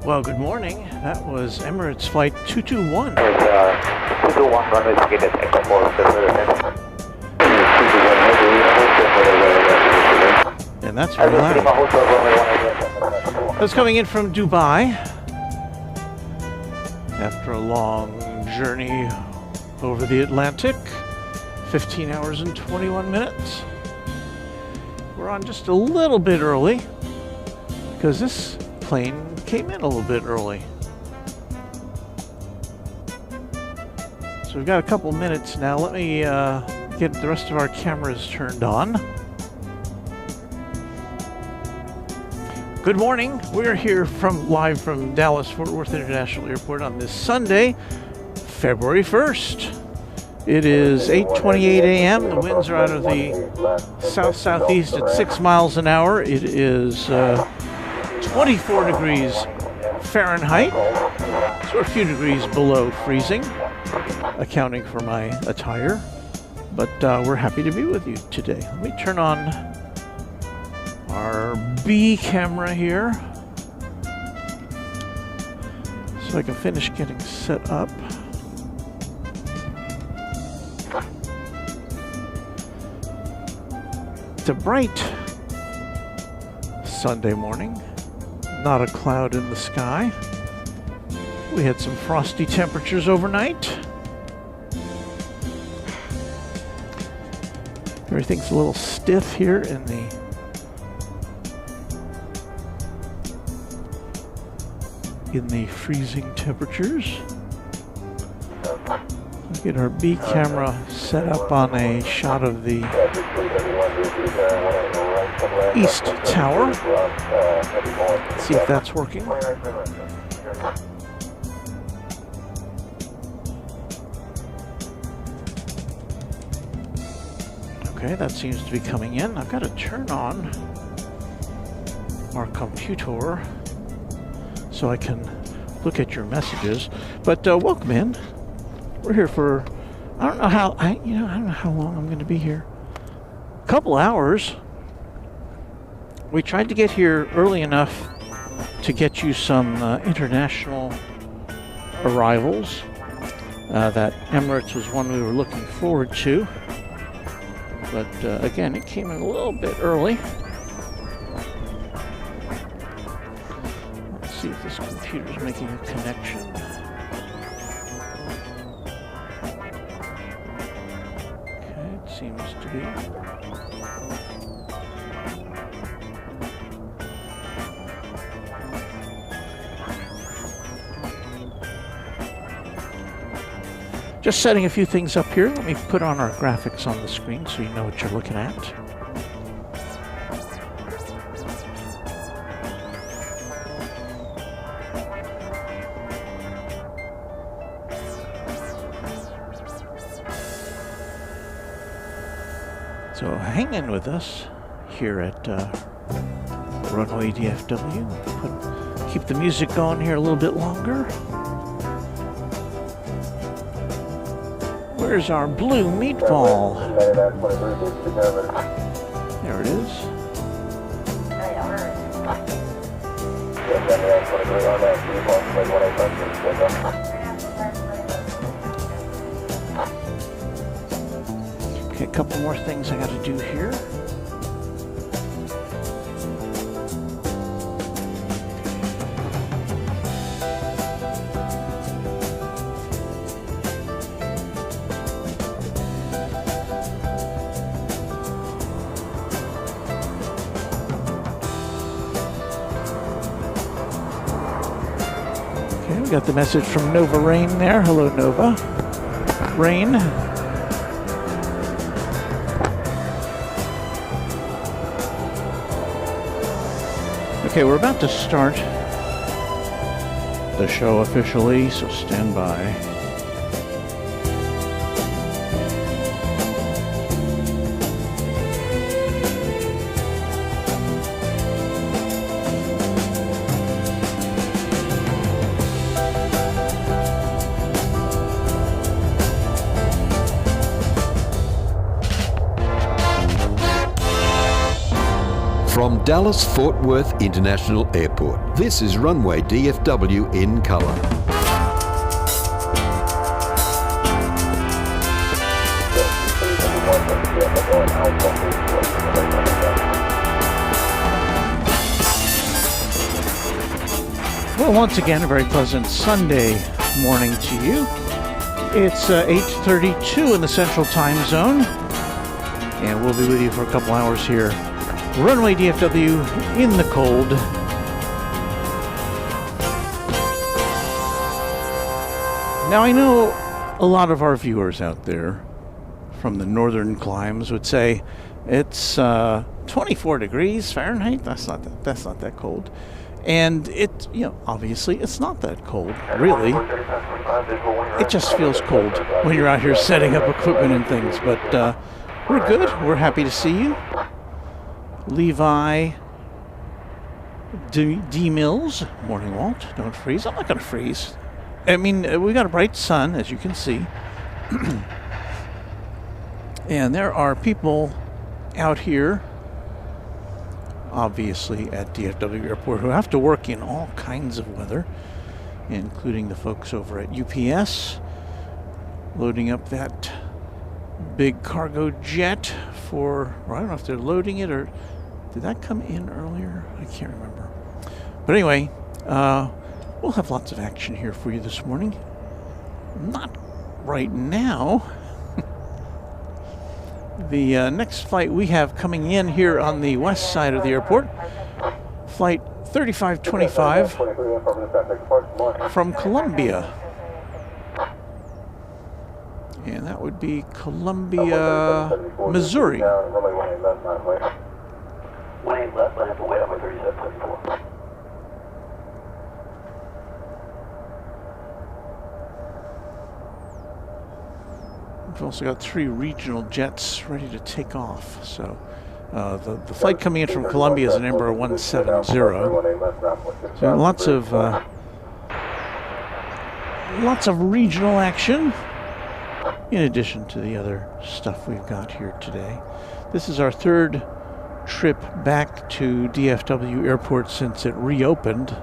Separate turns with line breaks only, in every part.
Well, good morning. That was Emirates Flight 221.
221, runway ticket at Echo 4.
And that's very loud. That's coming in from Dubai after a long journey over the Atlantic. 15 hours and 21 minutes. We're on just a little bit early because this plane came in a little bit early. So we've got a couple minutes now. Let me get the rest of our cameras turned on. Good morning. We're here live from Dallas Fort Worth International Airport on this Sunday, February 1st. It is 8:28 a.m. The winds are out of the south-southeast at 6 miles an hour. It is 24 degrees Fahrenheit, so a few degrees below freezing, accounting for my attire. But we're happy to be with you today. Let me turn on our B camera here so I can finish getting set up. It's a bright Sunday morning, not a cloud in the sky. We had some frosty temperatures overnight. Everything's a little stiff here in the freezing temperatures. Get our B camera set up on a shot of the East Tower. Let's see if that's working. Okay, that seems to be coming in. I've got to turn on our computer so I can look at your messages. But welcome in. We're here for I don't know how long I'm going to be here. A couple hours. We tried to get here early enough to get you some international arrivals. That Emirates was one we were looking forward to. But again, it came in a little bit early. Let's see if this computer's making a connection. Okay, it seems to be. Just setting a few things up here. Let me put on our graphics on the screen so you know what you're looking at. So hang in with us here at Runway DFW. Keep the music going here a little bit longer. Where's our blue meatball? There it is. Okay, a couple more things I got to do here. Got the message from Nova Rain there. Hello, Nova. Rain. Okay, we're about to start the show officially, so stand by.
From Dallas-Fort Worth International Airport, this is Runway DFW in color.
Well, once again, a very pleasant Sunday morning to you. It's 8:32 in the Central Time Zone, and we'll be with you for a couple hours here. Runway DFW in the cold. Now, I know a lot of our viewers out there from the northern climes would say it's 24 degrees Fahrenheit. That's not that cold. And it, obviously it's not that cold, really. It just feels cold when you're out here setting up equipment and things. But we're good. We're happy to see you. Levi D. Mills. Morning, Walt. Don't freeze. I'm not going to freeze. I mean, we got a bright sun, as you can see. And there are people out here, obviously at DFW Airport, who have to work in all kinds of weather, including the folks over at UPS, loading up that big cargo jet for, or I don't know if they're loading it, or did that come in earlier? I can't remember. But anyway, we'll have lots of action here for you this morning. Not right now. The next flight we have coming in here on the west side of the airport, flight 3525 from Columbia. And that would be Columbia, Missouri. We've also got 3 regional jets ready to take off. So the flight coming in from Columbia is an Embraer 170. So lots of regional action, in addition to the other stuff we've got here today. This is our 3rd trip back to DFW Airport since it reopened.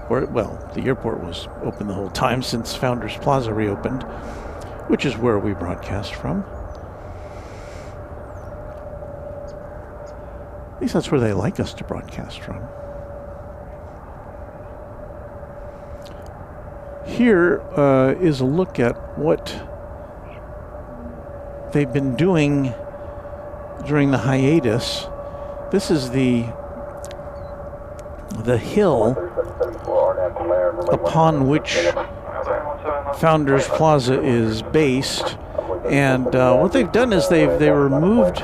The airport was open the whole time since Founders Plaza reopened, which is where we broadcast from. At least that's where they like us to broadcast from. Here is a look at what they've been doing during the hiatus. This is the hill upon which Founders Plaza is based, and what they've done is they removed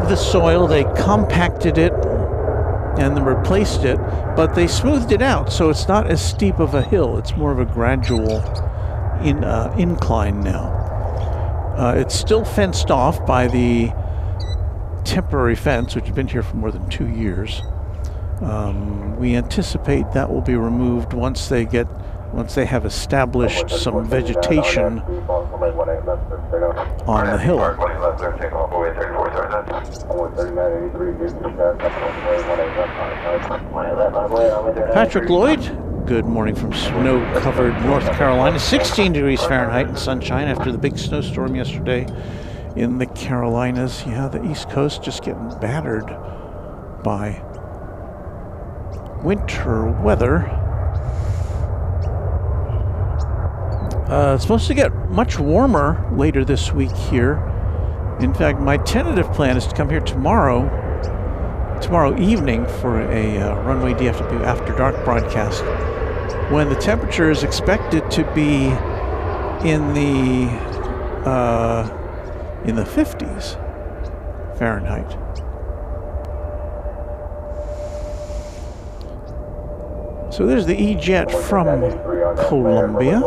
the soil, they compacted it, and then replaced it, but they smoothed it out, so it's not as steep of a hill. It's more of a gradual incline now. It's still fenced off by the temporary fence, which has been here for more than 2 years. We anticipate that will be removed once they have established some vegetation on the hill. Patrick Lloyd, good morning from snow-covered North Carolina. 16 degrees Fahrenheit and sunshine after the big snowstorm yesterday in the Carolinas. Yeah, the East Coast just getting battered by winter weather. It's supposed to get much warmer later this week here. In fact, my tentative plan is to come here tomorrow evening for a Runway DFW After Dark broadcast, when the temperature is expected to be in the 50s Fahrenheit. So there's the E-Jet from Columbia.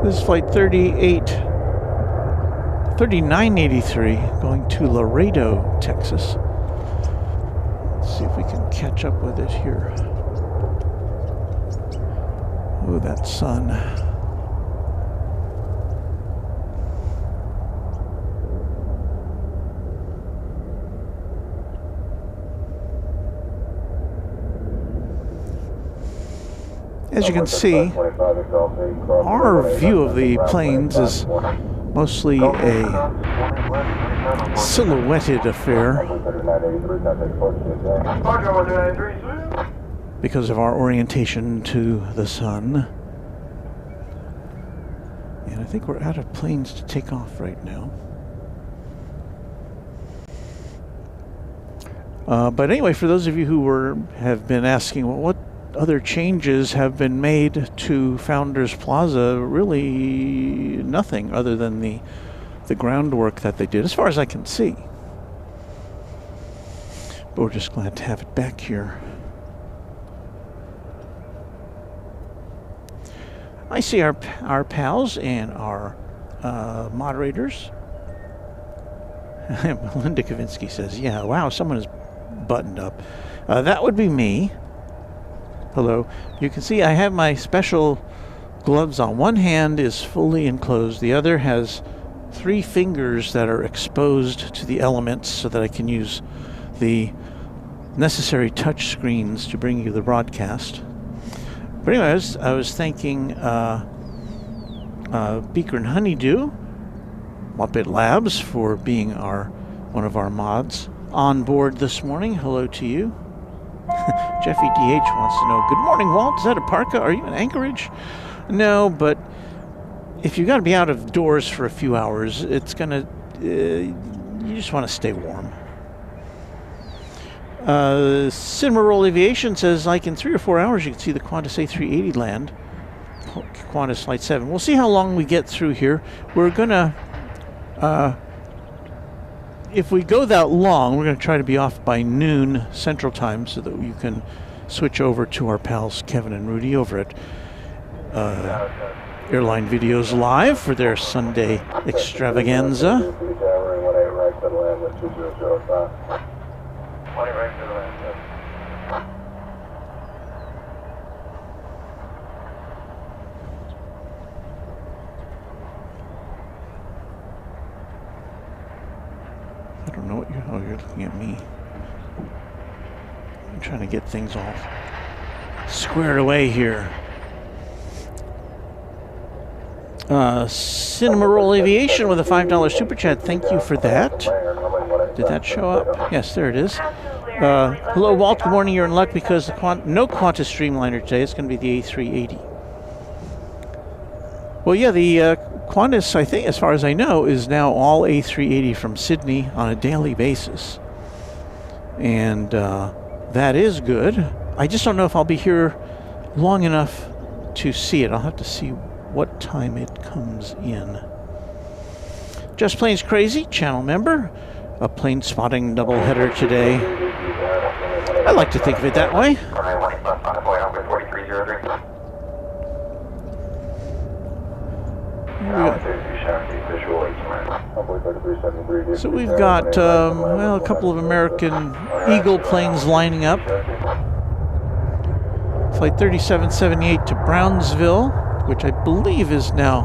This is flight 3983 going to Laredo, Texas. Let's see if we can catch up with it here. Oh, that sun. As you can see, our view of the planes is mostly a silhouetted affair because of our orientation to the sun. And I think we're out of planes to take off right now. But anyway, for those of you who have been asking, well, what other changes have been made to Founders Plaza? Really nothing other than the groundwork that they did, as far as I can see. But we're just glad to have it back here. I see our pals and our moderators. Linda Kavinsky says, yeah, wow, someone is buttoned up. That would be me. Hello. You can see I have my special gloves on. One hand is fully enclosed. The other has 3 fingers that are exposed to the elements so that I can use the necessary touch screens to bring you the broadcast. But anyways, I was thanking Beaker and Honeydew, Muppet Labs, for being one of our mods on board this morning. Hello to you. Jeffy DH wants to know, good morning, Walt. Is that a parka? Are you in Anchorage? No, but if you've got to be out of doors for a few hours, it's going to, you just want to stay warm. Cinemarole Aviation says, like in 3 or 4 hours, you can see the Qantas A380 land. Qantas Flight 7. We'll see how long we get through here. We're going to, if we go that long, we're going to try to be off by noon Central Time so that you can switch over to our pals Kevin and Rudy over at Airline Videos Live for their Sunday extravaganza. I don't know what you're looking at me. I'm trying to get things all squared away here. Cinemarole Aviation with a $5 super chat. Thank you for that. Did that show up? Yes, there it is. Hello, Walt. Good morning. You're in luck because no Qantas Streamliner today. It's going to be the A380. Well, yeah, the Qantas, I think, as far as I know, is now all A380 from Sydney on a daily basis. And that is good. I just don't know if I'll be here long enough to see it. I'll have to see what time it comes in. Just Planes Crazy, channel member. A plane spotting doubleheader today. I like to think of it that way. So we've got well, a couple of American Eagle planes lining up. Flight 3778 to Brownsville, which I believe is now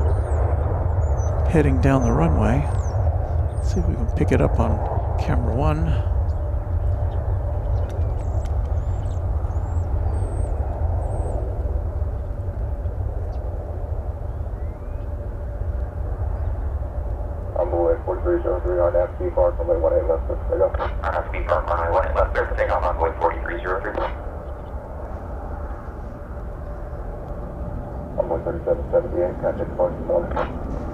heading down the runway. Let's see if we can pick it up on camera 1.
Envoy 4303 on FP Park, runway 18 left, there you go. FP Park, runway 18 left, there, take off envoy 4303. Envoy 3778, contact Park, morning.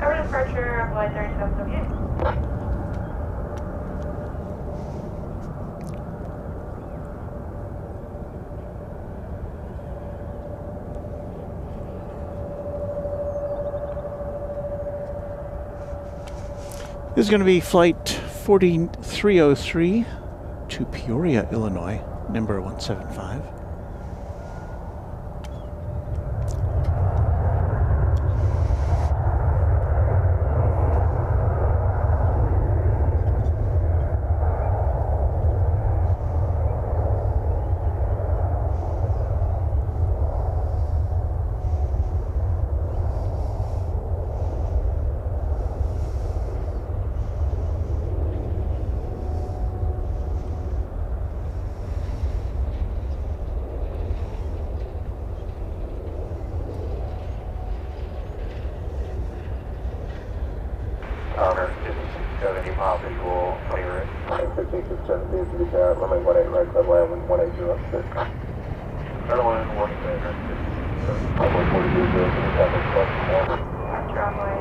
Our departure, envoy 3778.
This is going to be flight 4303 to Peoria, Illinois, number 175.
17 to be carried, runway 18 right, clear land with 1806. Runway 18 right, runway 43 to be carried,
Runway 43 come on.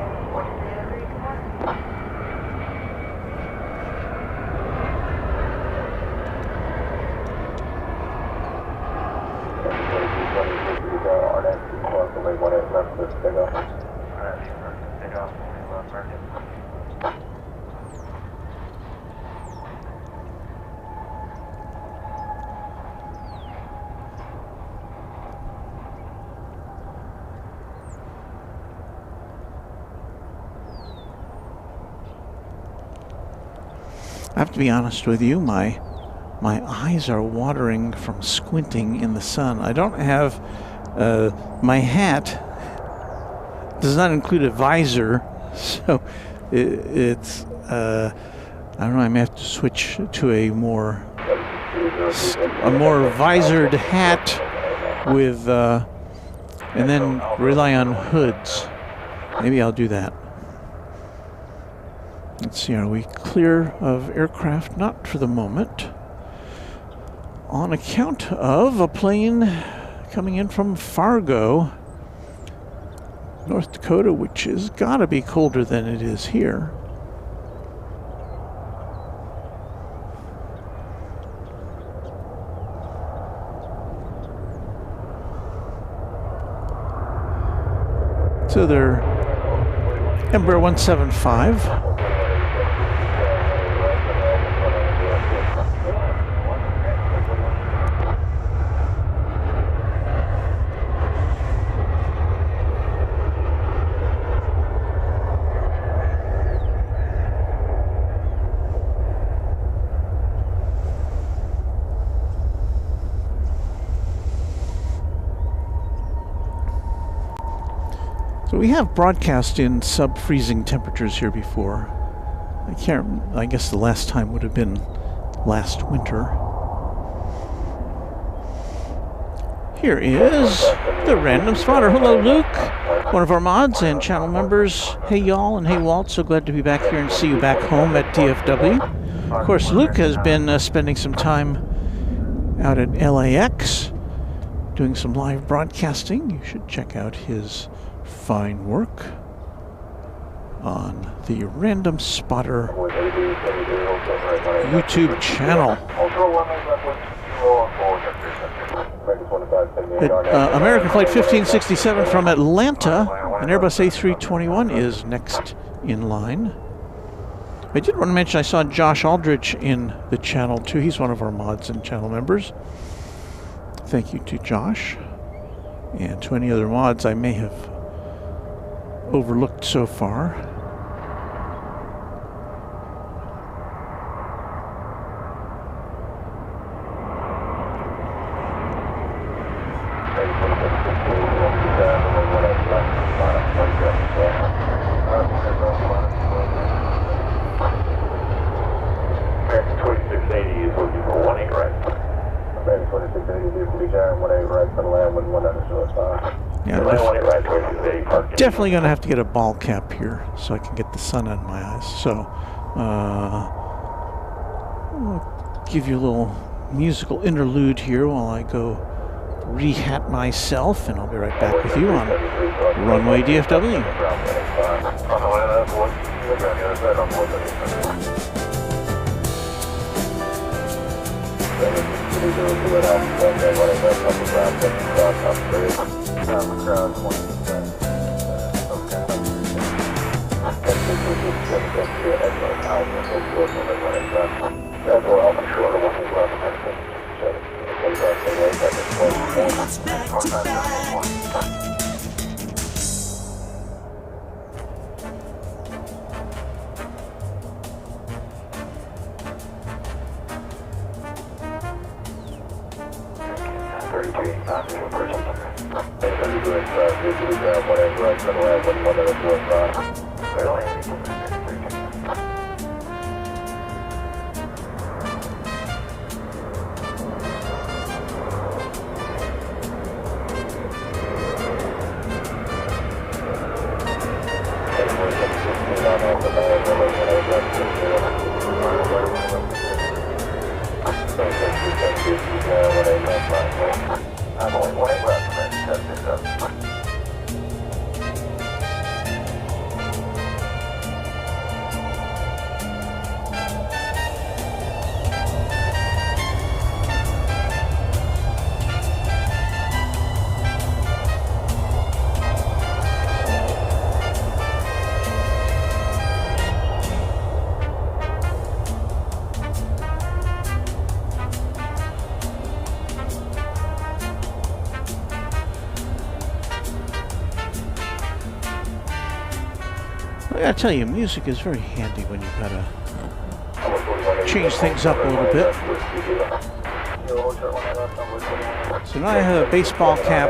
I have to be honest with you, my eyes are watering from squinting in the sun. I don't have, my hat does not include a visor, so it's, I don't know, I may have to switch to a more visored hat with, and then rely on hoods. Maybe I'll do that. Let's see, are we clear of aircraft? Not for the moment. On account of a plane coming in from Fargo, North Dakota, which has got to be colder than it is here. So they're Embraer 175. So we have broadcast in sub-freezing temperatures here before. I guess the last time would have been last winter. Here is the Random Spotter. Hello, Luke, one of our mods and channel members. Hey, y'all, and hey, Walt. So glad to be back here and see you back home at DFW. Of course, Luke has been spending some time out at LAX doing some live broadcasting. You should check out his fine work on the Random Spotter YouTube channel. American Flight 1567 from Atlanta, an Airbus A321 is next in line. I did want to mention I saw Josh Aldrich in the channel too. He's one of our mods and channel members. Thank you to Josh and to any other mods I may have overlooked so far. Definitely going to have to get a ball cap here so I can get the sun on my eyes. So, I'll give you a little musical interlude here while I go rehat myself, and I'll be right back with you on Runway DFW. gotta tell you, music is very handy when you gotta change things up a little bit. So now I have a baseball cap,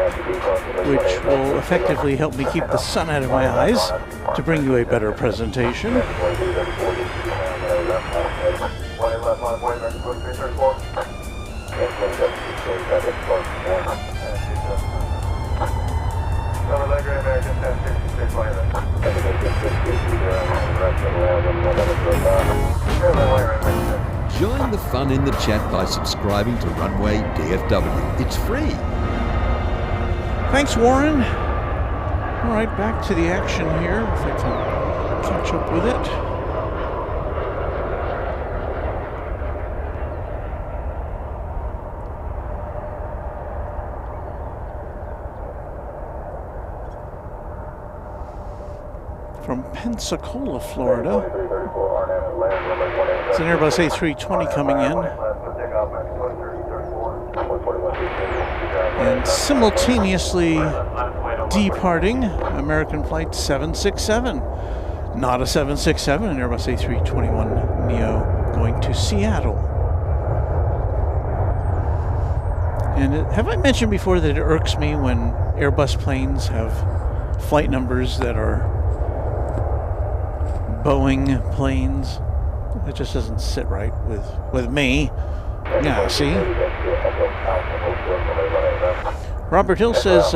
which will effectively help me keep the sun out of my eyes to bring you a better presentation.
Join the fun in the chat by subscribing to Runway DFW. It's free.
Thanks, Warren. All right, back to the action here, if I can catch up with it. From Pensacola, Florida. It's an Airbus A320 coming in. And simultaneously departing American Flight 767. Not a 767, an Airbus A321neo going to Seattle. And have I mentioned before that it irks me when Airbus planes have flight numbers that are Boeing planes? It just doesn't sit right with me. Yeah, see? Robert Hill says,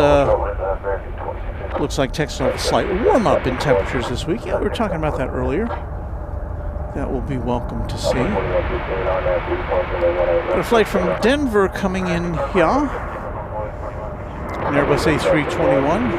looks like Texas will have a slight warm-up in temperatures this week. Yeah, we were talking about that earlier. That will be welcome to see. Got a flight from Denver coming in here. An Airbus A321.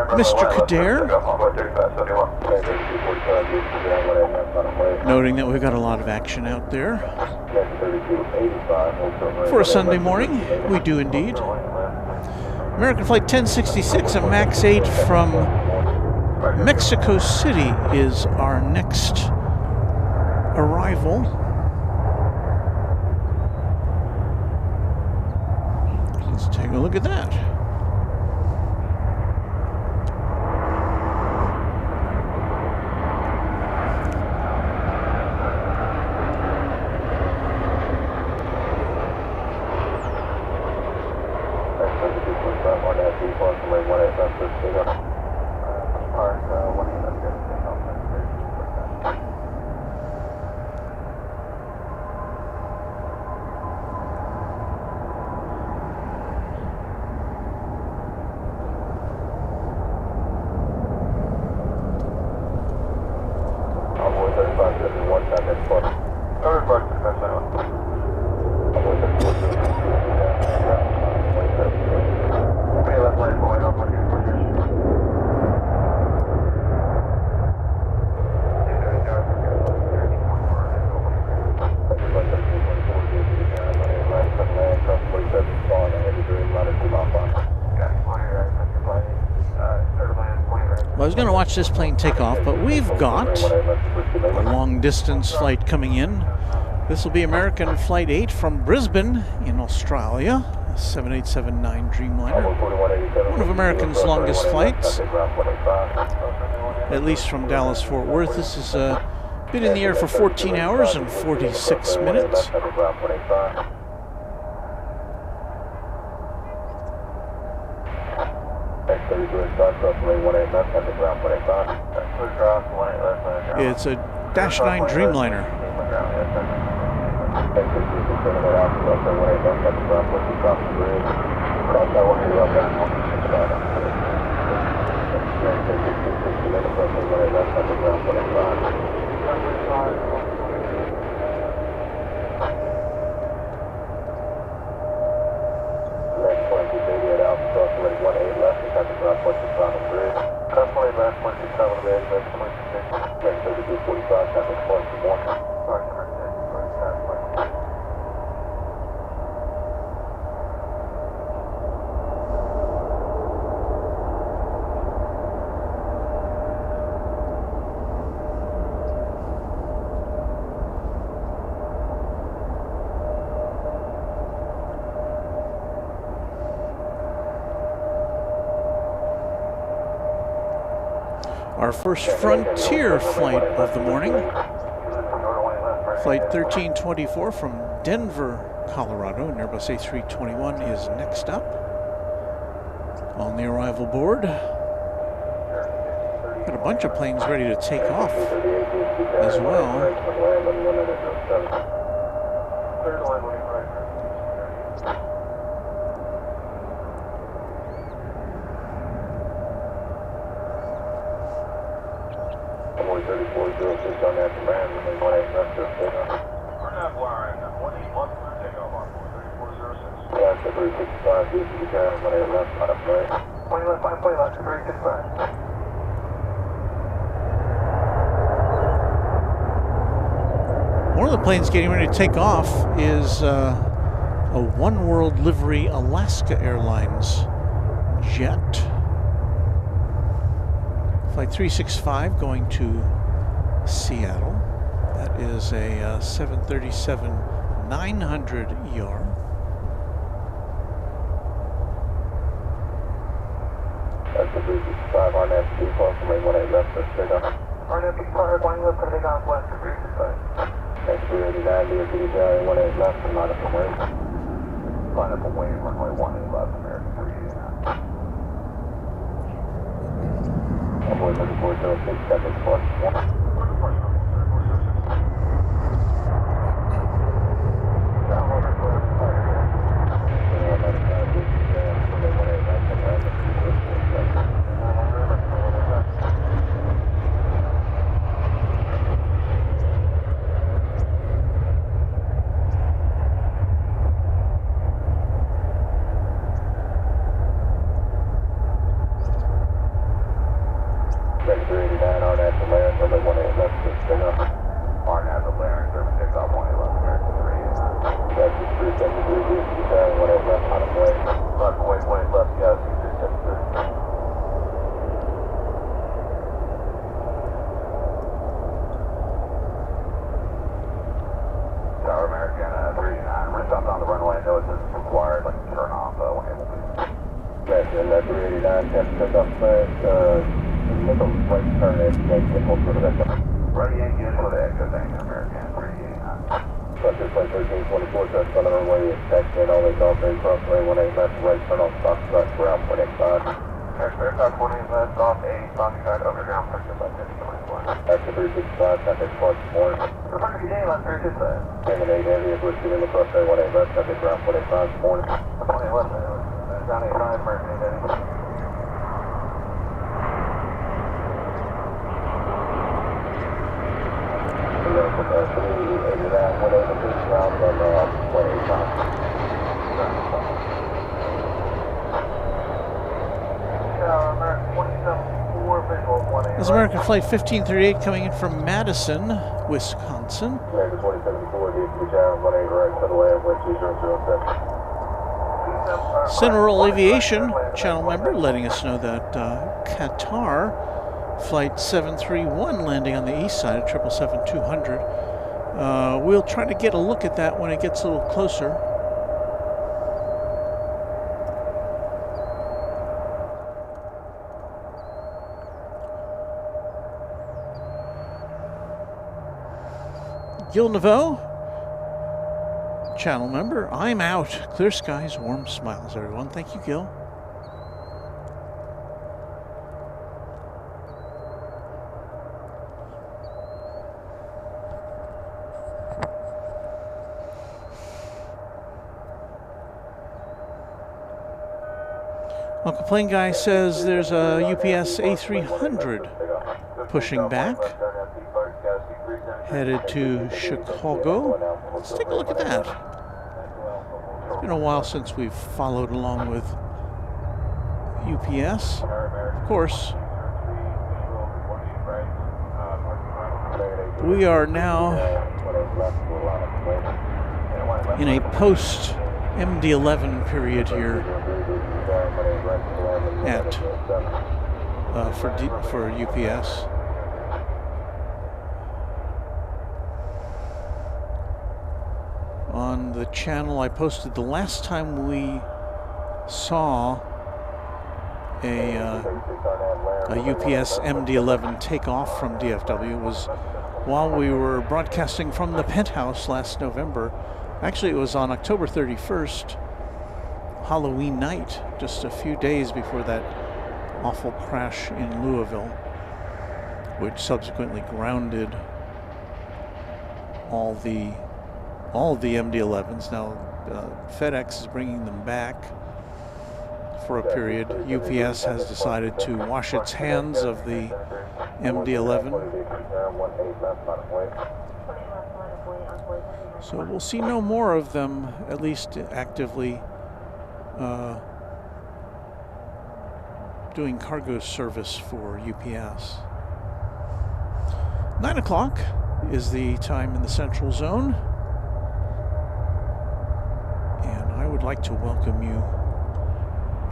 Mr. Kader, noting that we've got a lot of action out there. For a Sunday morning, we do indeed. American Flight 1066, a MAX 8 from Mexico City is our next arrival. Let's take a look at that. Well, I was going to watch this plane take off, but we've got a long-distance flight coming in. This will be American Flight 8 from Brisbane in Australia, a 7879 Dreamliner. One of American's longest flights, at least from Dallas-Fort Worth. This has been in the air for 14 hours and 46 minutes. It's a Dash 9 Dreamliner.
Cross that 180 left, down 165. Take 60 minutes, runway 18 left, traffic ground 185. Approximately 18 left, traffic ground 165 on the bridge. Approximately left, 165 on the bridge, left 166. Next 3245, traffic 41.
Our first Frontier flight of the morning, Flight 1324 from Denver, Colorado, and Airbus A321 is next up on the arrival board. Got a bunch of planes ready to take off as well.
On that command, runway 18 left, just take off.
We're not wiring. 18 left, we're take off on 3406.
Yeah, it's 365, this is the guy, 18 left, on up right. 20 left, 5 plane left, 365.
One of the planes getting ready to take off is a One World livery Alaska Airlines jet. Flight 365 going to Seattle. That is a 737-900 ER.
That's the 365, RNAV default from 18 left, just take off. RNAV default, 20 left, take off west, 365. Next 389, DFW Airport, 18 left, and line up from wing. Line up from wing, runway 18 left, American 389. Onboard 3406, traffic plus 1.
This is American Flight 1538 coming in from Madison, Wisconsin. Cineral Aviation channel member letting us know that Qatar Flight 731 landing on the east side of 777-200. We'll try to get a look at that when it gets a little closer. Gil Naveau, channel member, I'm out. Clear skies, warm smiles, everyone. Thank you, Gil. Uncle Plane Guy says there's a UPS A300 pushing back, headed to Chicago. Let's take a look at that. It's been a while since we've followed along with UPS. Of course, we are now in a post MD-11 period here at for UPS. On the channel I posted the last time we saw a UPS MD-11 take off from DFW was while we were broadcasting from the penthouse last November. Actually, it was on October 31st, Halloween night, just a few days before that awful crash in Louisville, which subsequently grounded all the MD-11s. Now, FedEx is bringing them back for a period. UPS has decided to wash its hands of the MD-11. So we'll see no more of them, at least actively doing cargo service for UPS. 9 o'clock is the time in the Central Zone. And I would like to welcome you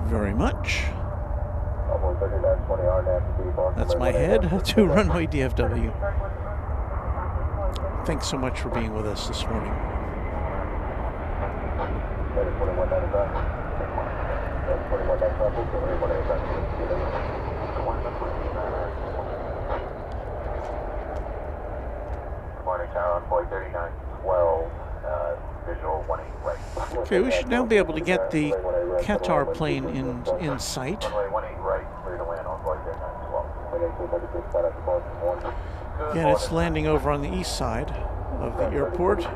very much. That's my head to Runway DFW. Thanks so much for being with us this morning. Okay, we should now be able to get the Qatar plane in sight. Again, it's landing over on the east side of the airport.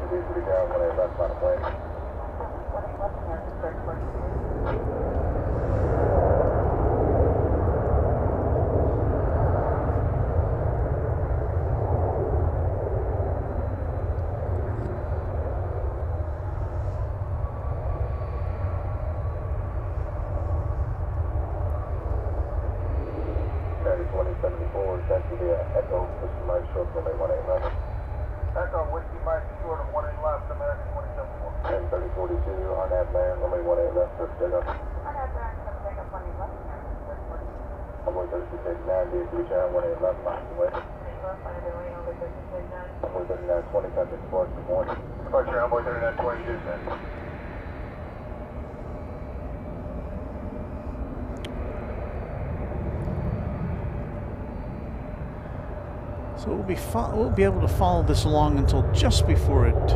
So we'll be able to follow this along until just before it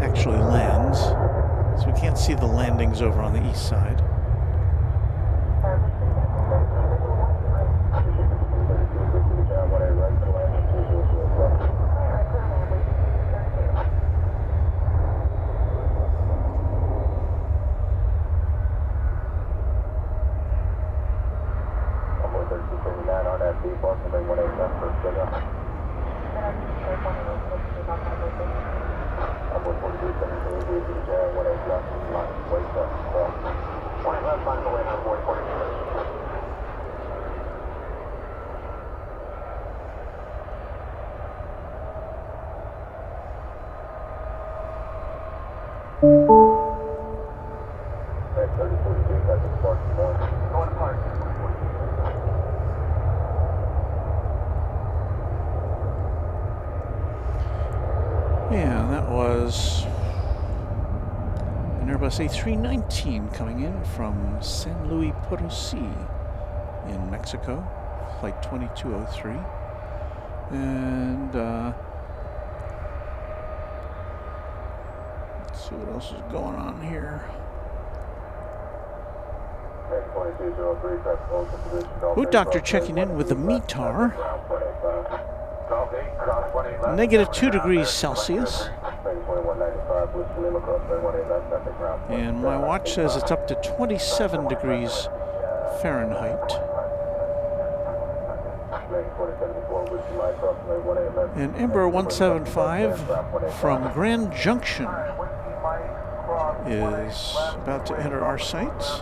actually lands. So we can't see the landings over on the east side. Yeah, that was an Airbus A319 coming in from San Luis Potosí in Mexico, flight 2203. And let's see what else is going on here. Boot Doctor checking in with the METAR. -2 degrees Celsius. And my watch says it's up to 27 degrees Fahrenheit. And Ember 175 from Grand Junction is about to enter our sights.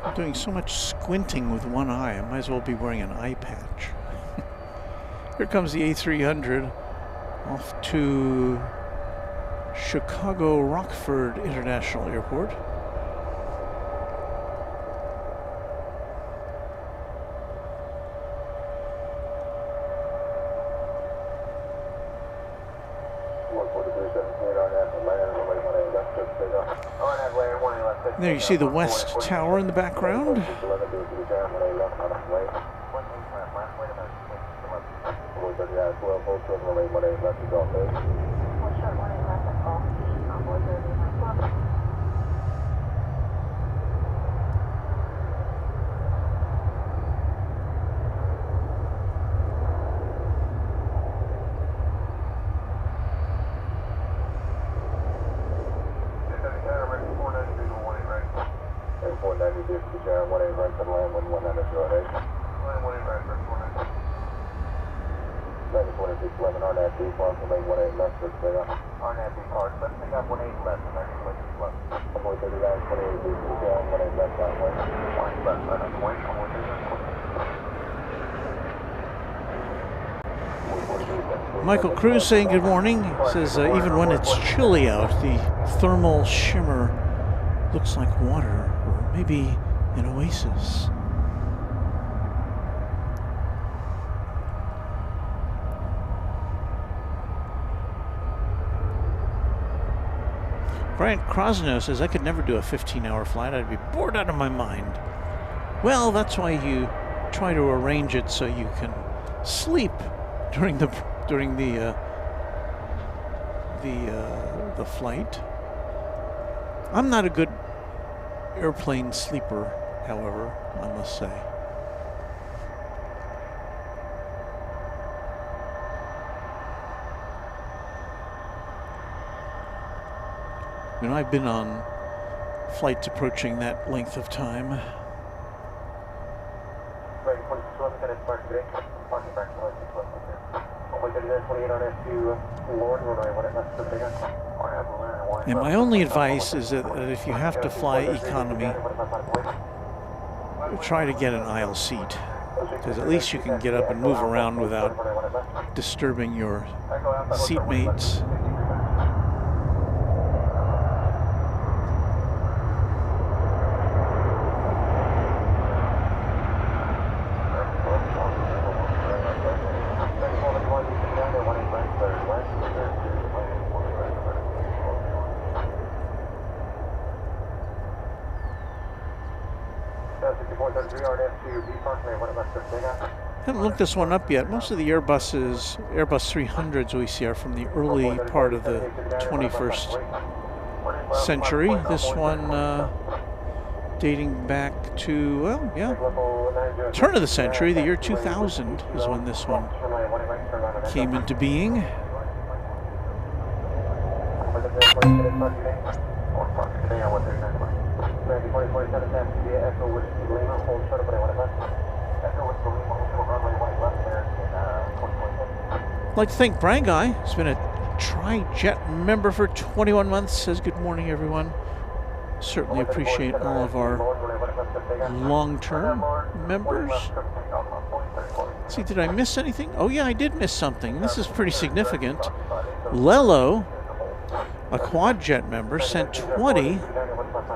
I'm doing so much squinting with one eye, I might as well be wearing an eye patch. Here comes the A300 off to Chicago Rockford International Airport. There you see the West Tower in the background. Michael Cruz saying good morning. He says even when it's chilly out, the thermal shimmer looks like water, or maybe an oasis. Brian Krosno says I could never do a 15-hour flight. I'd be bored out of my mind. Well, that's why you try to arrange it so you can sleep during the flight. I'm not a good airplane sleeper, however, I must say. You know, I've been on flights approaching that length of time. And my only advice is that if you have to fly economy, try to get an aisle seat, because at least you can get up and move around without disturbing your seatmates. Haven't looked this one up yet. Most of the Airbus 300s we see are from the early part of the 21st century. This one dating back to, well, yeah, turn of the century. The year 2000 is when this one came into being. I'd like to thank Brian Guy, who's been a Tri-Jet member for 21 months. Says good morning, everyone. Certainly appreciate all of our long-term members. Let's see, did I miss anything? Oh yeah, I did miss something. This is pretty significant. Lello, a Quad-Jet member, sent 20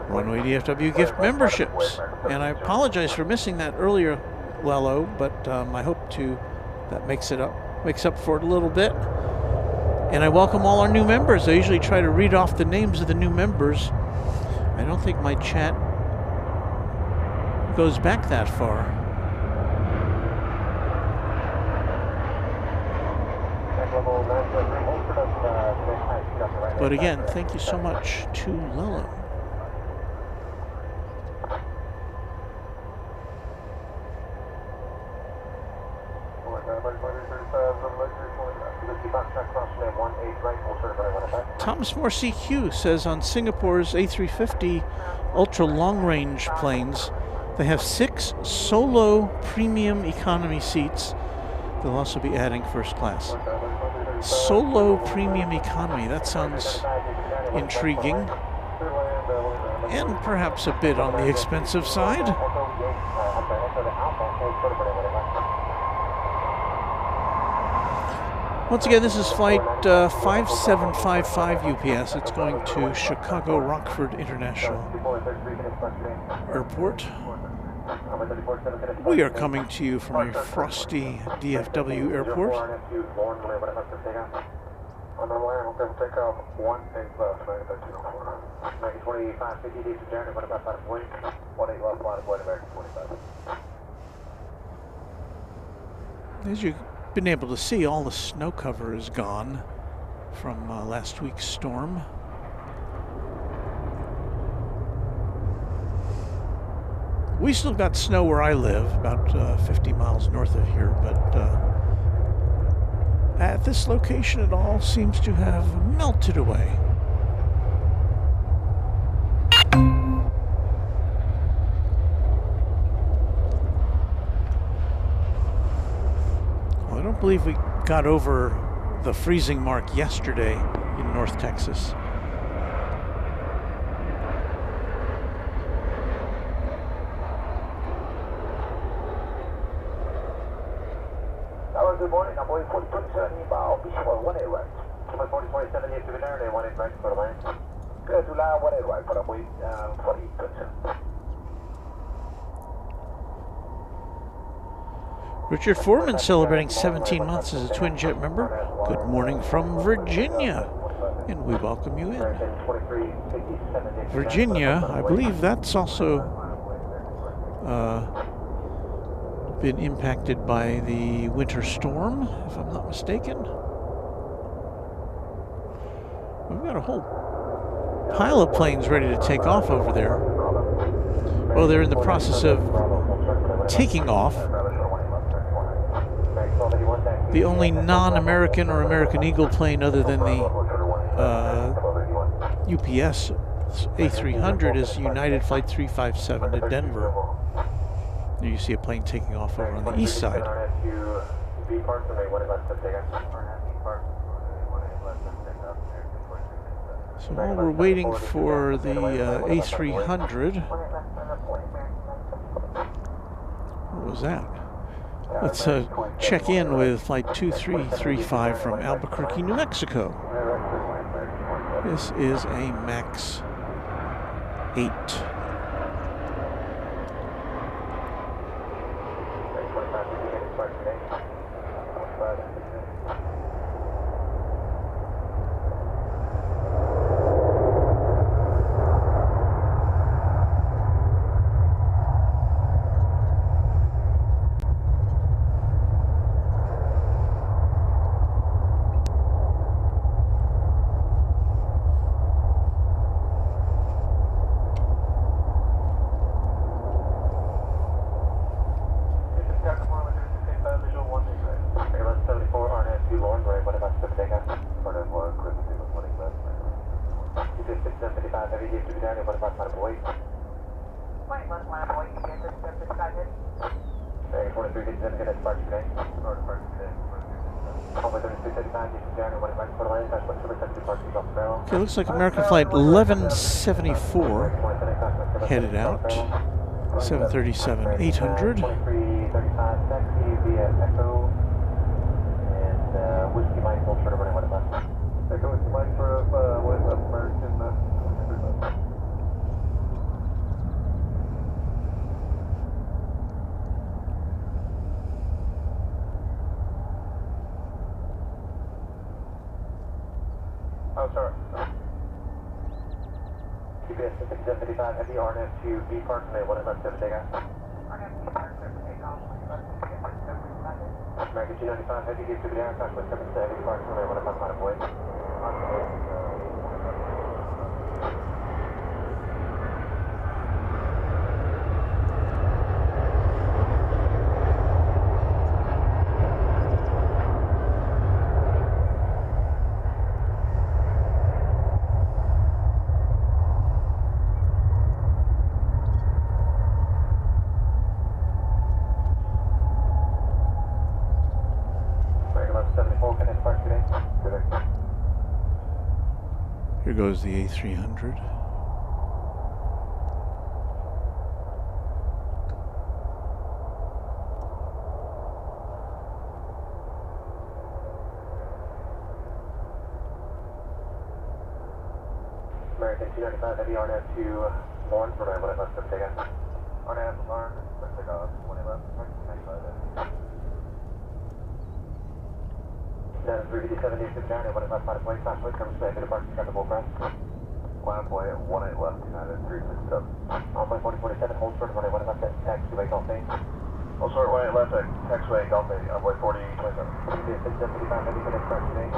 Runway DFW gift memberships. And I apologize for missing that earlier, Lello, but I hope that makes up for it a little bit. And I welcome all our new members. I usually try to read off the names of the new members. I don't think my chat goes back that far. But again, thank you so much to Lello. Thomas Moore CQ says on Singapore's A350 ultra long-range planes, they have 6 solo premium economy seats. They'll also be adding first class. Solo premium economy, that sounds intriguing and perhaps a bit on the expensive side. Once again, this is flight 5755 UPS. It's going to Chicago Rockford International Airport. We are coming to you from a frosty DFW airport. As you've been able to see, all the snow cover is gone from last week's storm. We still got snow where I live, about 50 miles north of here, but at this location it all seems to have melted away. Well, I don't believe we got over the freezing mark yesterday in North Texas.
Good morning, I'm waiting 4027 inbound, Beachfront 18 right. 4027 needs to be there, they 18 right for the line. Good, to line 18 right for the wait, 4027.
Richard Foreman celebrating 17 months as a Twin Jet member. Good morning from Virginia, and we welcome you in. Virginia, I believe that's also been impacted by the winter storm, if I'm not mistaken. We've got a whole pile of planes ready to take off over there. Well, they're in the process of taking off. The only non-American or American Eagle plane other than the UPS A300 is United Flight 357 to Denver. There you see a plane taking off over on the east side. So while we're waiting for the A300, what was that? Let's check in with flight 2335 from Albuquerque, New Mexico. This is a MAX 8. Okay, looks like American Flight 1174 headed out. 737-800.
Oh, sorry. UPS 6755 Heavy RNF to B Park, may 1 left 7 take off. American 295, heavy DFW Airport, with 7 heavy departure, runway 15 right of way.
Here goes the A300.
American 295, heavy RNAV to Lawrence, runway 18 left, take off. RNAV, Lawrence, take off, 20 left, 95. That is 357, DFW down, 18 left, 5 way, fast way, comes to the departure, got the bull press. Line play, 18 left, United, 367. Runway 4047, hold short, runway 18 left, taxiway, Golf 8.
Hold short, 18 left, taxiway, Golf 8, runway 4027.
675, heavy for the departure today.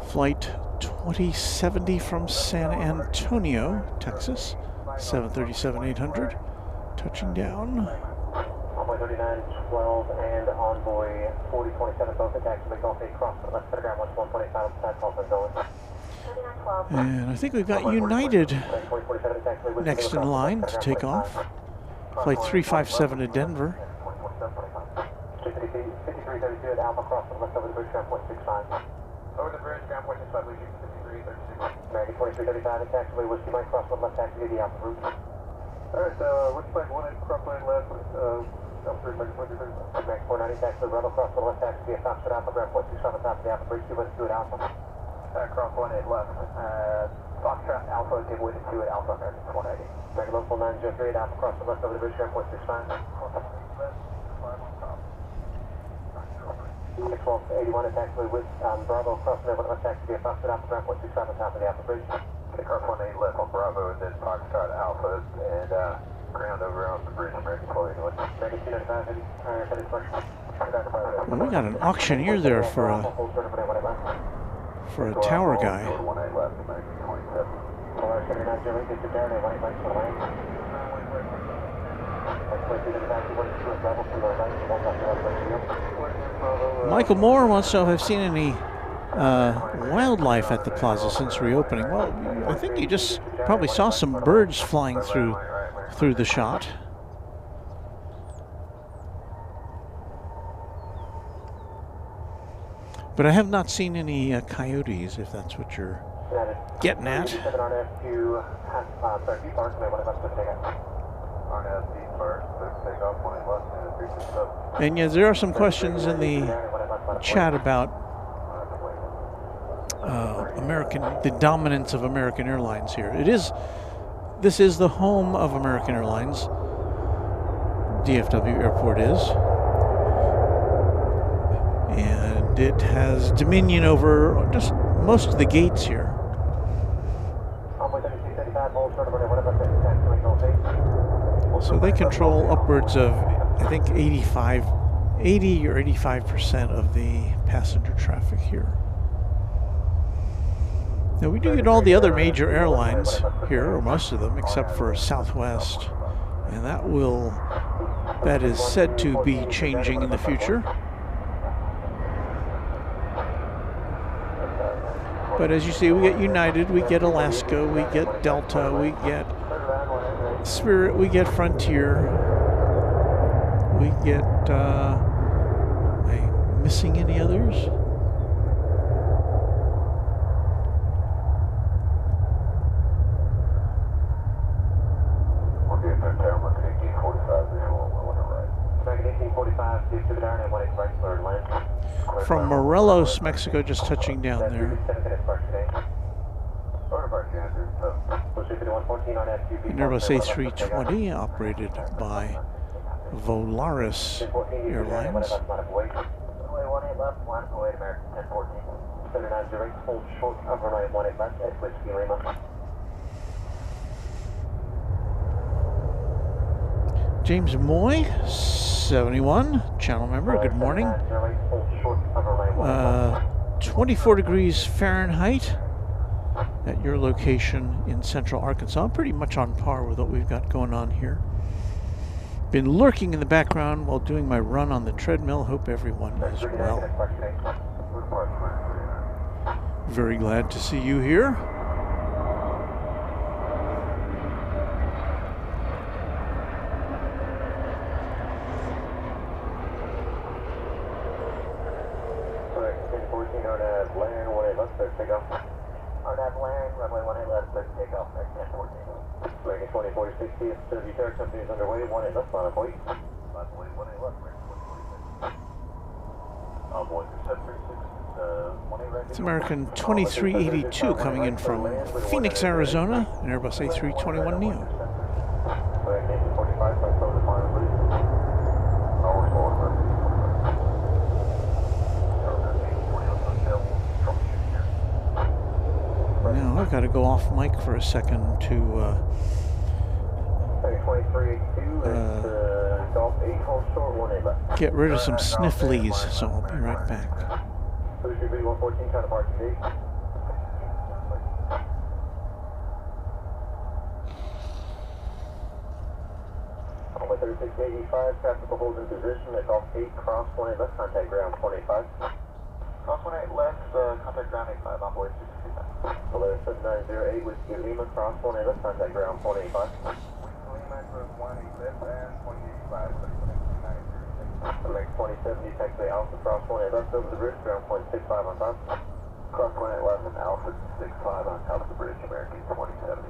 Flight 2070 from San Antonio, Texas, 737-800, touching down.
Envoy 3912 and Envoy 4027, both at taxiway, Golf 8, cross the left, ground 1.85, outside, call for going.
And I think we've got United next in line to take off. Flight 357 to Denver.
5332 at Alpha, cross the left over the bridge, ground 0.65.
Over the bridge, ground 0.65, leaving 5336.
American 2335 at taxiway, Whiskey Mike, cross the left taxiway, the Alpha route.
Alright, Whiskey Mike 1 cross lane left, Alpha 3, American 2335.
American 490 taxiway, Rebel, cross the left taxiway, Foxtrot Alpha, ground 0.65 on top of the Alpha bridge, 2 west 2 at Alpha.
Cross 18 left,
Foxtrot Alpha, give way to 2 at Alpha, American 490. American local 903 at Alpha, cross the left over the bridge, ground 0.65. 61281 at taxiway with Bravo, cross the left taxiway, Foxtrot Alpha, ground 0.65 on top of the Alpha bridge.
cross 18 left on Bravo, and then Foxtrot Alpha, and ground over on the bridge, American 481.
American 295, heavy, heavy departure.
Well, we got an auctioneer there for a tower guy.
18 left, American 27.
7908, get your down there, right, right,
Michael Moore wants to know if I've seen any wildlife at the plaza since reopening. Well, I think you just probably saw some birds flying through the shot. But I have not seen any coyotes, if that's what you're getting at. And yeah, there are some questions in the chat about the dominance of American Airlines here. This is the home of American Airlines. DFW Airport is. And it has dominion over just most of the gates here. So they control upwards of, I think, 80 or 85% of the passenger traffic here. Now we do get all the other major airlines here, or most of them, except for Southwest. And that is said to be changing in the future. But as you see, we get United, we get Alaska, we get Delta, we get Spirit, we get Frontier, we get, am I missing any others?
We'll be at their town, look at 1845 visual, we'll on the right.
American 1845, DFW down at 18 right, third land.
from Morelos, Mexico, just touching down there. An Airbus A320 operated by Volaris Airlines. James Moy, 71, channel member, good morning. 24 degrees Fahrenheit at your location in central Arkansas. I'm pretty much on par with what we've got going on here. Been lurking in the background while doing my run on the treadmill. Hope everyone is well. Very glad to see you here. It's American 2382 coming in from Phoenix, Arizona, an Airbus A321neo. Now I've got to go off mic for a second to get rid of some snifflies, so I'll be right back.
Runway 3685, traffic will hold in position at Golf 8, cross 18 left, contact ground 25. Cross 18 left, contact ground 85, on board 625. 11908, Whiskey Lima, cross 18 left, contact ground 25. Whiskey Lima, cross 18 left, and 2085, select 2070, taxiway Alpha, cross 18 left over the bridge, ground 0.65 on top. Cross 18 left, and Alpha 65 on top of the bridge, American 2070.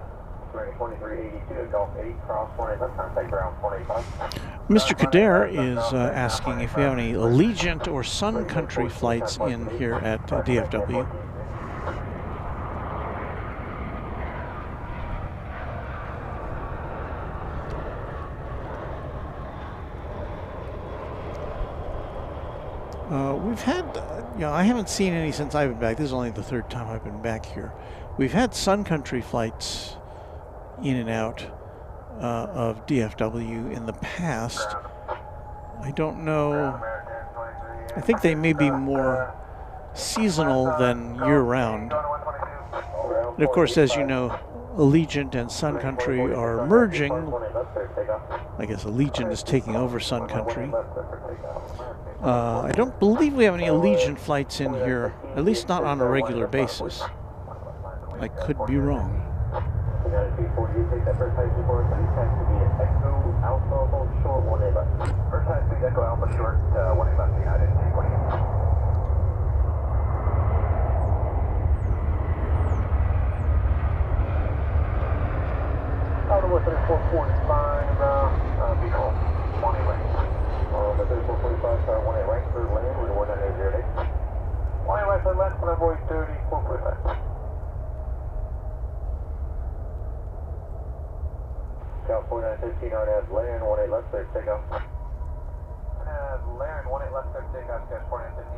Mr. Kader is asking if we have any Allegiant or Sun Country flights in here at DFW. We've had, I haven't seen any since I've been back. This is only the third time I've been back here. We've had Sun Country flights in and out of DFW in the past. I don't know. I think they may be more seasonal than year-round. And of course, as you know, Allegiant and Sun Country are merging. I guess Allegiant is taking over Sun Country. I don't believe we have any Allegiant flights in here, at least not on a regular basis. I could be wrong.
California 15 RNAV, Laren 18 left, clear takeoff. Laren 18 left, clear takeoff, California 15.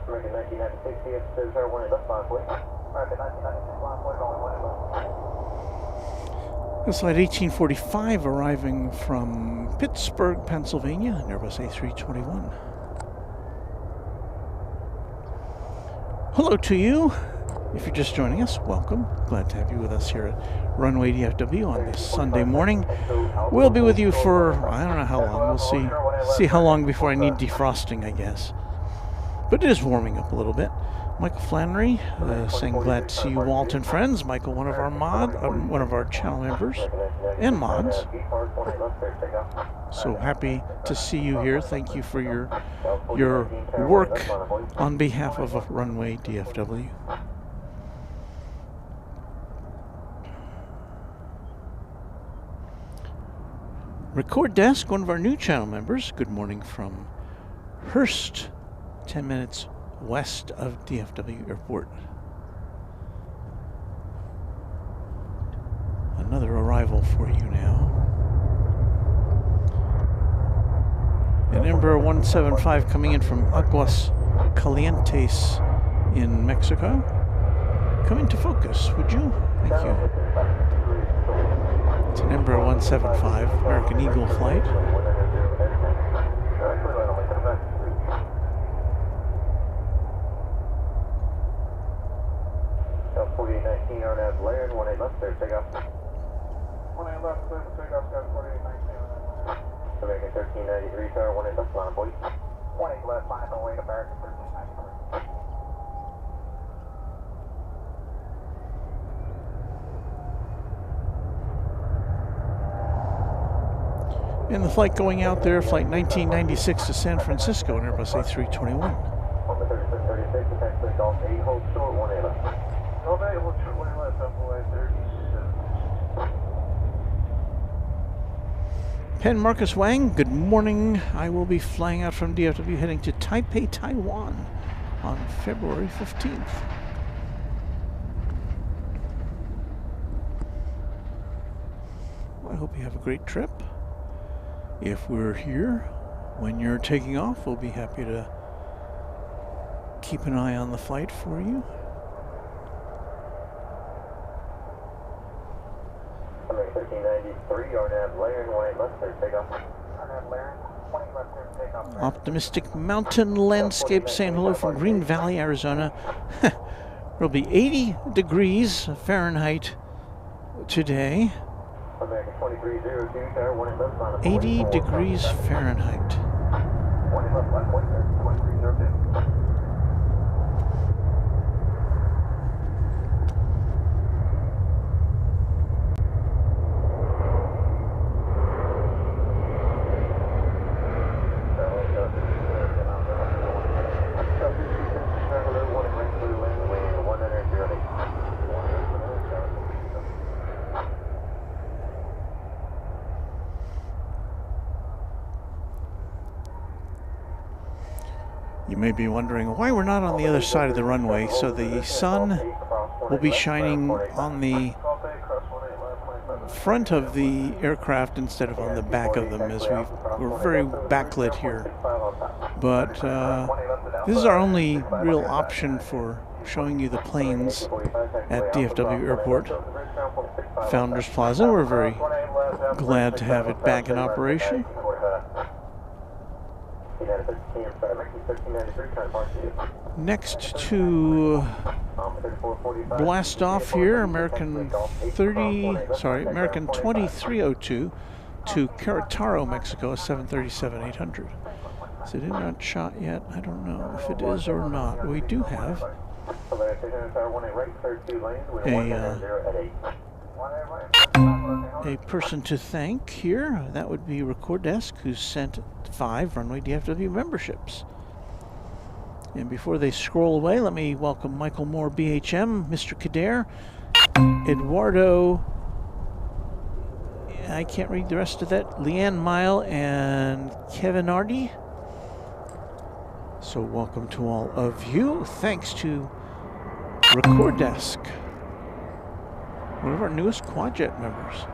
American 1996, CF 018 left, line point. American 1996, line point, only 18 left.
This flight 1845 arriving from Pittsburgh, Pennsylvania, an Airbus A321. Hello to you. If you're just joining us, welcome. Glad to have you with us here at Runway DFW on this Sunday morning. We'll be with you for, I don't know how long. We'll see how long before I need defrosting, I guess. But it is warming up a little bit. Michael Flannery saying glad to see you, Walt and friends. Michael, one of our channel members and mods. So happy to see you here. Thank you for your work on behalf of Runway DFW. Record Desk, one of our new channel members. Good morning from Hearst, 10 minutes west of DFW Airport. Another arrival for you now. An Embraer 175 coming in from Aguas Calientes in Mexico. Come into focus, would you? Thank you. It's an Embraer 175, American Eagle flight.
American 1393, tower 18 left, line boy. 18 left, line on way to American 1393.
And the flight going out there, flight 1996 to San Francisco, an Airbus A321.
On the 3736, potentially Golf 8, hold short, 18 left. Golf 8, hold short, 18 left, Double 37.
Pen Marcus Wang, good morning. I will be flying out from DFW heading to Taipei, Taiwan on February 15th. Well, I hope you have a great trip. If we're here when you're taking off, we'll be happy to keep an eye on the flight for you.
American 1393, RNAV Laren, 18 left, clear takeoff. RNAV Laren, 20 left, clear takeoff.
Optimistic mountain landscape saying hello from Green Valley, Arizona. It'll be 80 degrees Fahrenheit today.
American 2302, tower 18 left, line
80 degrees Fahrenheit.
20 left, line 2302.
You may be wondering why we're not on the other side of the runway. So the sun will be shining on the front of the aircraft instead of on the back of them, as we're very backlit here. But this is our only real option for showing you the planes at DFW Airport, Founders Plaza. We're very glad to have it back in operation. Next to blast off here, American 2302 to Querétaro, Mexico, a 737-800. Is it in that shot yet? I don't know if it is or not. We do have a person to thank here. That would be Record Desk, who's sent 5 Runway DFW memberships. And before they scroll away, let me welcome Michael Moore, BHM, Mr. Kader, Eduardo, I can't read the rest of that, Leanne Mile, and Kevin Ardy. So welcome to all of you. Thanks to Record Desk, one of our newest Quadjet members.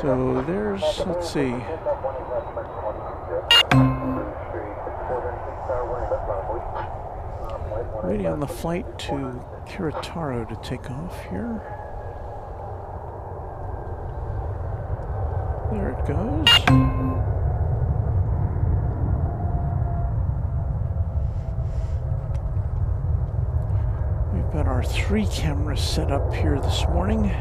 So there's, let's see, waiting on the flight to Querétaro to take off here. There it goes. We've got our 3 cameras set up here this morning.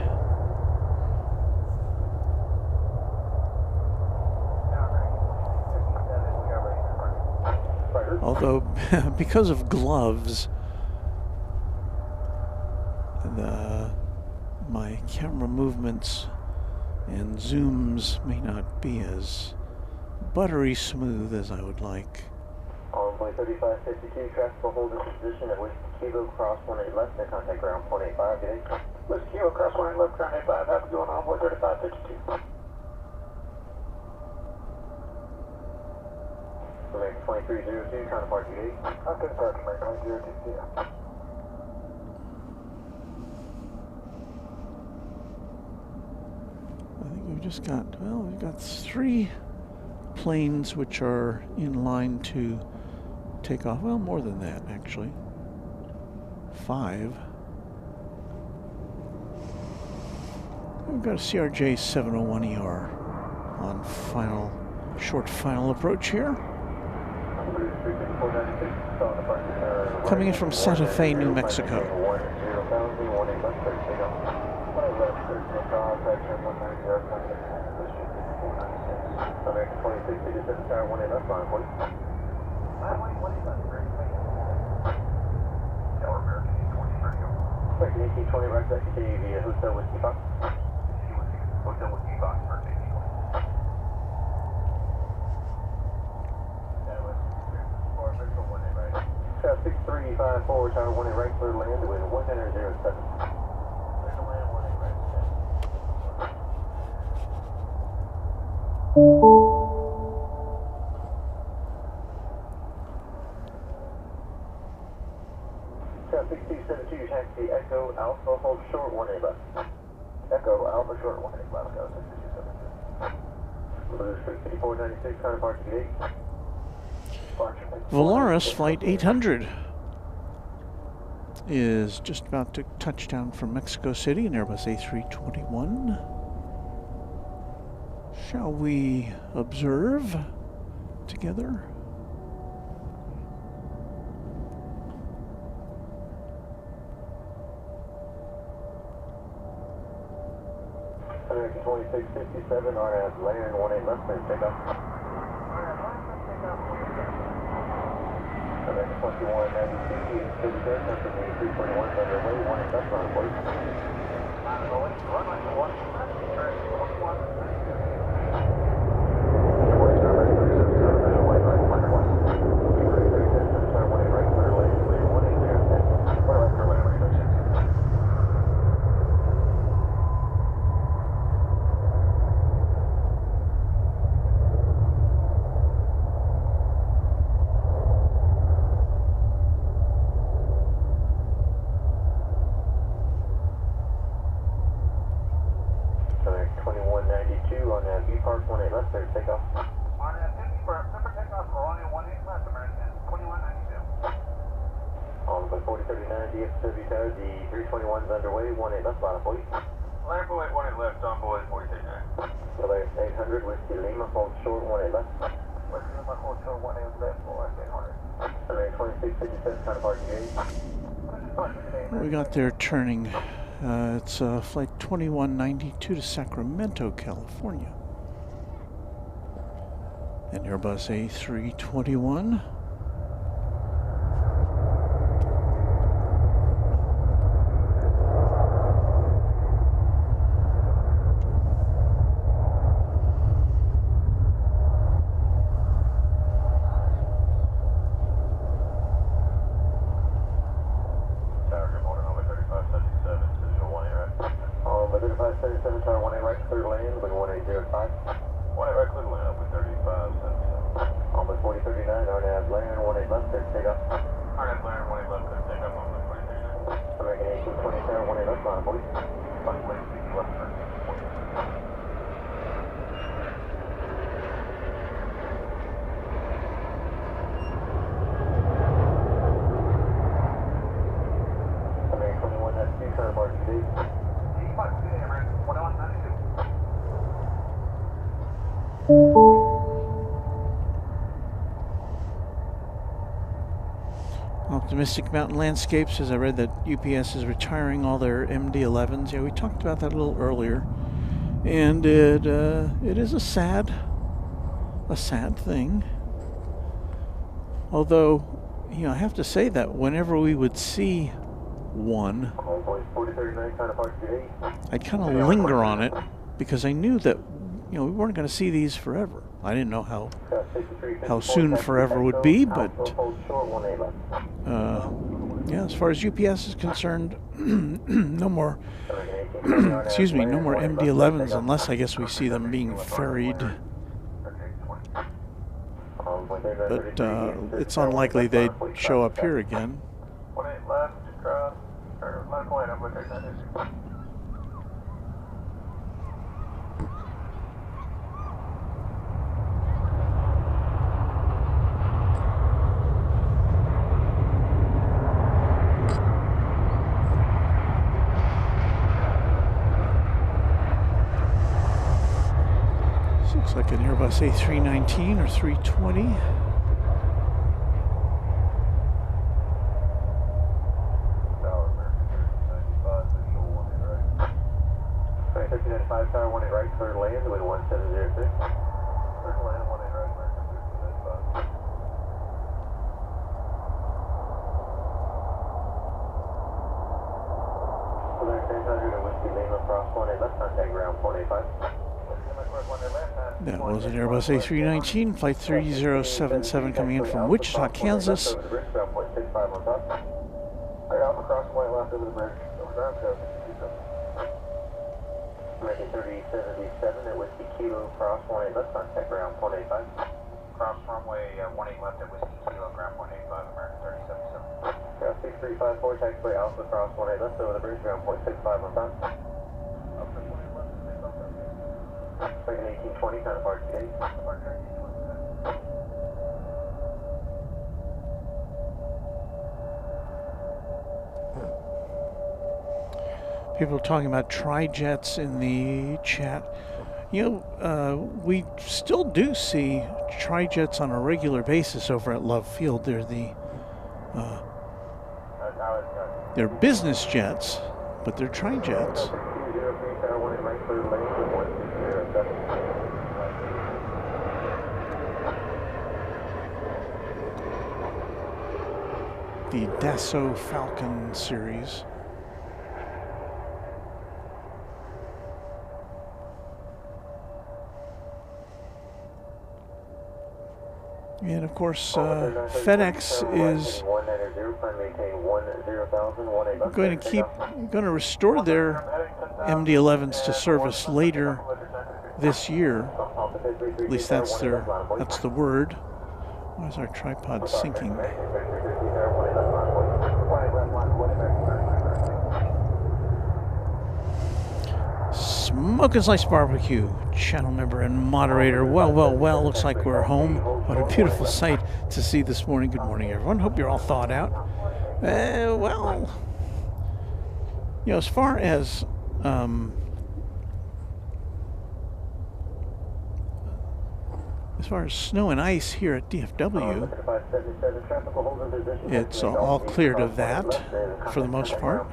Although, because of gloves, my camera movements and zooms may not be as buttery smooth as I would like.
Envoy 3552, traffic will hold this position at Whiskey Kilo, cross 18 left, and contact ground 185 today. Whiskey Kilo, cross 18 left, ground 85, have a good one, Envoy 3552. American 2302, counterpart G8. Okay, departure American 2302, yeah.
I think we've just got, well, we've got 3 planes which are in line to take off. Well, more than that, actually. 5. We've got a CRJ 701ER on short final approach here. Coming in from Santa Fe, New Mexico.
American 2657, tower 18 left line, please. Tower American 1820, American 1820, right back to you via Hotel Whiskey Fox. Hotel Whiskey Fox, American 1820. That was 4 Central 18 right. South 6354, tower 18 right, clear to land with 107. Clear to land 18 right. South 6272, taxi Echo Alpha, hold short 18 left. Echo Alpha, short 18 left, go 6272. Blue Street 5496, counterpart to gate.
Volaris Flight 800 is just about to touch down from Mexico City, an Airbus A321. Shall we observe together?
American 2657, RNAV Laren 18 left, clear take off. American 2192, East 56, company 321 underway, 18 left line, please. Runway 2192 on that V Park 18 left, clear take off. On that 50 for Pepper takeoff, runway 18 left, American 2192. On the 4039 DFW tower, the 321's underway, 18 left line, please. Land boy 18 left, on board 4039. Delay 800, Whiskey Lima, hold short 18 left. Whiskey Lima, hold short 18 left, for 800. American 2657, counterpart gate.
We got there turning. It's flight 2192 to Sacramento, California. An Airbus A321. Optimistic Mountain Landscapes, as I read that UPS is retiring all their MD-11s. Yeah, we talked about that a little earlier. And it is a sad thing. Although, you know, I have to say that whenever we would see one, I'd kind of linger on it because I knew that, you know, we weren't going to see these forever. I didn't know how soon forever would be, but yeah, as far as UPS is concerned, no more excuse me, no more MD-11s unless I guess we see them being ferried. but it's unlikely they'd show up here again.
18 left, cross, or left point, I'm looking at it.
Looks like an Airbus A319 or 320.
Tower 18 right, clear land, wind 1706. Clear land, 18 right, American 1395. So there's 1000 and Whiskey Lima, cross 18 left, contact ground 485.
That was an Airbus A319, flight 3077 coming in from Wichita, Kansas.
American 3077 at Whiskey Kilo, cross 18 left, contact ground 185.
Cross runway 18 left at Whiskey Kilo, ground 185, American 3077.
Ground 6354, taxiway Alpha, cross 18 left, over the bridge, ground 0.65 on time. American 1820, kind of hard to get.
People are talking about tri-jets in the chat. You know, we still do see tri-jets on a regular basis over at Love Field. They're they're business jets, but they're tri-jets. The Dassault Falcon series. And of course, FedEx is going to restore their MD-11s to service later this year. At least that's the word. Why is our tripod sinking? Smoke and Slice Barbecue, channel member and moderator. Well, looks like we're home. What a beautiful sight to see this morning. Good morning, everyone. Hope you're all thawed out. Well, you know, as far as snow and ice here at DFW, it's all cleared of that for the most part.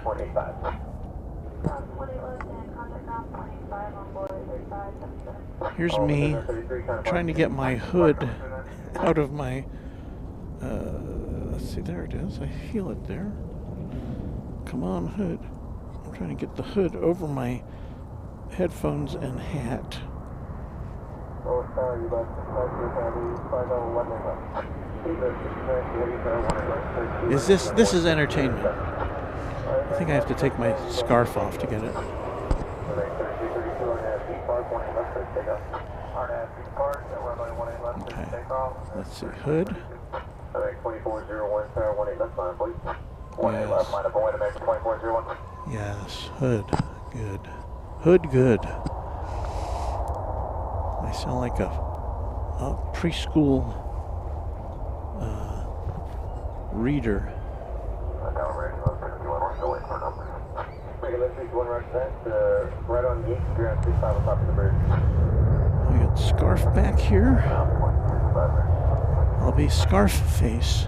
Here's me trying to get my hood out of my, let's see, there it is. I feel it there. Come on, hood. I'm trying to get the hood over my headphones and hat. This is entertainment. I think I have to take my scarf off to get it. Okay, let's see, hood. Yes, hood, good. Hood, good. I sound like a preschool reader.
Right on the ground 65 on top of the bridge.
We got scarf back here. I'll be scarf face.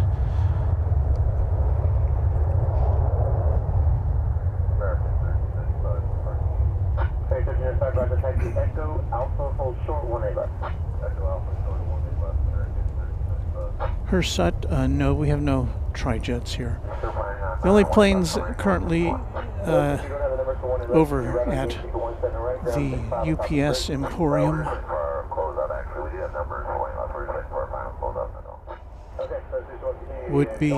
Echo Alpha hold short 18 left. Echo Alpha short 18 left.
Hersut, no, we have no tri-jets here. The only planes currently over at the UPS Emporium would be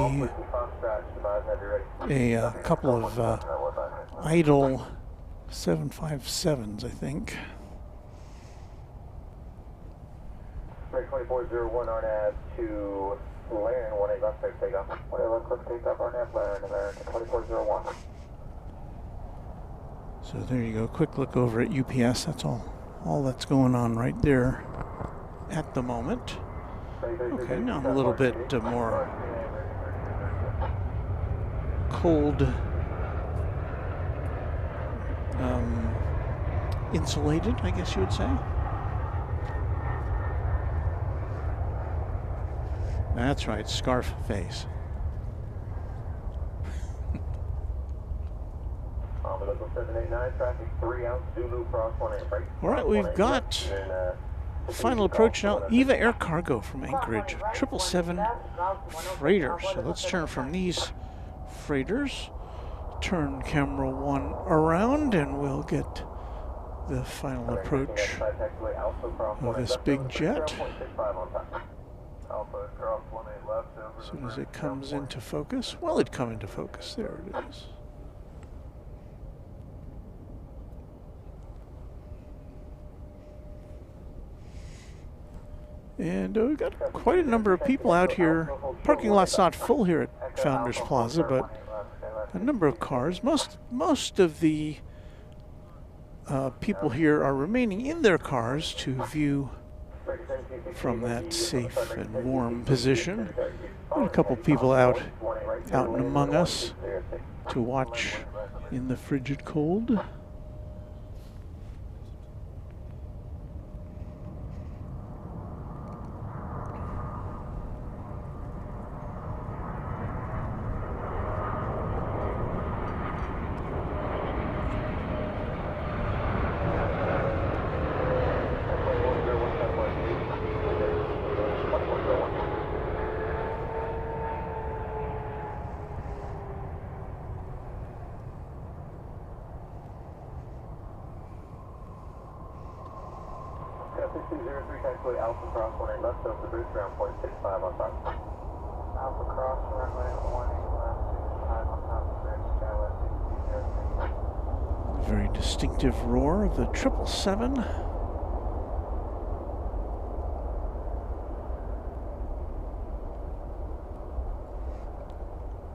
a couple of idle 757s, I think.
2401 RNAV to Laren, 18 left, clear takeoff. 18 left, clear takeoff, RNAV, Laren, 2401.
So there you go. Quick look over at UPS. That's all that's going on right there at the moment. Okay, now a little bit more cold insulated, I guess you would say. That's right, scarf face. All right, we've got final approach now. EVA Air Cargo from Anchorage, 777 freighter. So let's turn from these freighters, turn camera 1 around, and we'll get the final approach of this big jet. As soon as it comes into focus, well, it'd come into focus. There it is. And we've got quite a number of people out here. Parking lot's not full here at Founders Plaza, but a number of cars. Most of the people here are remaining in their cars to view from that safe and warm position. A couple people out and among us to watch in the frigid cold.
Alpha cross 18 left over the booth, ground point 65 on top. Alpha cross, runway 18 left, 65 on top of bridge, skywest 60.
Very distinctive roar of the 777.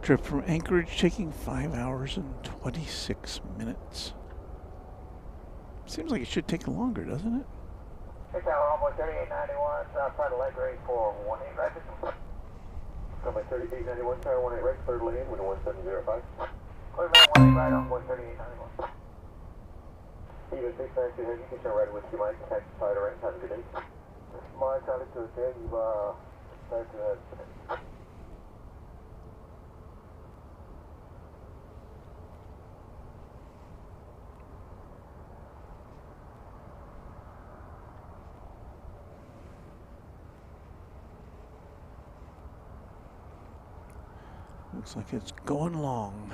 Trip from Anchorage taking 5 hours and 26 minutes. Seems like it should take longer, doesn't it?
Hey, tower, onboard 3891, outside of livery for 18 right. Runway 3891, tower 18 right, third lane, wind 1705. Clear man 18 right, onboard 3891. Even 692 head, you can turn right with you, Mike, taxi side right, have a good day. Mike, Charlie to the you've started to head.
Looks like it's going long.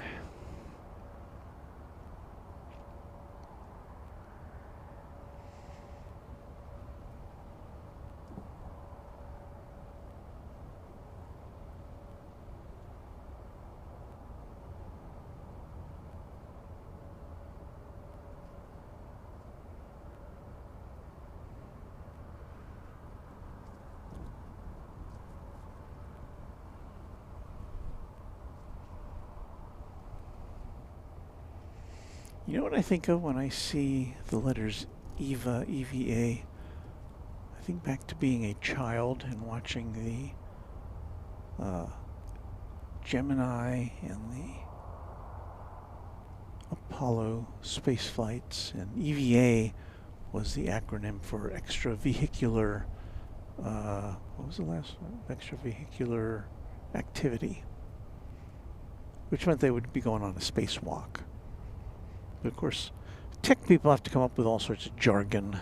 You know what I think of when I see the letters EVA, EVA? I think back to being a child and watching the Gemini and the Apollo space flights, and EVA was the acronym for extravehicular, what was the last one? Extravehicular activity, which meant they would be going on a spacewalk. But of course, tech people have to come up with all sorts of jargon.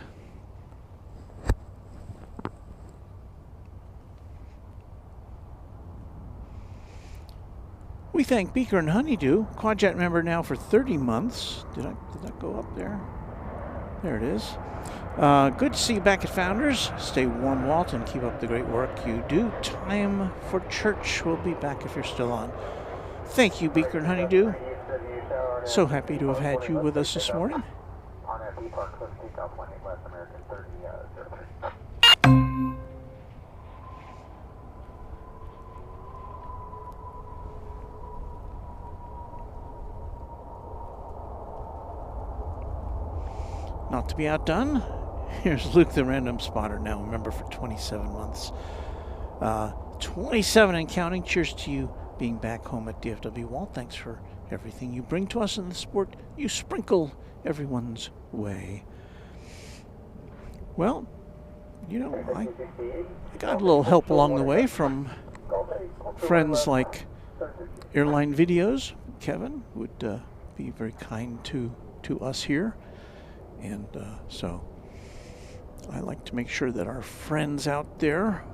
We thank Beaker and Honeydew, Quadjet member now for 30 months. Did that go up there? There it is. Good to see you back at Founders. Stay warm, Walt, and keep up the great work you do. Time for church. We'll be back if you're still on. Thank you, Beaker and Honeydew. So happy to have had you with us this morning. Not to be outdone, here's Luke the Random Spotter, now a member for 27 months. 27 and counting. Cheers to you being back home at DFW. Walt, thanks for everything you bring to us in the sport you sprinkle everyone's way. Well, you know, I got a little help along the way from friends like Airline Videos. Kevin would be very kind to us here. And so I like to make sure that our friends out there,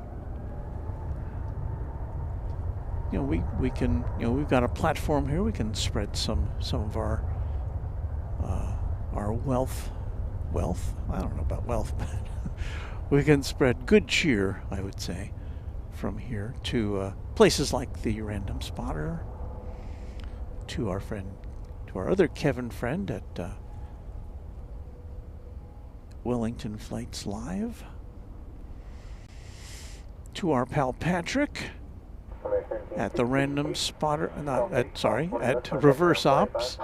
you know, we can, you know, we've got a platform here. We can spread some of our wealth. I don't know about wealth, but we can spread good cheer, I would say, from here to places like the Random Spotter, to our other Kevin friend at Wellington Flights Live, to our pal Patrick at the Random Spotter, at Reverse Ops.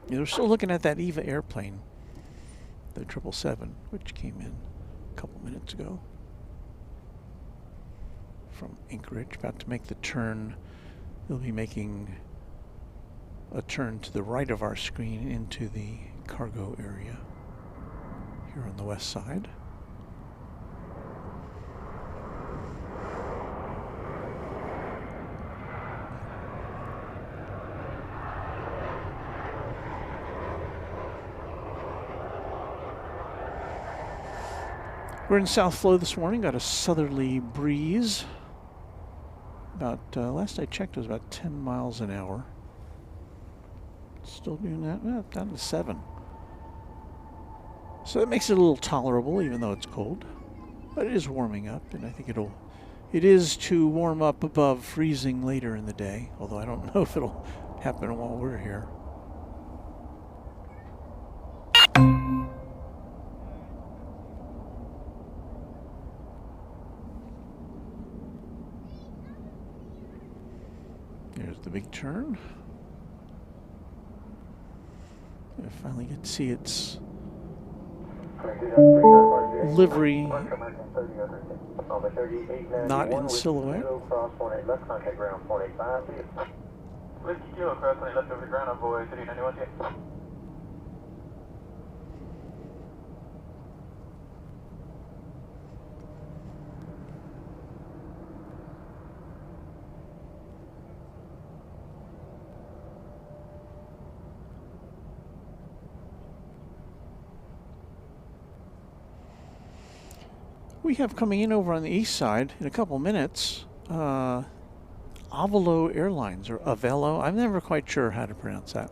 They're still looking at that EVA airplane, the 777, which came in a couple minutes ago from Anchorage, about to make the turn. They'll be making a turn to the right of our screen into the cargo area here on the west side. We're in South Flow this morning, got a southerly breeze. About, last I checked, it was about 10 miles an hour. Still doing that? Well, down to 7. So that makes it a little tolerable, even though it's cold. But it is warming up, and I think it is to warm up above freezing later in the day, although I don't know if it'll happen while we're here. There's the big turn. I finally get to see its livery not in silhouette.
Whiskey Kilo, cross 20 left over the ground on boy, 3091.
We have coming in over on the east side in a couple minutes, Avelo Airlines, or Avelo. I'm never quite sure how to pronounce that.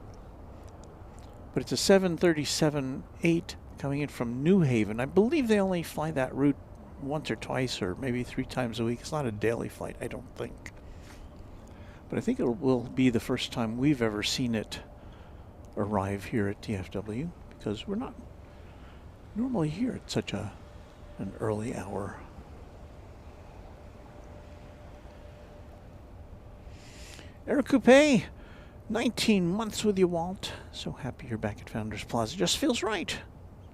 But it's a 737-8 coming in from New Haven. I believe they only fly that route once or twice or maybe 3 times a week. It's not a daily flight, I don't think. But I think it will be the first time we've ever seen it arrive here at DFW, because we're not normally here at such an early hour. Eric Coupe, 19 months with you, Walt. So happy you're back at Founders Plaza. Just feels right.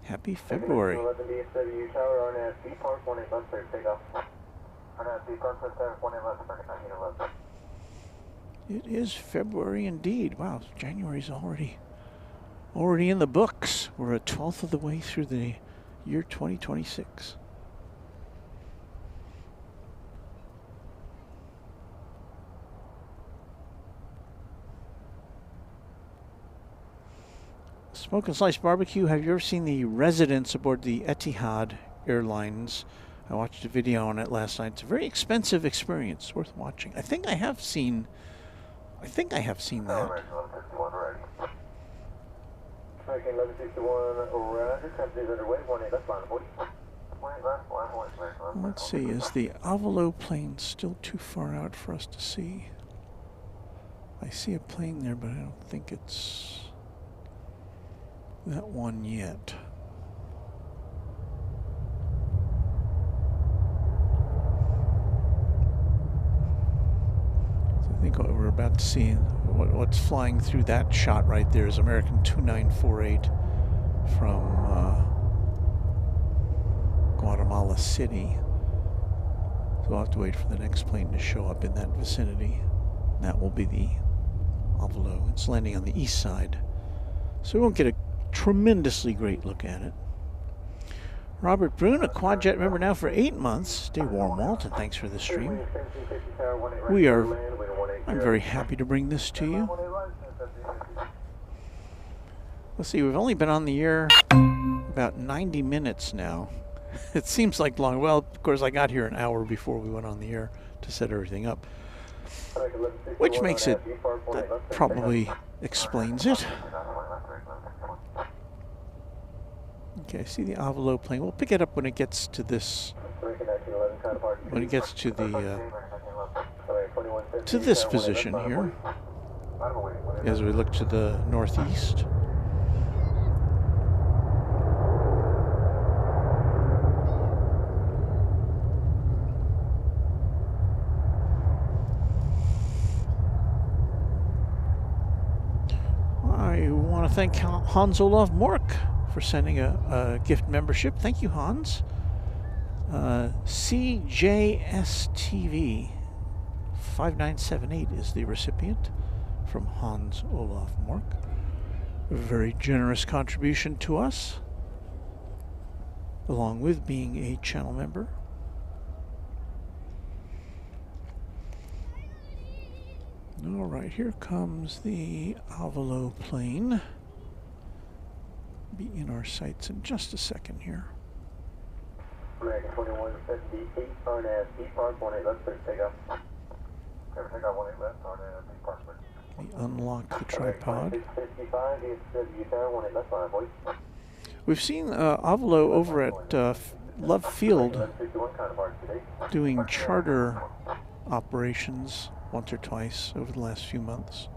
Happy February.
DFW Tower, RNSB Park, 18 left, clear takeoff. RNSB Park, 18 left, 19 left.
It is February indeed. Wow, January's already in the books. We're a 12th of the way through the year 2026. Smoke and Slice Barbecue. Have you ever seen the residents aboard the Etihad Airlines? I watched a video on it last night. It's a very expensive experience. Worth watching. I think I have seen that. Let's see, is the Avelo plane still too far out for us to see? I see a plane there, but I don't think it's that one yet. So I think what we're about to see, what's flying through that shot right there is American 2948 from Guatemala City. So we'll have to wait for the next plane to show up in that vicinity. That will be the Avalo. It's landing on the east side, so we won't get a tremendously great look at it. Robert Brune, a Quadjet member now for 8 months. Stay warm, Walt, and thanks for the stream. I'm very happy to bring this to you. Let's see, we've only been on the air about 90 minutes now. It seems like long. Well, of course, I got here an hour before we went on the air to set everything up, which makes it, that probably explains it. Okay, I see the Avalo plane. We'll pick it up when it gets to this, when it gets to the, to this position here, as we look to the northeast. I want to thank Hans Olav Mork for sending a gift membership. Thank you, Hans. CJSTV 5978 is the recipient from Hans Olav Mork. A very generous contribution to us, along with being a channel member. All right, here comes the Avalo plane. Be in our sights in just a second here.
American 2178, RNAV B Park 18 left, clear takeoff.
Okay, take out 18 left, RNAV B Park.
We unlock the tripod.
655, DFW Tower 18 left, line, boys.
We've seen Avalo over at Love Field doing charter operations once or twice over the last few months.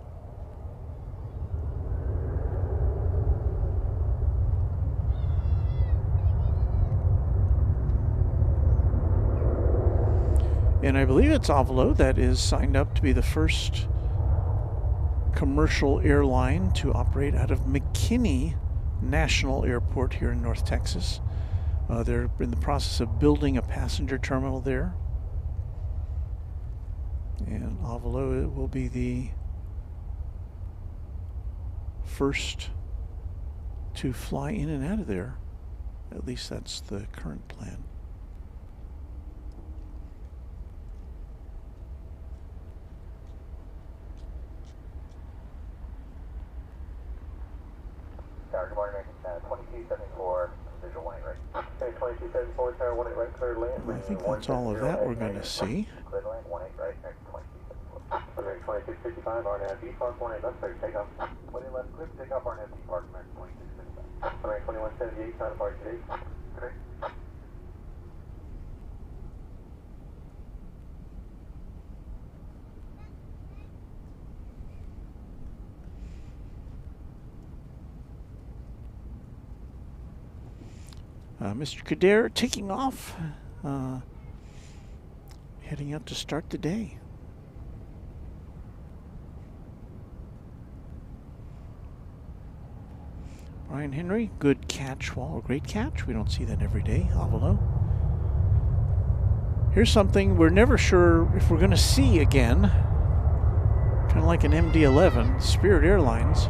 And I believe it's Avalo that is signed up to be the first commercial airline to operate out of McKinney National Airport here in North Texas. They're in the process of building a passenger terminal there. And Avalo will be the first to fly in and out of there. At least that's the current plan.
Tower, good morning, 2274, visual 18 right.
Okay, 2274, Tower 18 right, clear to land.
I think that's all of that we're going to see.
Clear to land, 18 right, next 2274.
American 2655, RNAV B Park 18 left, clear to takeoff.
18 left, clear to take off RNAV B Park, American 2655.
American 2178, time to park today.
Today.
Mr. Kader taking off, heading out to start the day. Brian Henry, good catch, Wall, great catch. We don't see that every day, Avalo. Here's something we're never sure if we're going to see again. Kind of like an MD-11, Spirit Airlines.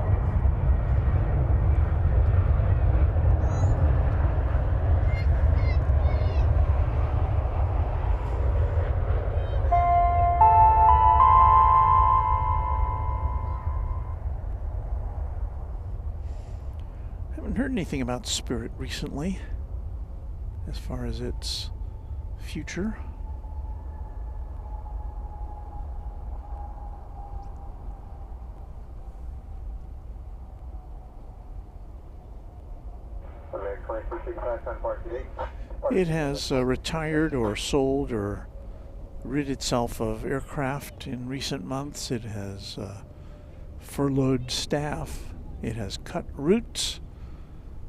Heard anything about Spirit recently as far as its future. It has retired or sold or rid itself of aircraft in recent months. It has furloughed staff. It has cut routes,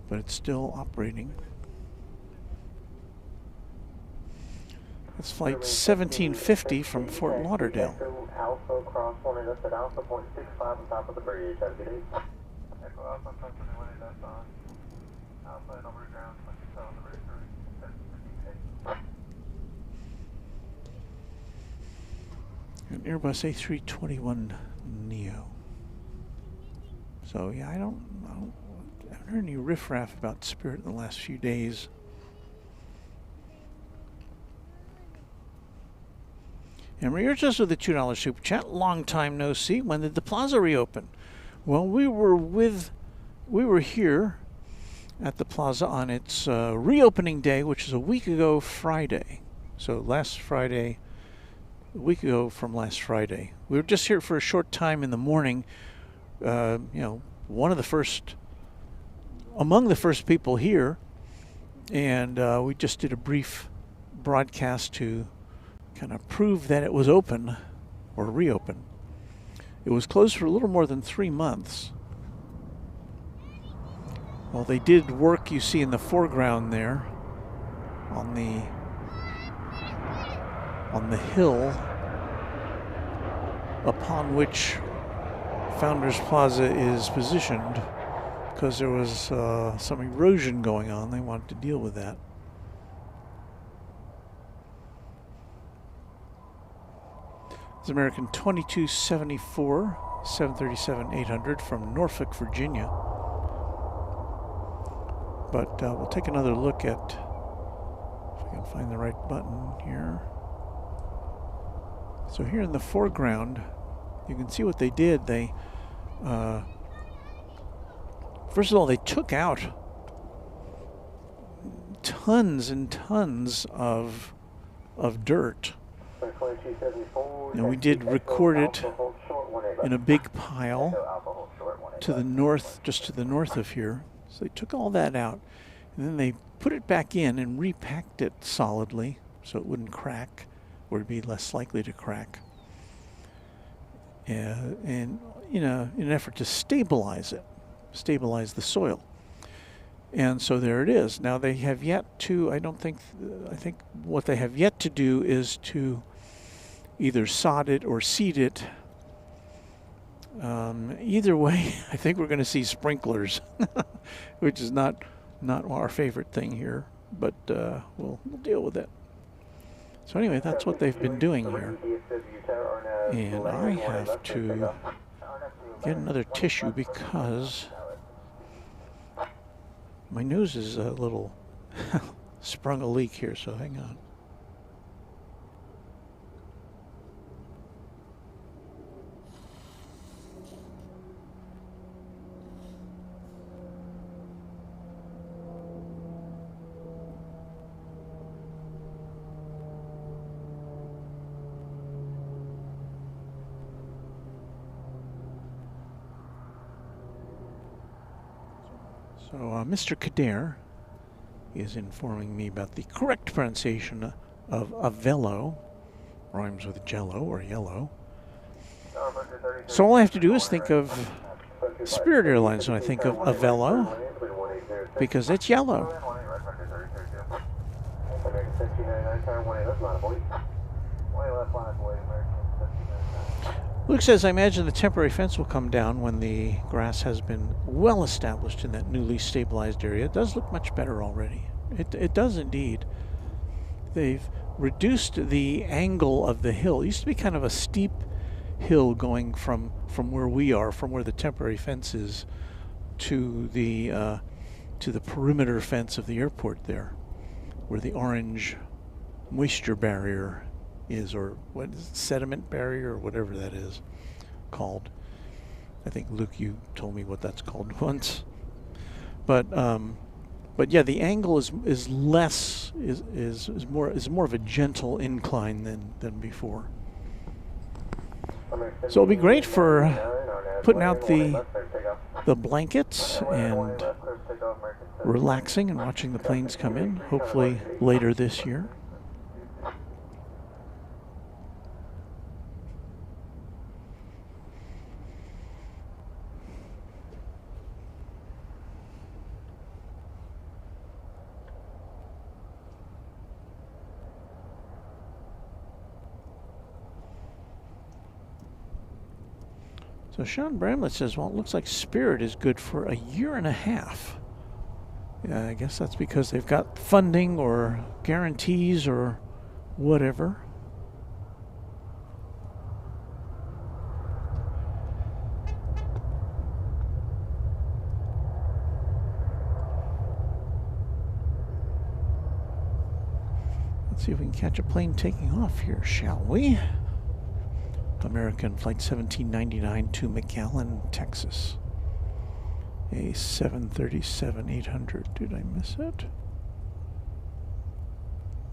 but it's still operating. That's flight 1750 from Fort Lauderdale.
Alpha, cross 1 left at Alpha, point 65 on top of the bridge. Have a good day.
Echo Alpha, Company 1 left on Alpha and over to ground, 27 on the bridge, 758.
An Airbus A321 Neo. So yeah, I haven't heard any riffraff about Spirit in the last few days. And we're just with the $2 super chat. Long time no see. When did the plaza reopen? Well, we were here at the plaza on its reopening day, which is a week ago Friday. So last Friday, a week ago from last Friday. We were just here for a short time in the morning. You know, among the first people here, and we just did a brief broadcast to kind of prove that it was open or reopen. It was closed for a little more than 3 months. Well, they did work, you see in the foreground there on the hill upon which Founders Plaza is positioned, because there was some erosion going on. They wanted to deal with that. It's American 2274 737-800 from Norfolk, Virginia. But we'll take another look at, if I can find the right button here. So here in the foreground, you can see what they did. They, first of all, they took out tons and tons of dirt. And we did record it in a big pile to the north, just to the north of here. So they took all that out, and then they put it back in and repacked it solidly so it wouldn't crack, or it'd be less likely to crack. And in an effort to stabilize the soil. And so there it is. Now they have yet to, I think what they have yet to do is to either sod it or seed it. Either way, I think we're going to see sprinklers, which is not our favorite thing here, but we'll deal with it. So anyway, that's what they've been doing here. And I have to get another tissue because my nose is a little sprung a leak here, so hang on. So Mr. Kader is informing me about the correct pronunciation of Avello, rhymes with jello or yellow. So all I have to do is think of Spirit Airlines when I think of Avello, because it's yellow. Luke says, I imagine the temporary fence will come down when the grass has been well established in that newly stabilized area. It does look much better already. It does indeed. They've reduced the angle of the hill. It used to be kind of a steep hill going from where we are, from where the temporary fence is, to the perimeter fence of the airport there, where the orange moisture barrier is, or what is it, sediment barrier or whatever that is called. I think Luke, you told me what that's called once. But yeah, the angle is less is more of a gentle incline than before. So it'll be great for putting out the blankets and relaxing and watching the planes come in, hopefully later this year. So Sean Bramlett says, well, it looks like Spirit is good for a year and a half. Yeah, I guess that's because they've got funding or guarantees or whatever. Let's see if we can catch a plane taking off here, shall we? American Flight 1799 to McAllen, Texas. A 737-800. Did I miss it?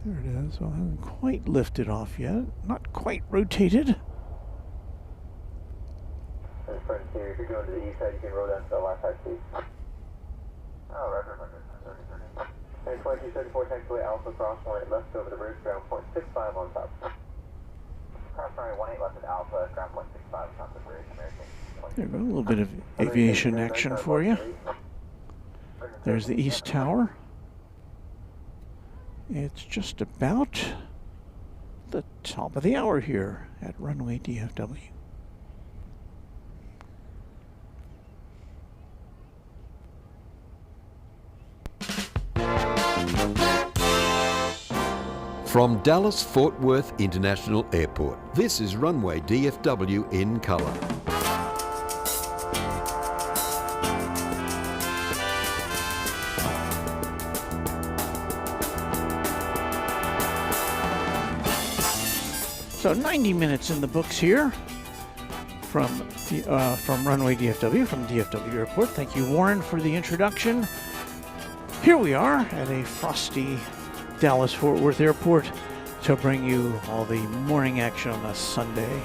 There it is. Well, I haven't quite lifted off yet. Not quite rotated.
And Frontier, if you're going to the east side, you can roll down to the left side, please.
Oh, roger. 30.
And 2234, taxiway Alpha, cross 18 left over the bridge, ground point 65 on top.
Cross runway 18 left at Alpha, ground point 65 atop the bridge, American.
There we go. A little bit of aviation action for you. There's the East Tower. It's just about the top of the hour here at Runway DFW.
From Dallas-Fort Worth International Airport, this is Runway DFW in color.
So 90 minutes in the books here from Runway DFW, from DFW Airport. Thank you, Warren, for the introduction. Here we are at a frosty Dallas-Fort Worth Airport to bring you all the morning action on a Sunday.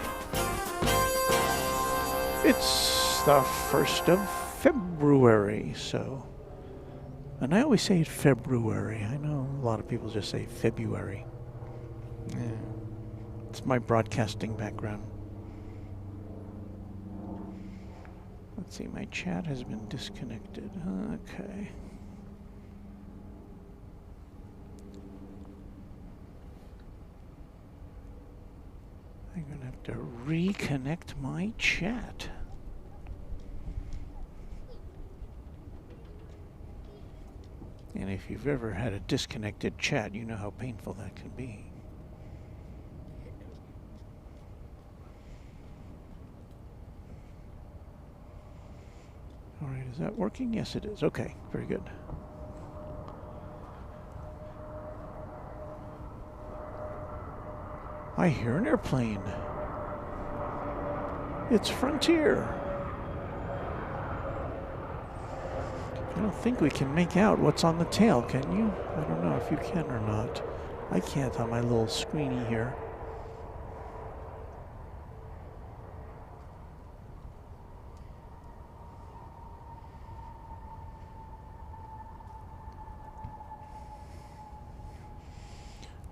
It's the 1st of February, so... And I always say February. I know a lot of people just say February. Yeah. It's my broadcasting background. Let's see, my chat has been disconnected. Okay. I'm going to have to reconnect my chat. And if you've ever had a disconnected chat, you know how painful that can be. All right, is that working? Yes, it is. Okay, very good. I hear an airplane. It's Frontier. I don't think we can make out what's on the tail, can you? I don't know if you can or not. I can't on my little screeny here.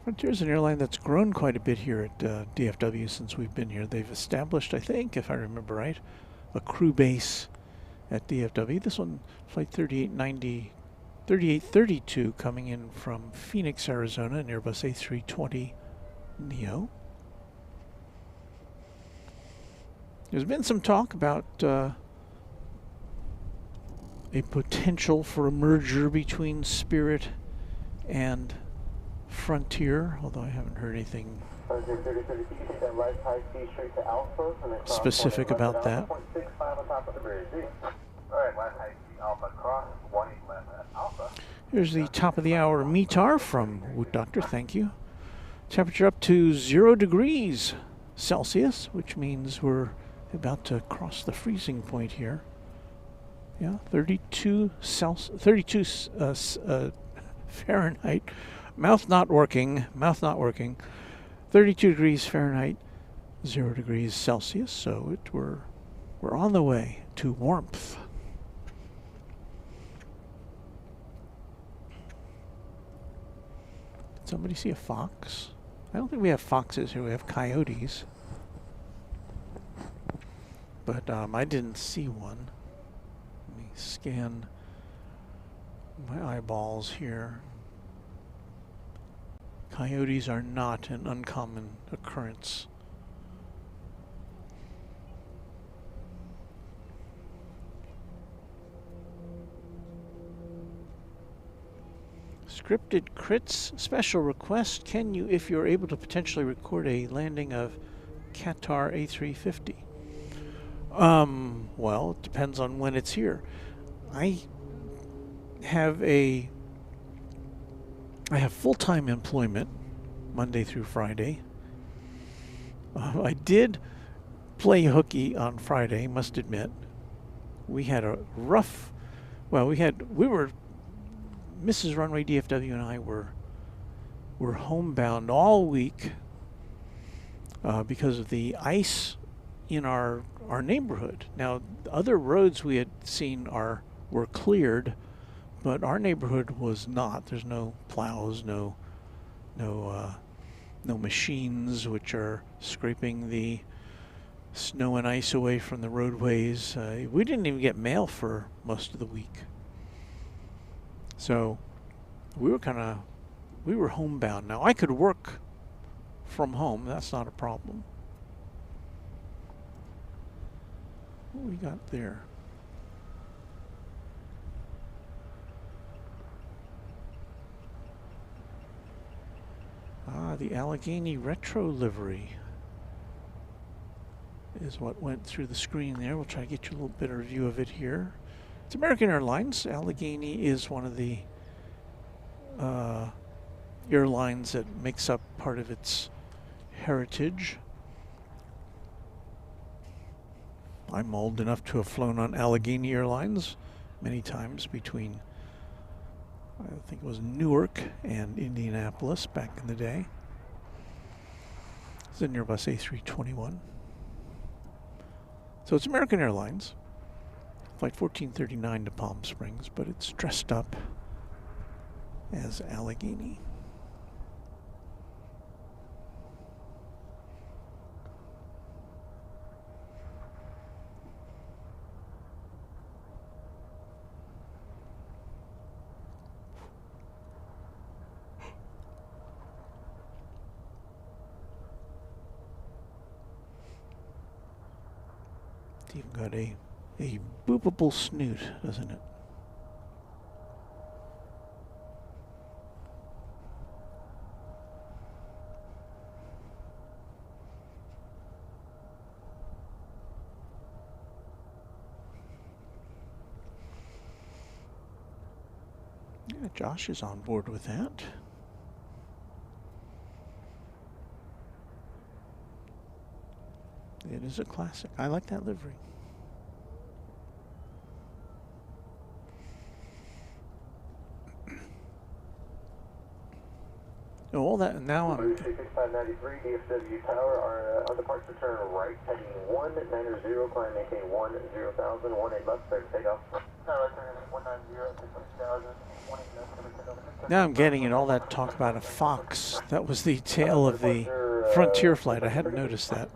Frontier is an airline that's grown quite a bit here at DFW since we've been here. They've established, I think, if I remember right, a crew base at DFW. This one, Flight 3832, coming in from Phoenix, Arizona, an Airbus A320 Neo. There's been some talk about a potential for a merger between Spirit and Frontier, although I haven't heard anything specific about that. Here's the top of the hour METAR from Woot Doctor, thank you. Temperature up to 0 degrees Celsius, which means we're about to cross the freezing point here. Yeah, 32 Fahrenheit. Mouth not working. 32 degrees Fahrenheit, 0 degrees Celsius. So we're on the way to warmth. Did somebody see a fox? I don't think we have foxes here. We have coyotes. But I didn't see one. Let me scan my eyeballs here. Coyotes are not an uncommon occurrence. Scripted crits special request. Can you, if you're able to potentially record a landing of Qatar A350? Well, it depends on when it's here. I have full-time employment Monday through Friday. I did play hooky on Friday, must admit. We had a rough, Mrs. Runway DFW and I were homebound all week because of the ice in our neighborhood. Now, other roads we had seen were cleared, but our neighborhood was not. There's no plows, no machines which are scraping the snow and ice away from the roadways. We didn't even get mail for most of the week. So we were homebound. Now I could work from home. That's not a problem. What we got there? Ah, the Allegheny Retro livery is what went through the screen there. We'll try to get you a little better view of it here. It's American Airlines. Allegheny is one of the airlines that makes up part of its heritage. I'm old enough to have flown on Allegheny Airlines many times between, I think it was Newark and Indianapolis back in the day. It's a Airbus A321. So it's American Airlines. Flight 1439 to Palm Springs, but it's dressed up as Allegheny. It's even got a boopable snoot, doesn't it? Yeah, Josh is on board with that. It is a classic. I like that livery. All that now. I'm
6593 DFW Tower are on departure turn right, heading 190, climb maintain 10,000, 18 left, clear to take off.
Now I'm getting it. All that talk about a fox. That was the tail of the Frontier flight. I hadn't noticed that.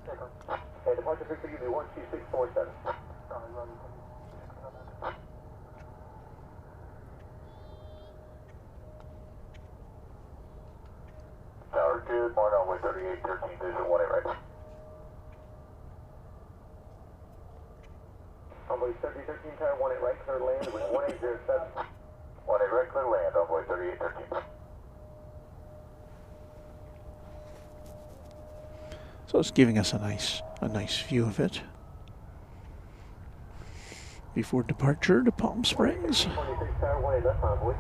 Okay, departure fix will be 12647.
Tower 2, more runway 3813, vision 18 right.
Runway 3013, tower 18 right, clear to land with 1807.
18 right, clear land, runway 3813.
So it's giving us a nice view of it before departure to Palm Springs.
26 tower 18 left, envoy.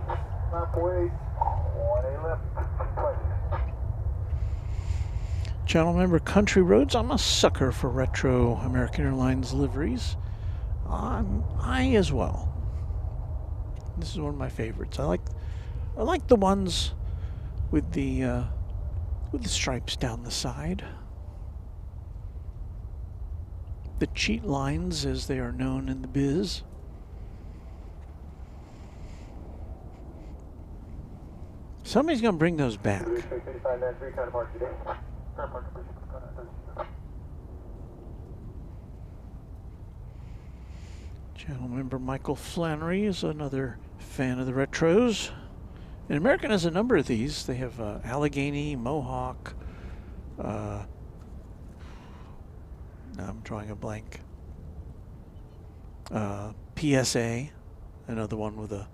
Envoy 18 left.
Channel member Country Roads. I'm a sucker for retro American Airlines liveries. I as well. This is one of my favorites. I like the ones with the stripes down the side. The cheat lines, as they are known in the biz. Somebody's gonna bring those back. Channel member Michael Flannery is another fan of the retros. And American has a number of these. They have Allegheny, Mohawk. Now I'm drawing a blank. PSA, another one with a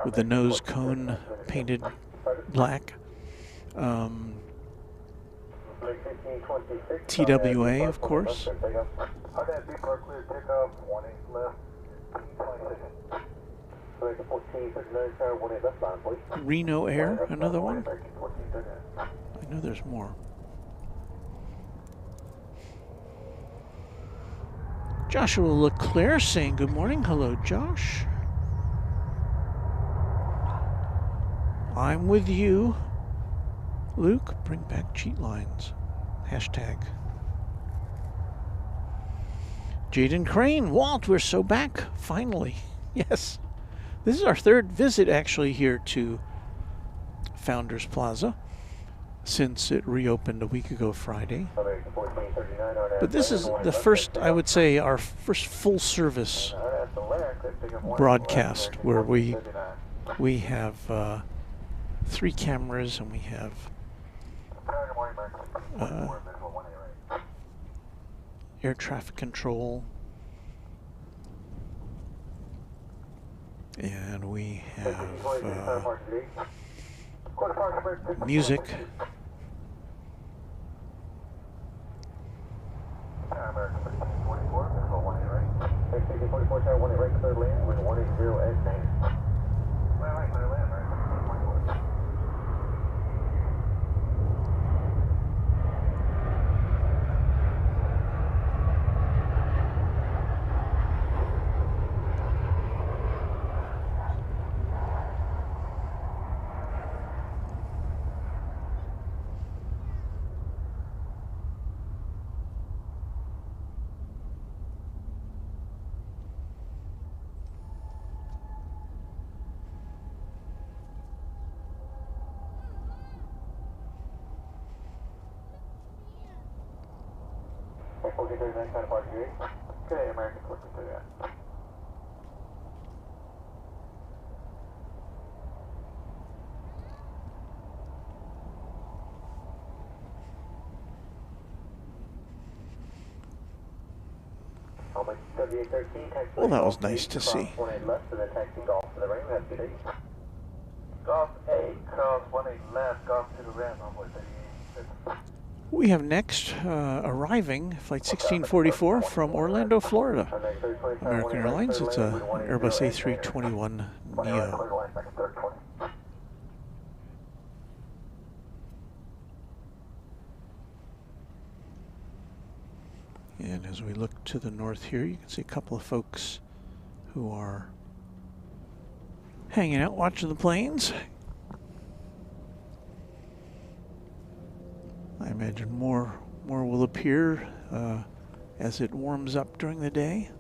with the nose cone painted black. TWA, of course. Reno Air, another one. I know there's more. Joshua LeClaire saying good morning. Hello, Josh. I'm with you. Luke, bring back cheat lines. Hashtag. Jaden Crane, Walt, we're so back, finally. Yes. This is our third visit actually here to Founders Plaza since it reopened a week ago Friday. But this is the first, I would say, our first full service broadcast where we have 3 cameras and we have air traffic control, and we have music.
Okay, American 42, yeah.
Well, that was nice to see.
Golf 8, cross 18 left, golf to the rim, runway 38.
We have next arriving Flight 1644 from Orlando, Florida. American Airlines, it's a Airbus A321 Neo. And as we look to the north here, you can see a couple of folks who are hanging out, watching the planes. I imagine more will appear as it warms up during the day.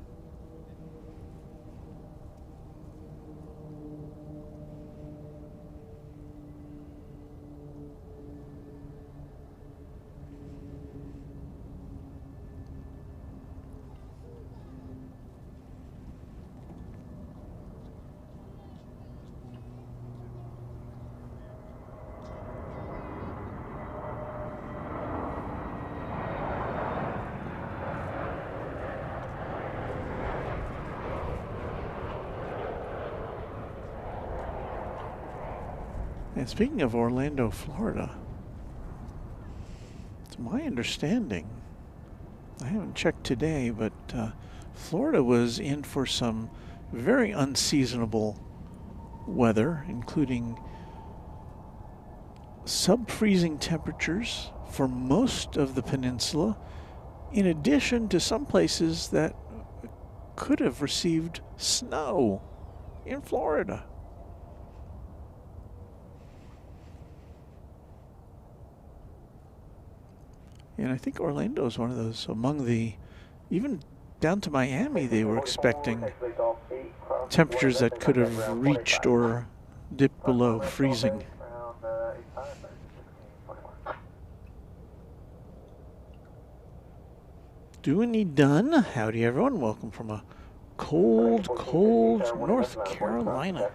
And speaking of Orlando, Florida, it's my understanding, I haven't checked today, but Florida was in for some very unseasonable weather, including sub-freezing temperatures for most of the peninsula, in addition to some places that could have received snow in Florida. And I think Orlando is one of those among the, even down to Miami, they were expecting temperatures that could have reached or dipped below freezing. Doing done. Howdy everyone. Welcome from a cold, cold North Carolina.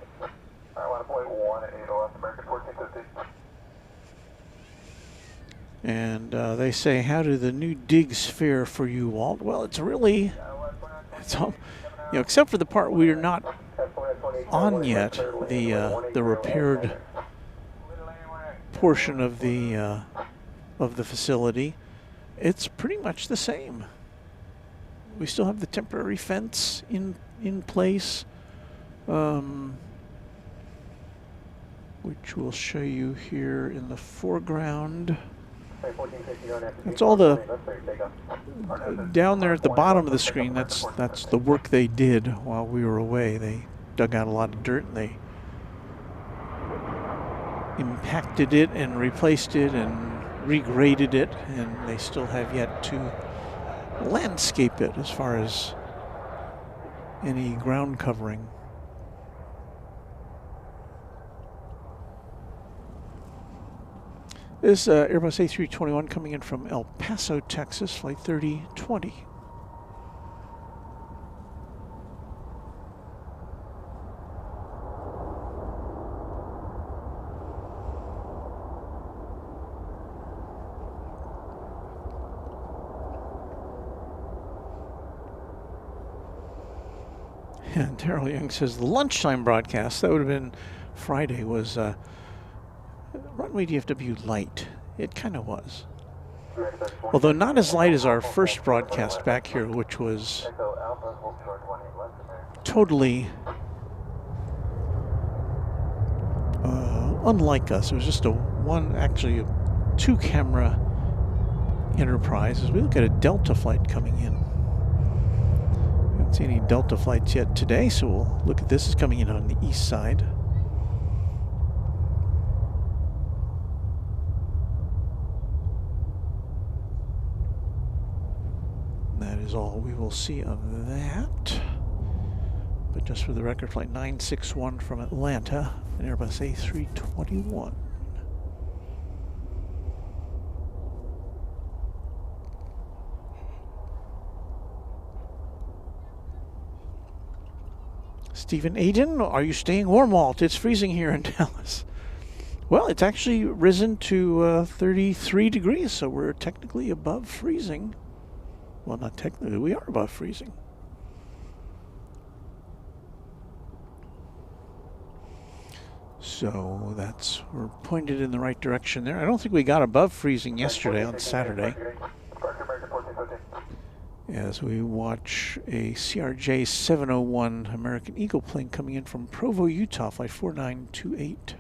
And they say, how do the new digs fare for you, Walt? Well, it's really, it's all, you know, except for the part we're not on yet, the repaired portion of the facility. It's pretty much the same. We still have the temporary fence in place, which we'll show you here in the foreground. It's all the down there at the bottom of the screen. That's the work they did while we were away. They dug out a lot of dirt and they impacted it and replaced it and regraded it, and they still have yet to landscape it as far as any ground covering. This Airbus A321 coming in from El Paso, Texas, flight 3020. And Daryl Young says the lunchtime broadcast, that would have been Friday, was Runway DFW light. It kind of was. Although not as light as our first broadcast back here, which was totally unlike us. It was just actually a 2-camera enterprise. As we look at a Delta flight coming in. We haven't seen any Delta flights yet today, so we'll look at this. It's coming in on the east side. That is all we will see of that. But just for the record, flight 961 from Atlanta, an Airbus A321. Stephen Aiden, are you staying warm, Walt? It's freezing here in Dallas. Well, it's actually risen to 33 degrees, so we're technically above freezing. Well, not technically, we are above freezing. So we're pointed in the right direction there. I don't think we got above freezing yesterday on Saturday, as we watch a CRJ 701 American Eagle plane coming in from Provo, Utah, flight 4928.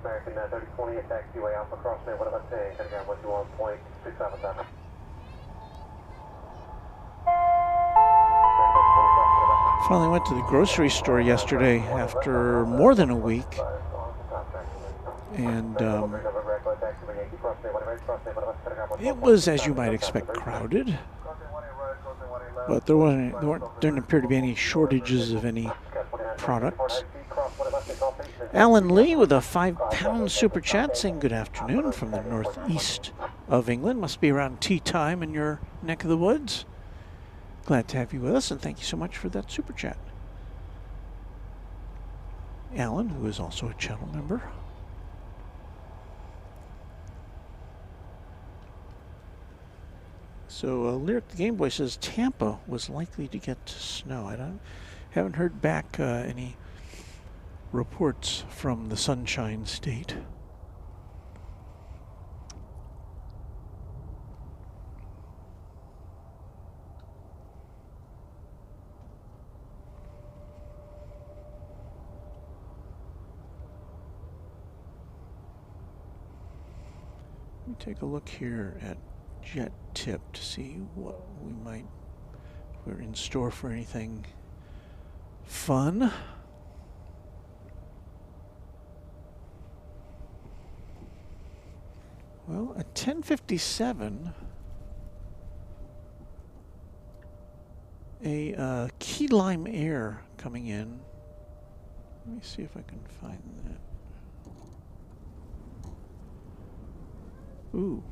American 3020 at taxiway Alpha Crossway, what about saying? Telegram 121.677.
Finally went to the grocery store yesterday after more than a week, and it was, as you might expect, crowded, but there didn't appear to be any shortages of any products. Alan Lee with a £5 super chat saying good afternoon from the northeast of England. Must be around tea time in your neck of the woods. Glad to have you with us, and thank you so much for that super chat. Alan, who is also a channel member. So Lyric the Game Boy says Tampa was likely to get snow. Haven't heard back any reports from the Sunshine State. Let me take a look here at Jet Tip to see what if we're in store for anything fun. Well, at 10:57, a Key Lime Air coming in. Let me see if I can find that. Ooh.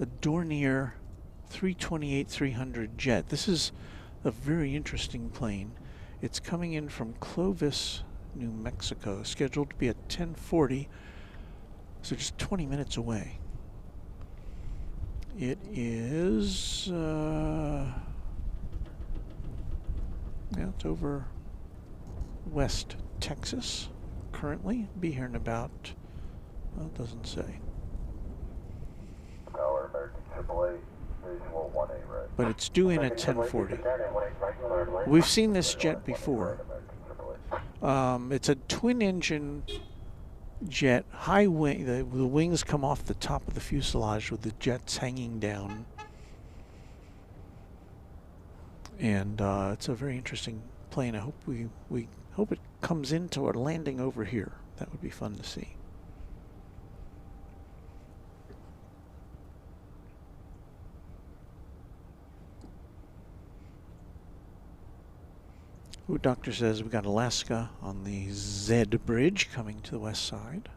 a Dornier 328-300 jet. This is a very interesting plane. It's coming in from Clovis, New Mexico, scheduled to be at 10:40, so just 20 minutes away. It is, yeah, it's over West Texas currently. Be here in about, well, it doesn't say.
Tower, American AAA, visual 1A, right.
But it's due in at 10:40. We've seen this jet before. It's a twin-engine jet, high wing. The wings come off the top of the fuselage with the jets hanging down, and it's a very interesting plane. I hope we hope it comes into a landing over here. That would be fun to see. Ooh, doctor says we've got Alaska on the Z bridge coming to the west side.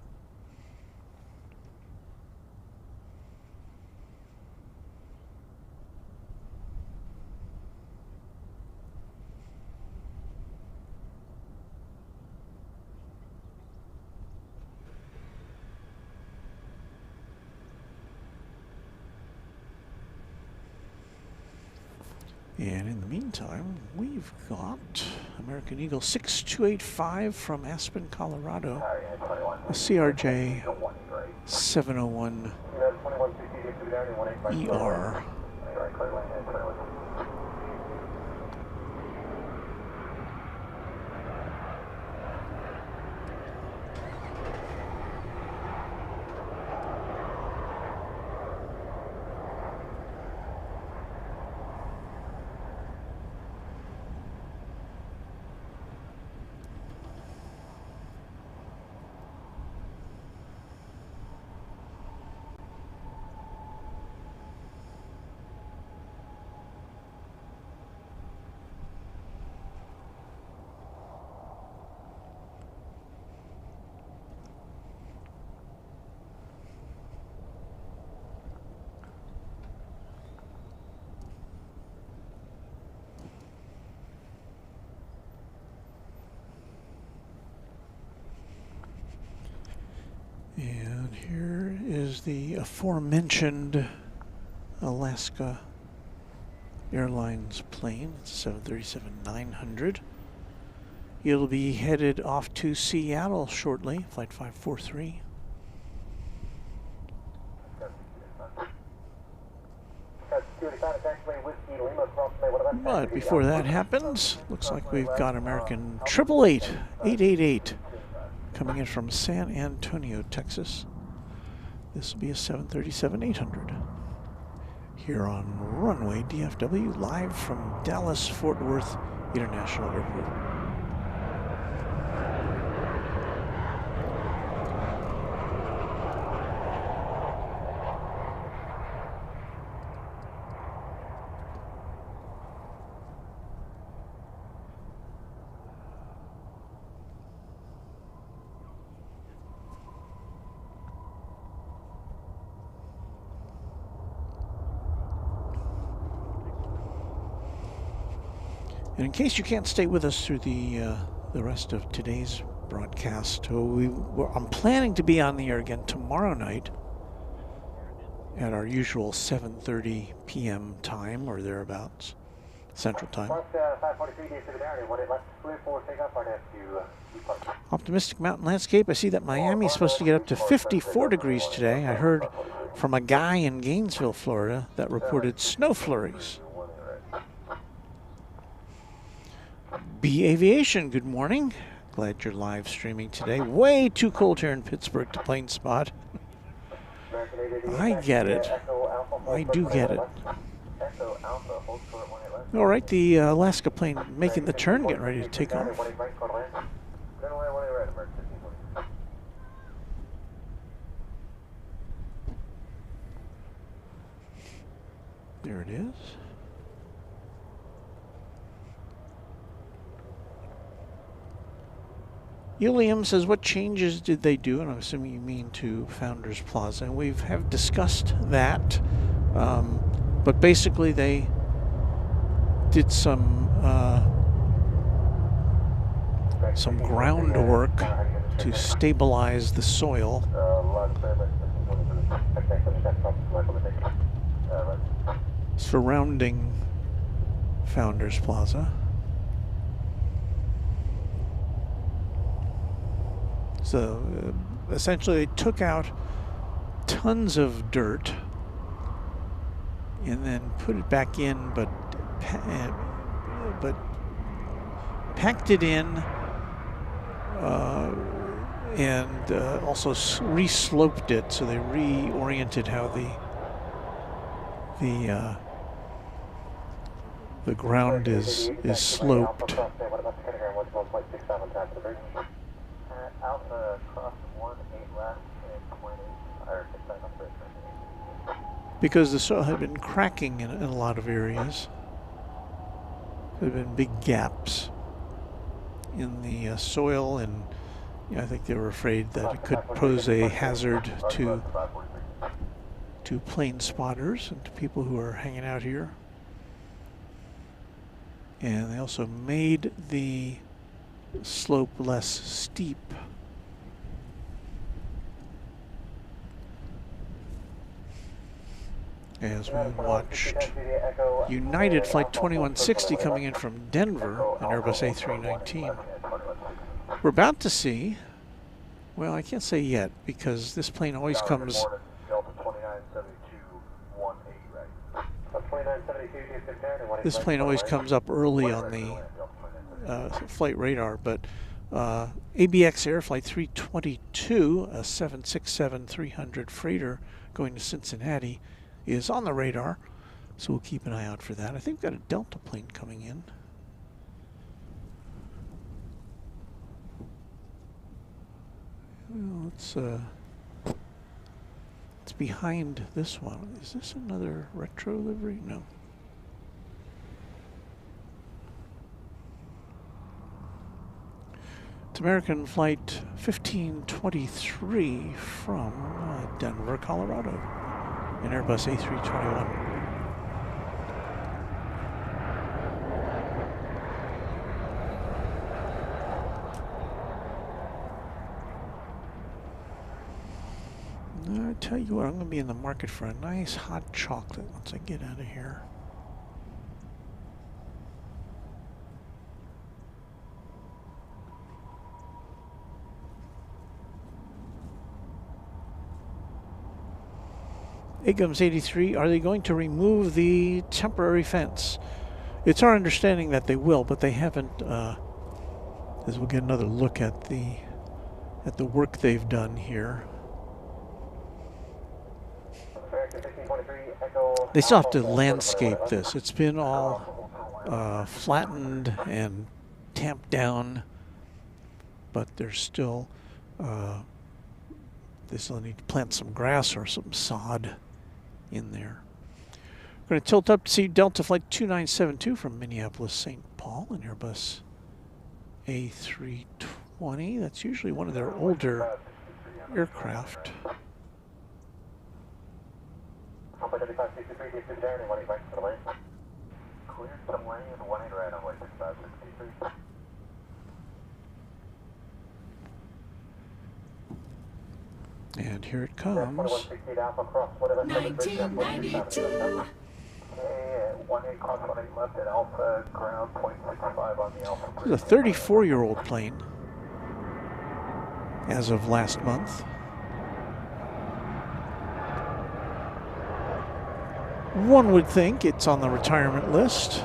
And in the meantime, we've got American Eagle 6285 from Aspen, Colorado, a CRJ 701 ER. And here is the aforementioned Alaska Airlines plane. It's a 737-900. It'll be headed off to Seattle shortly, flight 543. But before that happens, looks like we've got American 888 coming in from San Antonio, Texas. This will be a 737-800 here on Runway DFW, live from Dallas-Fort Worth International Airport. And in case you can't stay with us through the rest of today's broadcast, I'm planning to be on the air again tomorrow night at our usual 7:30 p.m. time or thereabouts, Central Time. Optimistic mountain landscape. I see that Miami's supposed to get up to 54 degrees today. I heard from a guy in Gainesville, Florida, that reported snow flurries. B Aviation, good morning. Glad you're live streaming today. Way too cold here in Pittsburgh to plane spot. I get it. I do get it. All right, the Alaska plane making the turn, getting ready to take off. There it is. Ilium says, what changes did they do? And I'm assuming you mean to Founders Plaza. And we have discussed that But basically they did some groundwork to stabilize the soil surrounding Founders Plaza. So essentially they took out tons of dirt and then put it back in, but packed it in and also re-sloped it. So they reoriented how the ground is sloped.
Alpha cross 1-8 left and 0.8 or 6 seconds on bridge.
Because the soil had been cracking in a lot of areas. There had been big gaps in the soil, and I think they were afraid that it could pose a hazard to plane spotters and to people who are hanging out here. And they also made the slope less steep. As we watched United Flight 2160 coming in from Denver, an Airbus A319. We're about to see, well, I can't say yet because this plane always comes, up early on the flight radar, but ABX Air Flight 322, a 767-300 freighter going to Cincinnati, is on the radar, so we'll keep an eye out for that. I think we've got a Delta plane coming in. Well, it's behind this one. Is this another retro livery? No. It's American Flight 1523 from Denver, Colorado. An Airbus A321. I tell you what, I'm going to be in the market for a nice hot chocolate once I get out of here. Agums 83, are they going to remove the temporary fence? It's our understanding that they will, but they haven't, as we'll get another look at the work they've done here. They still have to landscape this. It's been all flattened and tamped down, but there's still, they still need to plant some grass or some sod in there. We're going to tilt up to see Delta Flight 2972 from Minneapolis, St. Paul, an Airbus A320. That's usually one of their older aircraft. And here it comes.
1992.
This is a 34-year-old plane as of last month. One would think it's on the retirement list.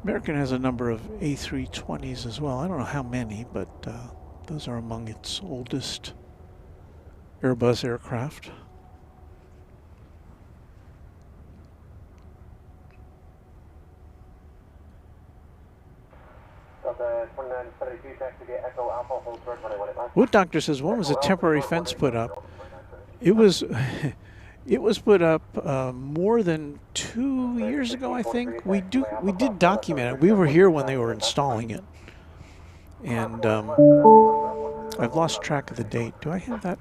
American has a number of A320s as well. I don't know how many, but those are among its oldest Airbus aircraft. Wood Doctor says, when was a temporary fence put up? It was it was put up more than 2 years ago, I think. We did document it. We were here when they were installing it. And I've lost track of the date. Do I have that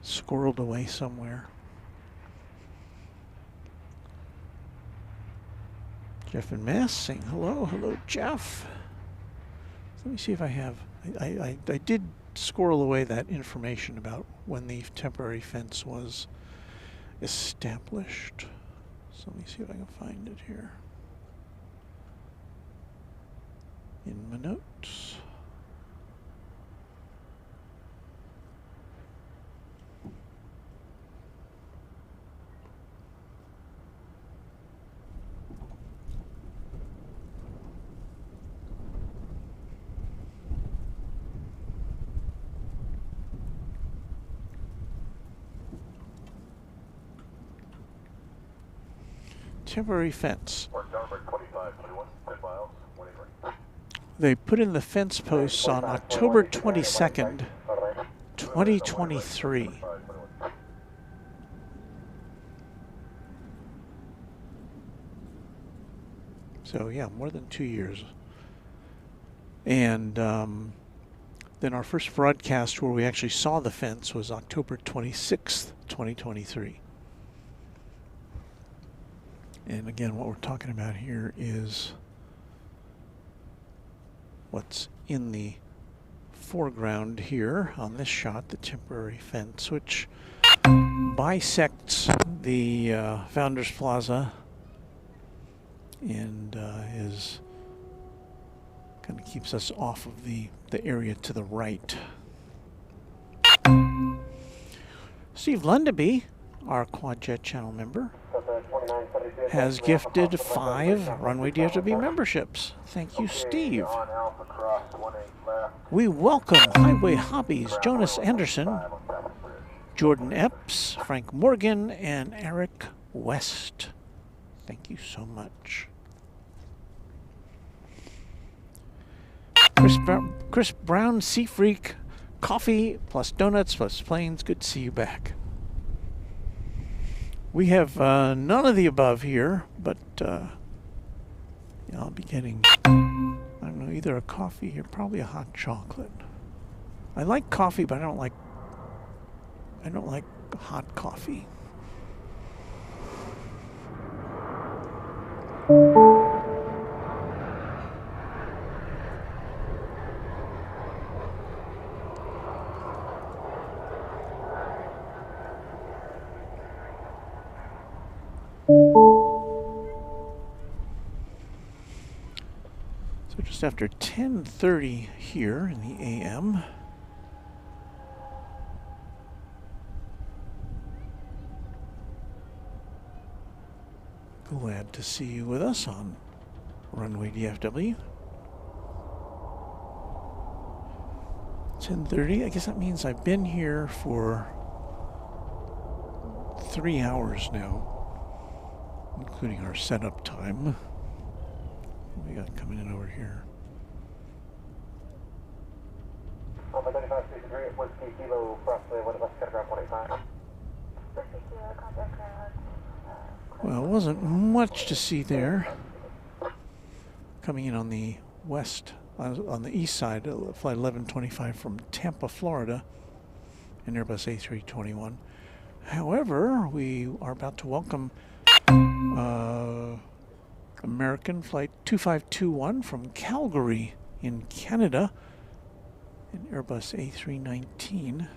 squirreled away somewhere? Jeff and Mass saying hello. Hello, Jeff. Let me see if I have. I did squirrel away that information about when the temporary fence was established. So let me see if I can find it here in my notes. Temporary fence. They put in the fence posts on October 22nd, 2023. So yeah, more than 2 years. And then our first broadcast where we actually saw the fence was October 26th, 2023. And again, what we're talking about here is what's in the foreground here on this shot, the temporary fence, which bisects the Founders Plaza and is kind of keeps us off of the area to the right. Steve Lundaby, our Quadjet channel member, has gifted 5 Runway DFW memberships. Thank you, Steve. We welcome Highway Hobbies, Jonas Anderson, Jordan Epps, Frank Morgan, and Eric West. Thank you so much. Chris Brown, Sea Freak, coffee plus donuts plus planes. Good to see you back. We have none of the above here, but yeah, I'll be getting, I don't know, either a coffee or probably a hot chocolate. I like coffee, but I don't like hot coffee. So just after 10:30 here in the AM. Glad to see you with us on Runway DFW. 10:30, I guess that means I've been here for 3 hours now, including our setup time. What we got coming in over here? Well, it wasn't much to see there. Coming in on the west, on the east side, flight 1125 from Tampa, Florida, an Airbus A321. However, we are about to welcome American flight 2521 from Calgary in Canada, an Airbus A319.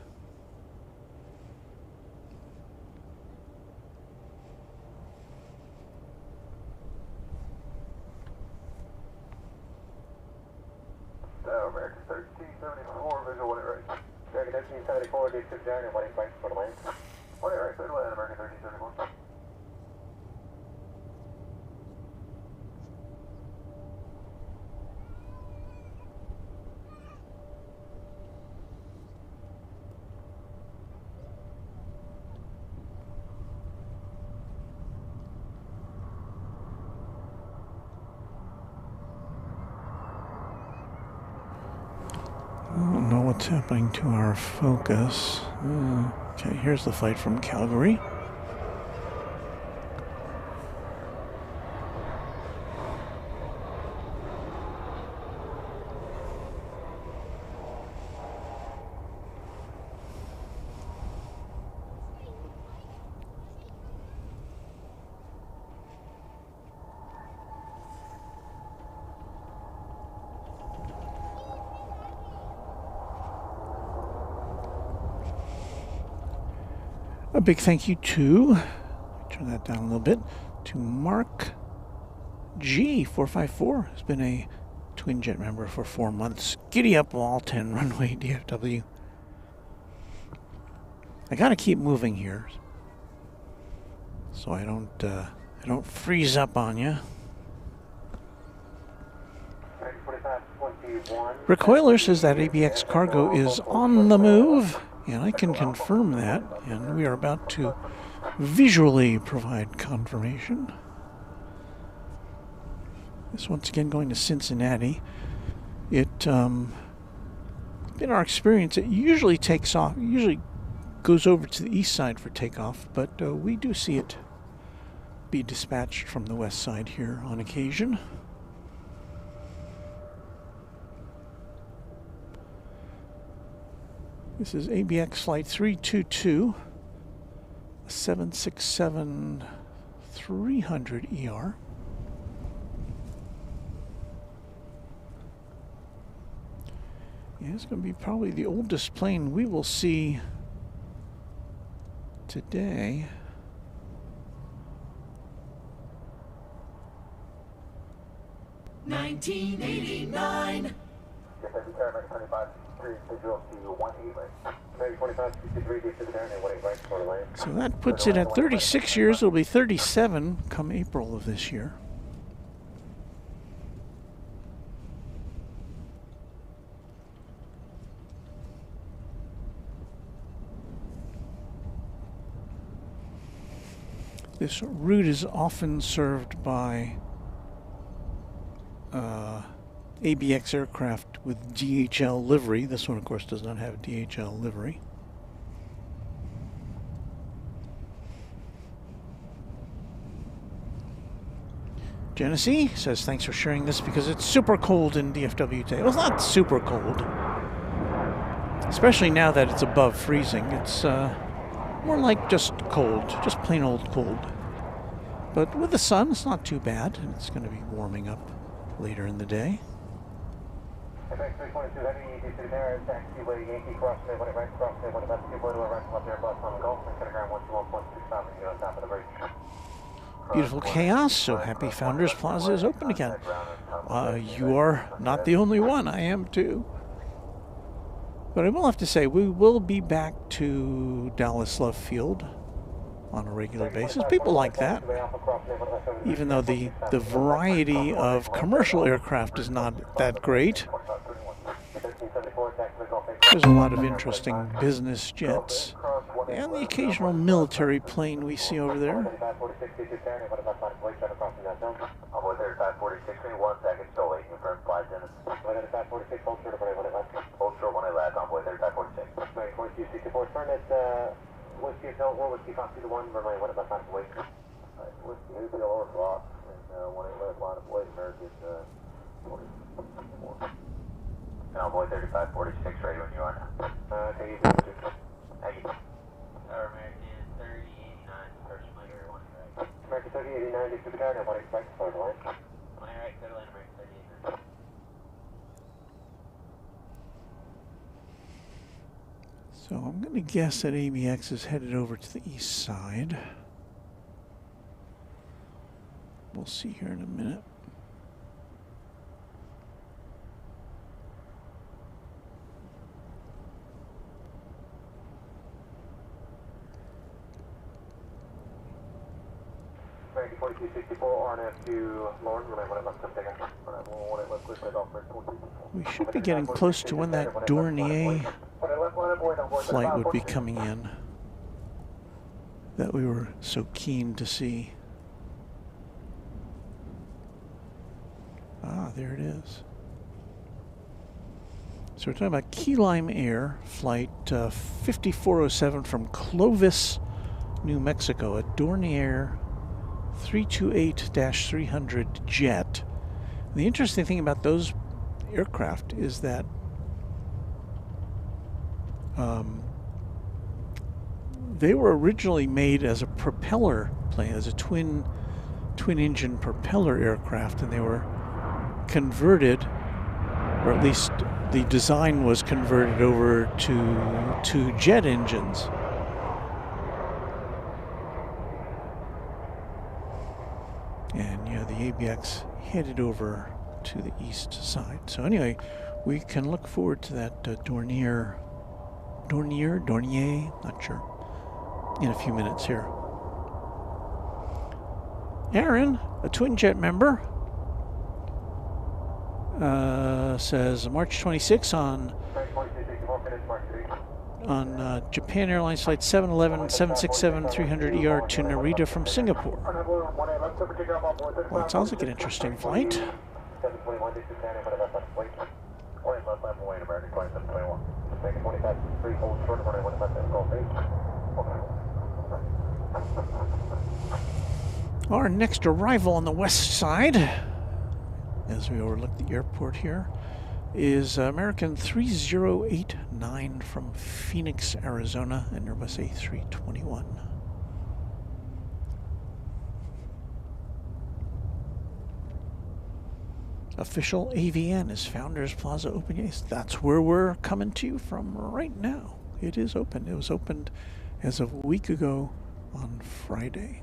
American 1374, visual 1 right. American 1374, D6 Jack, and 1 8 for the lane. 1 8 right, clear to land, American 1374.
I don't know what's happening to our focus. Okay, here's the flight from Calgary. A big thank you to, turn that down a little bit, to Mark G454, who's been a Twin Jet member for 4 months. Giddy up, Walton, Runway DFW. I gotta keep moving here, so I don't freeze up on you. Rick Hoyler says that ABX cargo is on the move, and I can confirm that, and we are about to visually provide confirmation. This once again going to Cincinnati. It, in our experience, it usually takes off, usually goes over to the east side for takeoff, but we do see it be dispatched from the west side here on occasion. This is ABX Flight 322, 767-300 ER. Yeah, it's going to be probably the oldest plane we will see today.
$19.89.
So that puts it at 36 years. It'll be 37 come April of this year. This route is often served by ABX aircraft with DHL livery. This one, of course, does not have DHL livery. Genesee says, thanks for sharing this because it's super cold in DFW today. Well, it's not super cold, especially now that it's above freezing. It's more like just cold, just plain old cold. But with the sun, it's not too bad, and it's going to be warming up later in the day.
FX 322 heavy to the there, taxiway Yankee crossing the right crossing the left two to right left there bus on the Gulf and Telegram 121.6 and get on top of the bridge.
Beautiful chaos, so happy Founders Plaza is open again. You are not the only one, I am too. But I will have to say, we will be back to Dallas Love Field on a regular basis. People like that, even though the variety of commercial aircraft is not that great. There's a lot of interesting business jets and the occasional military plane we see over there.
Whiskey Hotel, Whiskey Foxy to 1, Runway 1 about 5 away. Whiskey Hotel or Rock, and 1 8 left line of Blade American 44. Now, boy 3546, ready when you are. Take it easy. Thank you. American 3089, first flight, everyone, right? American 3089, just to the guard, now, what expect for the line? On your right, clear line, American 3089.
So I'm going to guess that ABX is headed over to the east side. We'll see here in a minute.
American 4264, RNF to Lauren, when I went up something.
We should be getting close to when that Dornier flight would be coming in that we were so keen to see. Ah, there it is. So we're talking about Key Lime Air Flight 5407 from Clovis, New Mexico, a Dornier 328-300 jet. The interesting thing about those aircraft is that they were originally made as a propeller plane, as a twin engine propeller aircraft, and they were converted, or at least the design was converted over to jet engines. And the ABX headed over to the east side. So anyway, we can look forward to that Dornier, not sure, in a few minutes here. Aaron, a twin jet member, says March 26 on Japan Airlines Flight 711-767-300ER to Narita from Singapore. Well, it sounds like an interesting flight. Our next arrival on the west side, as we overlook the airport here, is American 3089 from Phoenix, Arizona, and Airbus A321. Official AVN is Founders Plaza open. Yes, that's where we're coming to you from right now. It is open. It was opened as of a week ago on Friday.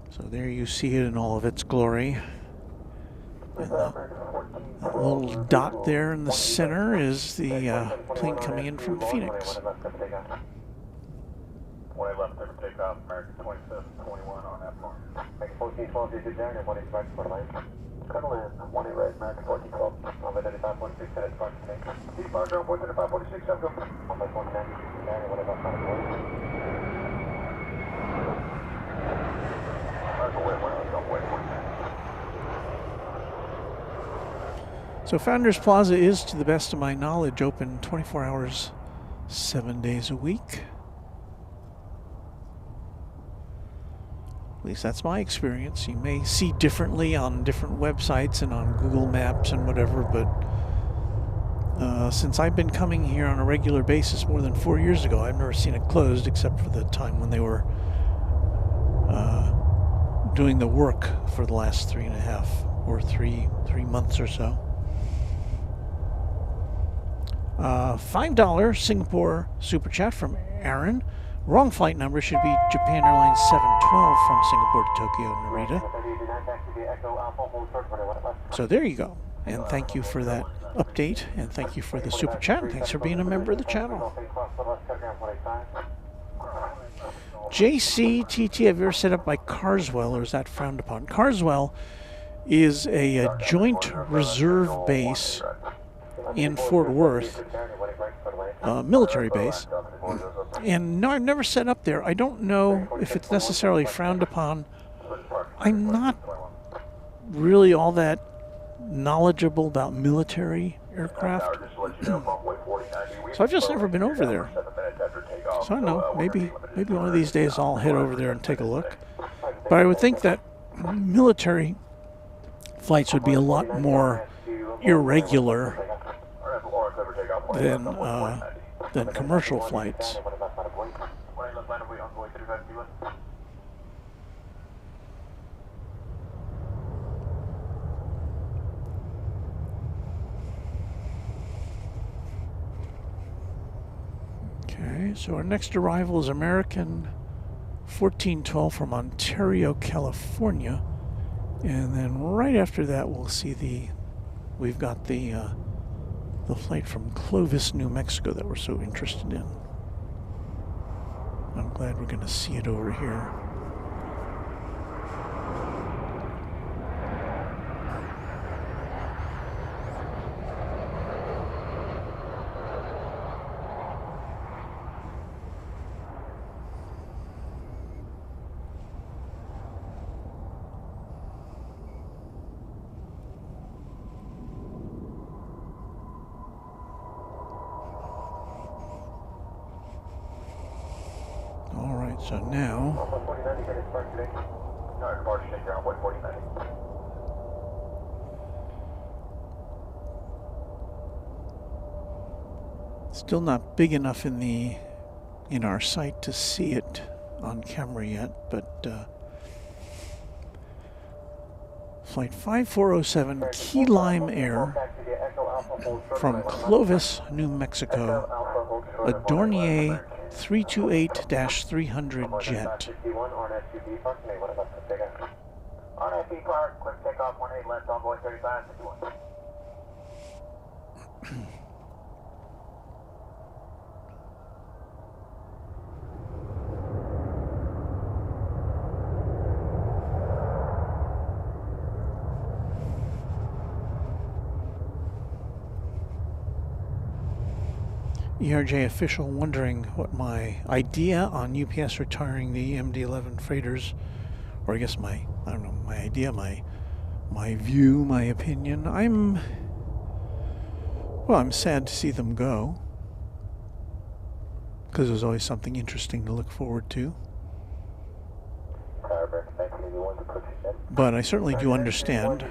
So there you see it in all of its glory. And that little dot there in the center is the plane coming in from Phoenix.
When I left there for takeoff, American 2721 on that farm. Make 1412, you down and 1 back for life. Cuddle in, 1 right, American 1412. I'm at 95.6, and it's fine to take. Keep our ground, 135.46, I'm going. 1 by 190, down and 1 about 5.40.
So Founders Plaza is, to the best of my knowledge, open 24 hours, 7 days a week. At least that's my experience. You may see differently on different websites and on Google Maps and whatever, but since I've been coming here on a regular basis more than 4 years ago, I've never seen it closed except for the time when they were doing the work for the last 3.5 or 3 months or so. $5 Singapore Super Chat from Aaron. Wrong flight number should be Japan Airlines 712 from Singapore to Tokyo, Narita. So there you go. And thank you for that update. And thank you for the Super Chat. And thanks for being a member of the channel. JCTT, have you ever set up by Carswell, or is that frowned upon? Carswell is a joint reserve base in Fort Worth, military base. And no, I've never set up there. I don't know if it's necessarily frowned upon. I'm not really all that knowledgeable about military aircraft. So I've just never been over there. So I don't know, maybe one of these days I'll head over there and take a look. But I would think that military flights would be a lot more irregular than commercial flights. Okay, so our next arrival is American 1412 from Ontario, California. And then right after that we'll see we've got the flight from Clovis, New Mexico that we're so interested in. I'm glad we're going to see it over here. So now,
4090, get it parked today. No, departure take ground, 4090.
still not big enough in our sight to see it on camera yet, but Flight 5407 Key Lime Air from Clovis, New Mexico, a Dornier 328-300 jet.
RNFB park, quick takeoff, 18 left, envoy 3551.
ERJ official wondering what my idea on UPS retiring the MD-11 freighters, or I guess my idea, my view, my opinion. I'm sad to see them go, because there's always something interesting to look forward to. But I certainly do understand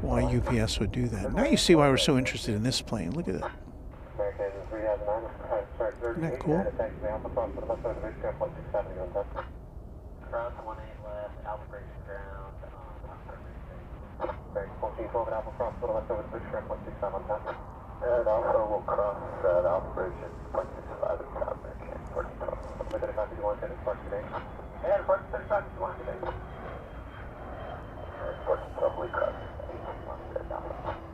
why UPS would do that. Now you see why we're so interested in this plane. Look at it. Isn't that cool?
Ground 18 left, Alpha Bridge ground, 1412 at Alpha Cross, little left over the bridge, ground 165 on time. And Alpha will cross at Alpha Bridge at 165 at Alpha Bridge, 1412. With it, 551, get it parked today. And 3551 today. And 1412, we cross.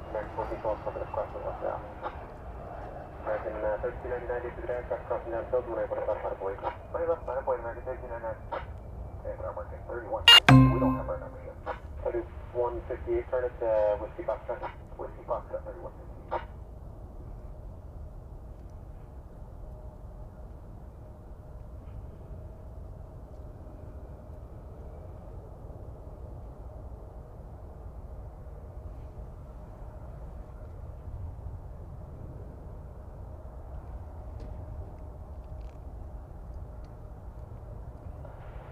American 1412, something across the left out. American 1399, to the aircraft crossing down field, we're able to stop by the boy. 20 left, by the boy, American 1399. Okay, but I'm working 31. We don't have our numbers yet. So do 158, turn it to Whiskey Foxtrot. Whiskey Foxtrot, 31.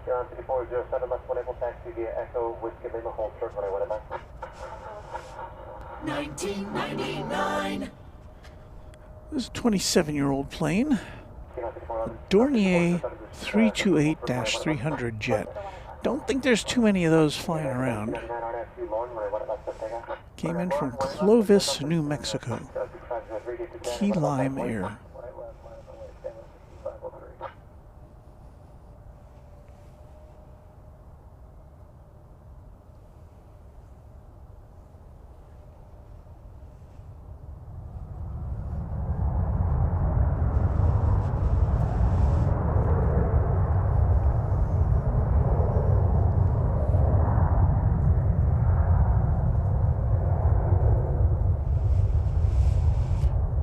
John 3407, left 1 able taxi via Echo, Whiskey Lima, hold short when I went back.
1999.
This is a 27-year-old plane, a Dornier 328-300 jet. Don't think there's too many of those flying around. Came in from Clovis, New Mexico. Key Lime Air.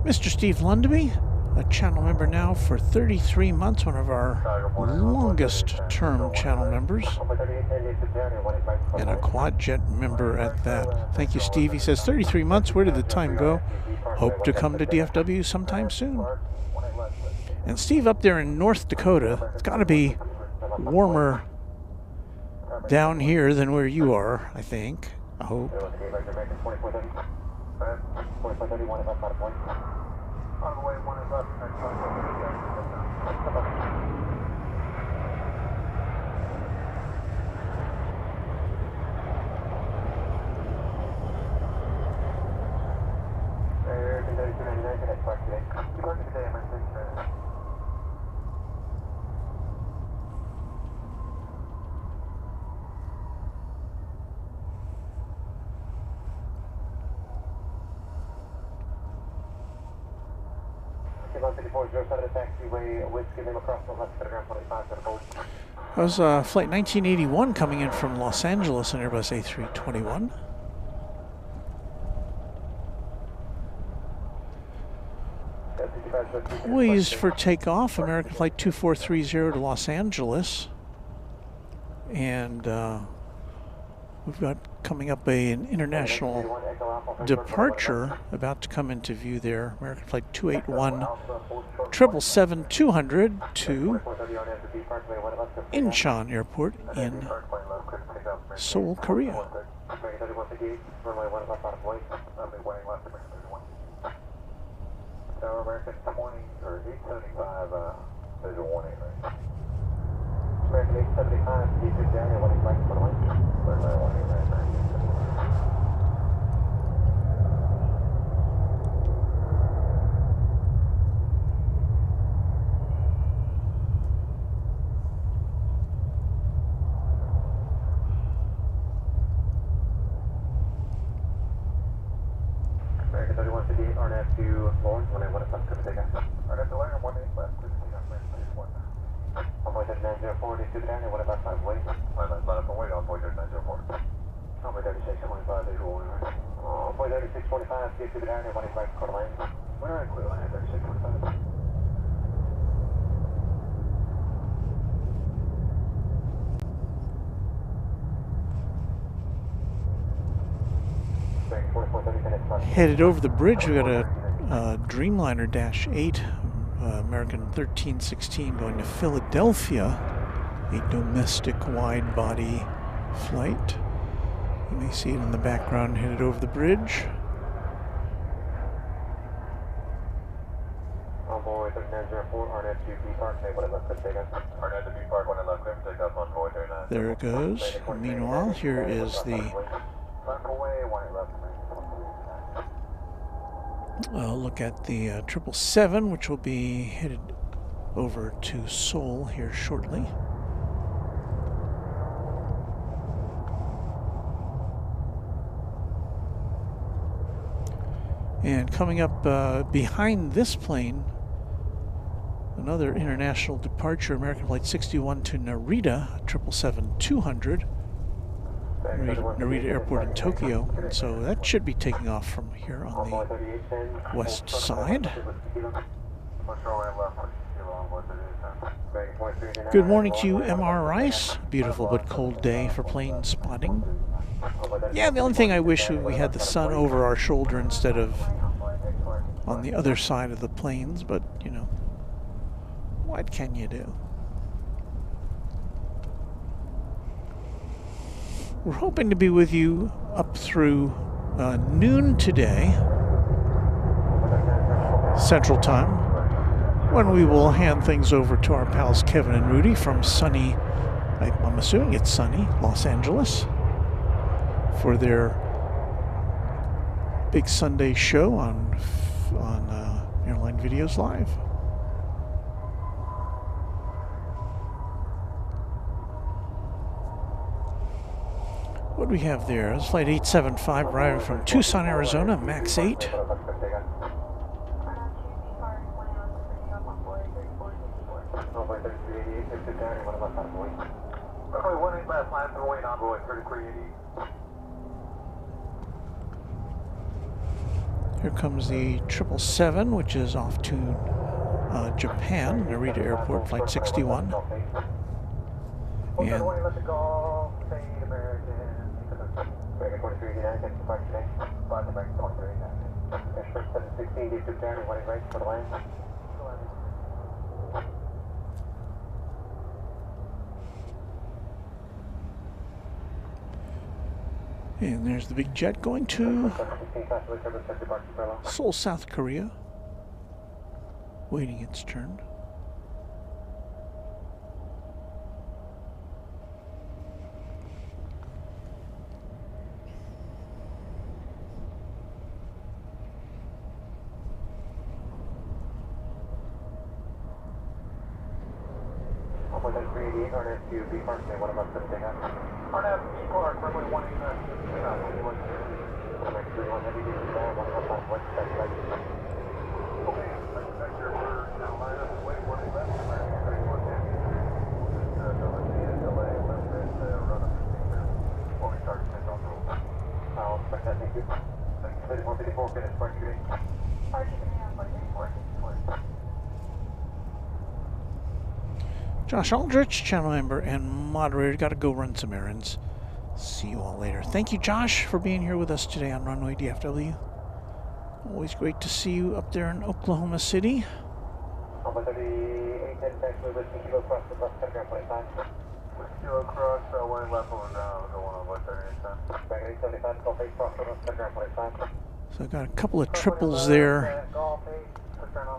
Mr. Steve Lundaby, a channel member now for 33 months, one of our longest term channel members, and a quad jet member at that. Thank you, Steve. He says, 33 months, where did the time go? Hope to come to DFW sometime soon. And Steve, up there in North Dakota, it's got to be warmer down here than where you are, I think. I hope.
On the way, 1 is left, next one. American 3299, get it parked today. Keep parking today, American 3299.
That was Flight 1981 coming in from Los Angeles on Airbus A321. Poised for takeoff, American Flight 2430 to Los Angeles. And We've got coming up an international departure about to come into view there. American Flight 281 777-200 to Incheon Airport in Seoul, Korea.
Tower American 20 or 875 visual 18 right. American 875, D2 down, you're running back for the lane. Runway 18 right. American 3158, RNAV to Lawrence, 18 left, good to take off. RNAV to Lawrence, 18 left, good to take off, please 1. Envoy 3904, D2 down, you're 155 wait. Line up and wait, Envoy 3904. Envoy 3625, visual 1 right. Envoy 3625, D2 down, you're 185 quarter lane. We're right, clear line, 3625.
Headed over the bridge, we got a Dreamliner Dash 8, American 1316 going to Philadelphia, a domestic wide body flight. You may see it in the background headed over the bridge.
Envoy 3904, RNAV to B Park, say what it left, good take off. RNAV to B Park, 1 left, clear, take off, Envoy 39.
There it goes. Meanwhile, here is the look at the 777, which will be headed over to Seoul here shortly. And coming up behind this plane, another international departure, American Flight 61 to Narita, 777-200. Narita Airport in Tokyo, and so that should be taking off from here on the west side. Good morning to you, MR Rice. Beautiful but cold day for plane spotting. Yeah, the only thing I wish we had the sun over our shoulder instead of on the other side of the planes, but you know, what can you do? We're hoping to be with you up through noon today, Central Time, when we will hand things over to our pals Kevin and Rudy from sunny, I'm assuming it's sunny, Los Angeles, for their big Sunday show on Airline Videos Live. What do we have there? It's Flight 875 arriving from Tucson, Arizona, MAX 8. Here comes the 777, which is off to Japan, Narita Airport, Flight 61. And and there's the big jet going to Seoul, South Korea, waiting its turn. Josh Aldrich, channel member and moderator, got to go run some errands. See you all later. Thank you, Josh, for being here with us today on Runway DFW. Always great to see you up there in Oklahoma City.
Kilo cross, one left over now, go on 138.
So I got a couple of triples there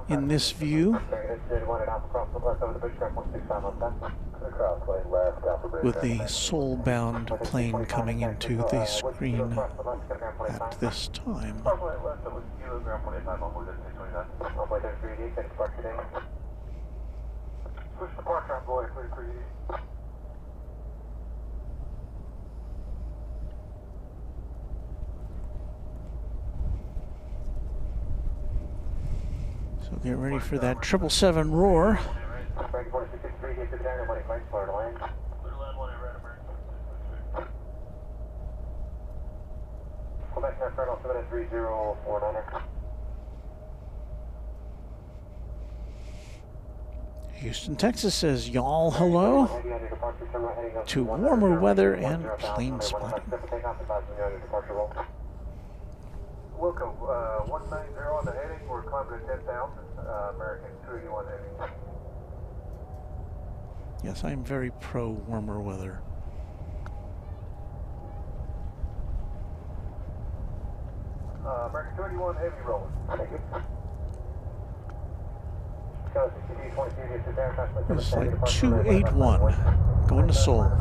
in this view with the soul-bound plane coming into the screen at this time.
Push departure on boy, please, for you.
So get ready for that 777 roar. Houston, Texas says, y'all hello to warmer weather and plane spotting.
Welcome, 190 on the heading, we're climbing at 10,000, American 281 heading.
Yes, I'm very pro warmer weather.
American 281 heavy rolling. Thank you.
It's like 281 going to Seoul.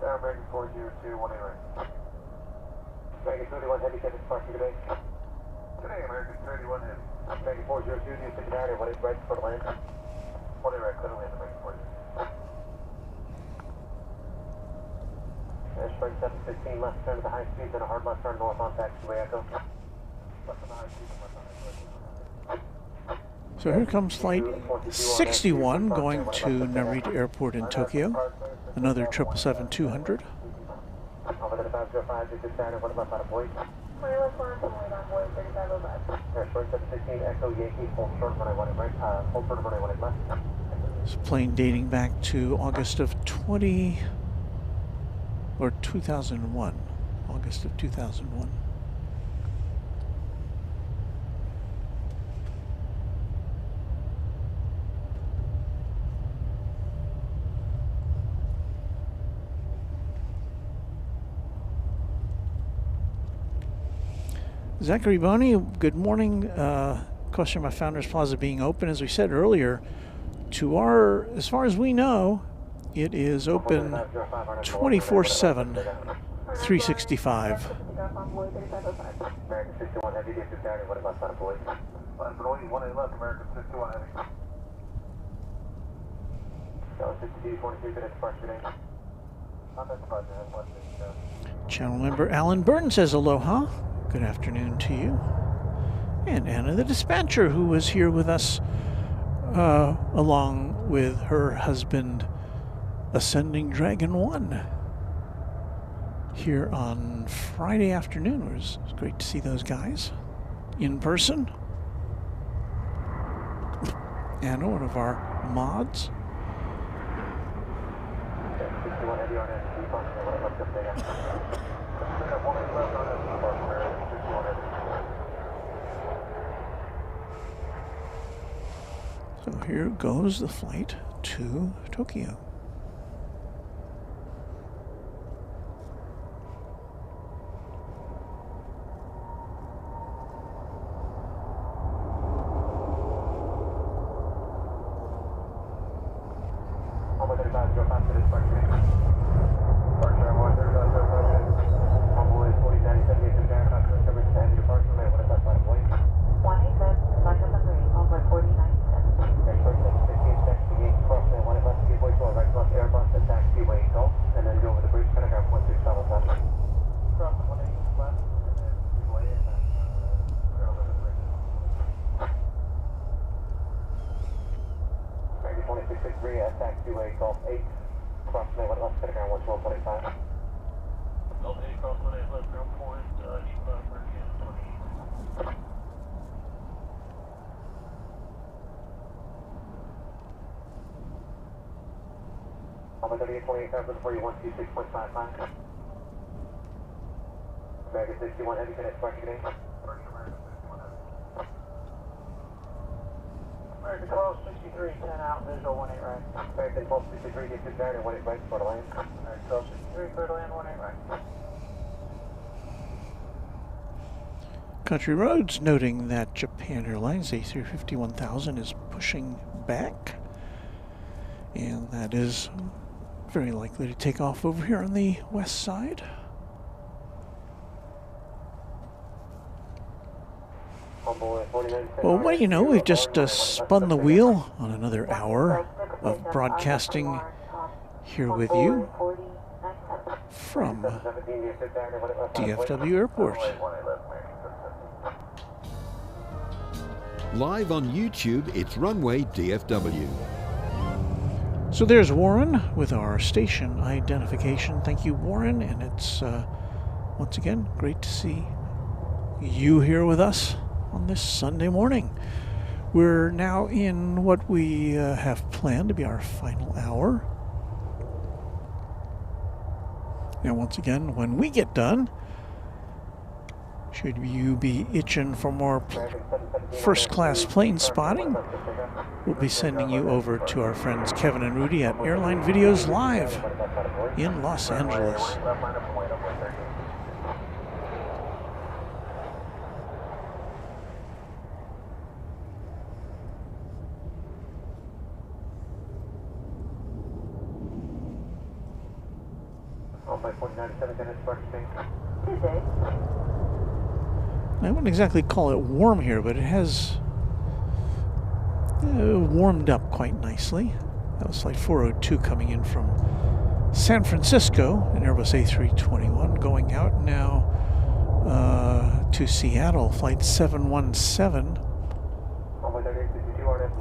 American 402, 1 right. American 31 heavy, can departure today? Today, American 31 heavy. American 402, do you sit down and 1 right for land? 1 right, clear land, American 402. Spring 716, left turn to the high speed, then a hard left turn north on taxiway Echo. Left on the high speed, left on the high speed.
So here comes flight 61 going to Narita Airport in Tokyo. Another 777-200. This plane dating back to August of 2001. August of 2001. Zachary Boney, good morning. Question about Founders Plaza being open. As we said earlier, as far as we know, it is open 24/7, 365. Channel member Alan Burton says aloha. Good afternoon to you. And Anna the dispatcher, who was here with us along with her husband, Ascending Dragon 1, here on Friday afternoon. It was great to see those guys in person. Anna, one of our mods. So here goes the flight to Tokyo.
taxiway Golf 8, approximately 1 left, center ground 112.5.
Golf 8, cross 1 left, ground point, east American 20.
Alpha 3828, Carbon for you, 126.55. American 61, heavy finish, parking today.
American 1263, 10 out, visual 18 right.
American 1263, get to guard and 18 right, for the lane.
American 1263, clear to land, 18 right.
Country Roads noting that Japan Airlines A350-1000 is pushing back, and that is very likely to take off over here on the west side. Well, what do you know? We've just spun the wheel on another hour of broadcasting here with you from DFW Airport.
Live on YouTube, it's Runway DFW.
So there's Warren with our station identification. Thank you, Warren, and it's once again great to see you here with us on this Sunday morning. We're now in what we have planned to be our final hour. Now, once again, when we get done, should you be itching for more first-class plane spotting, we'll be sending you over to our friends Kevin and Rudy at Airline Videos Live in Los Angeles. I wouldn't exactly call it warm here, but it has warmed up quite nicely. That was flight 402 coming in from San Francisco, an Airbus A321, going out now to Seattle, flight 717,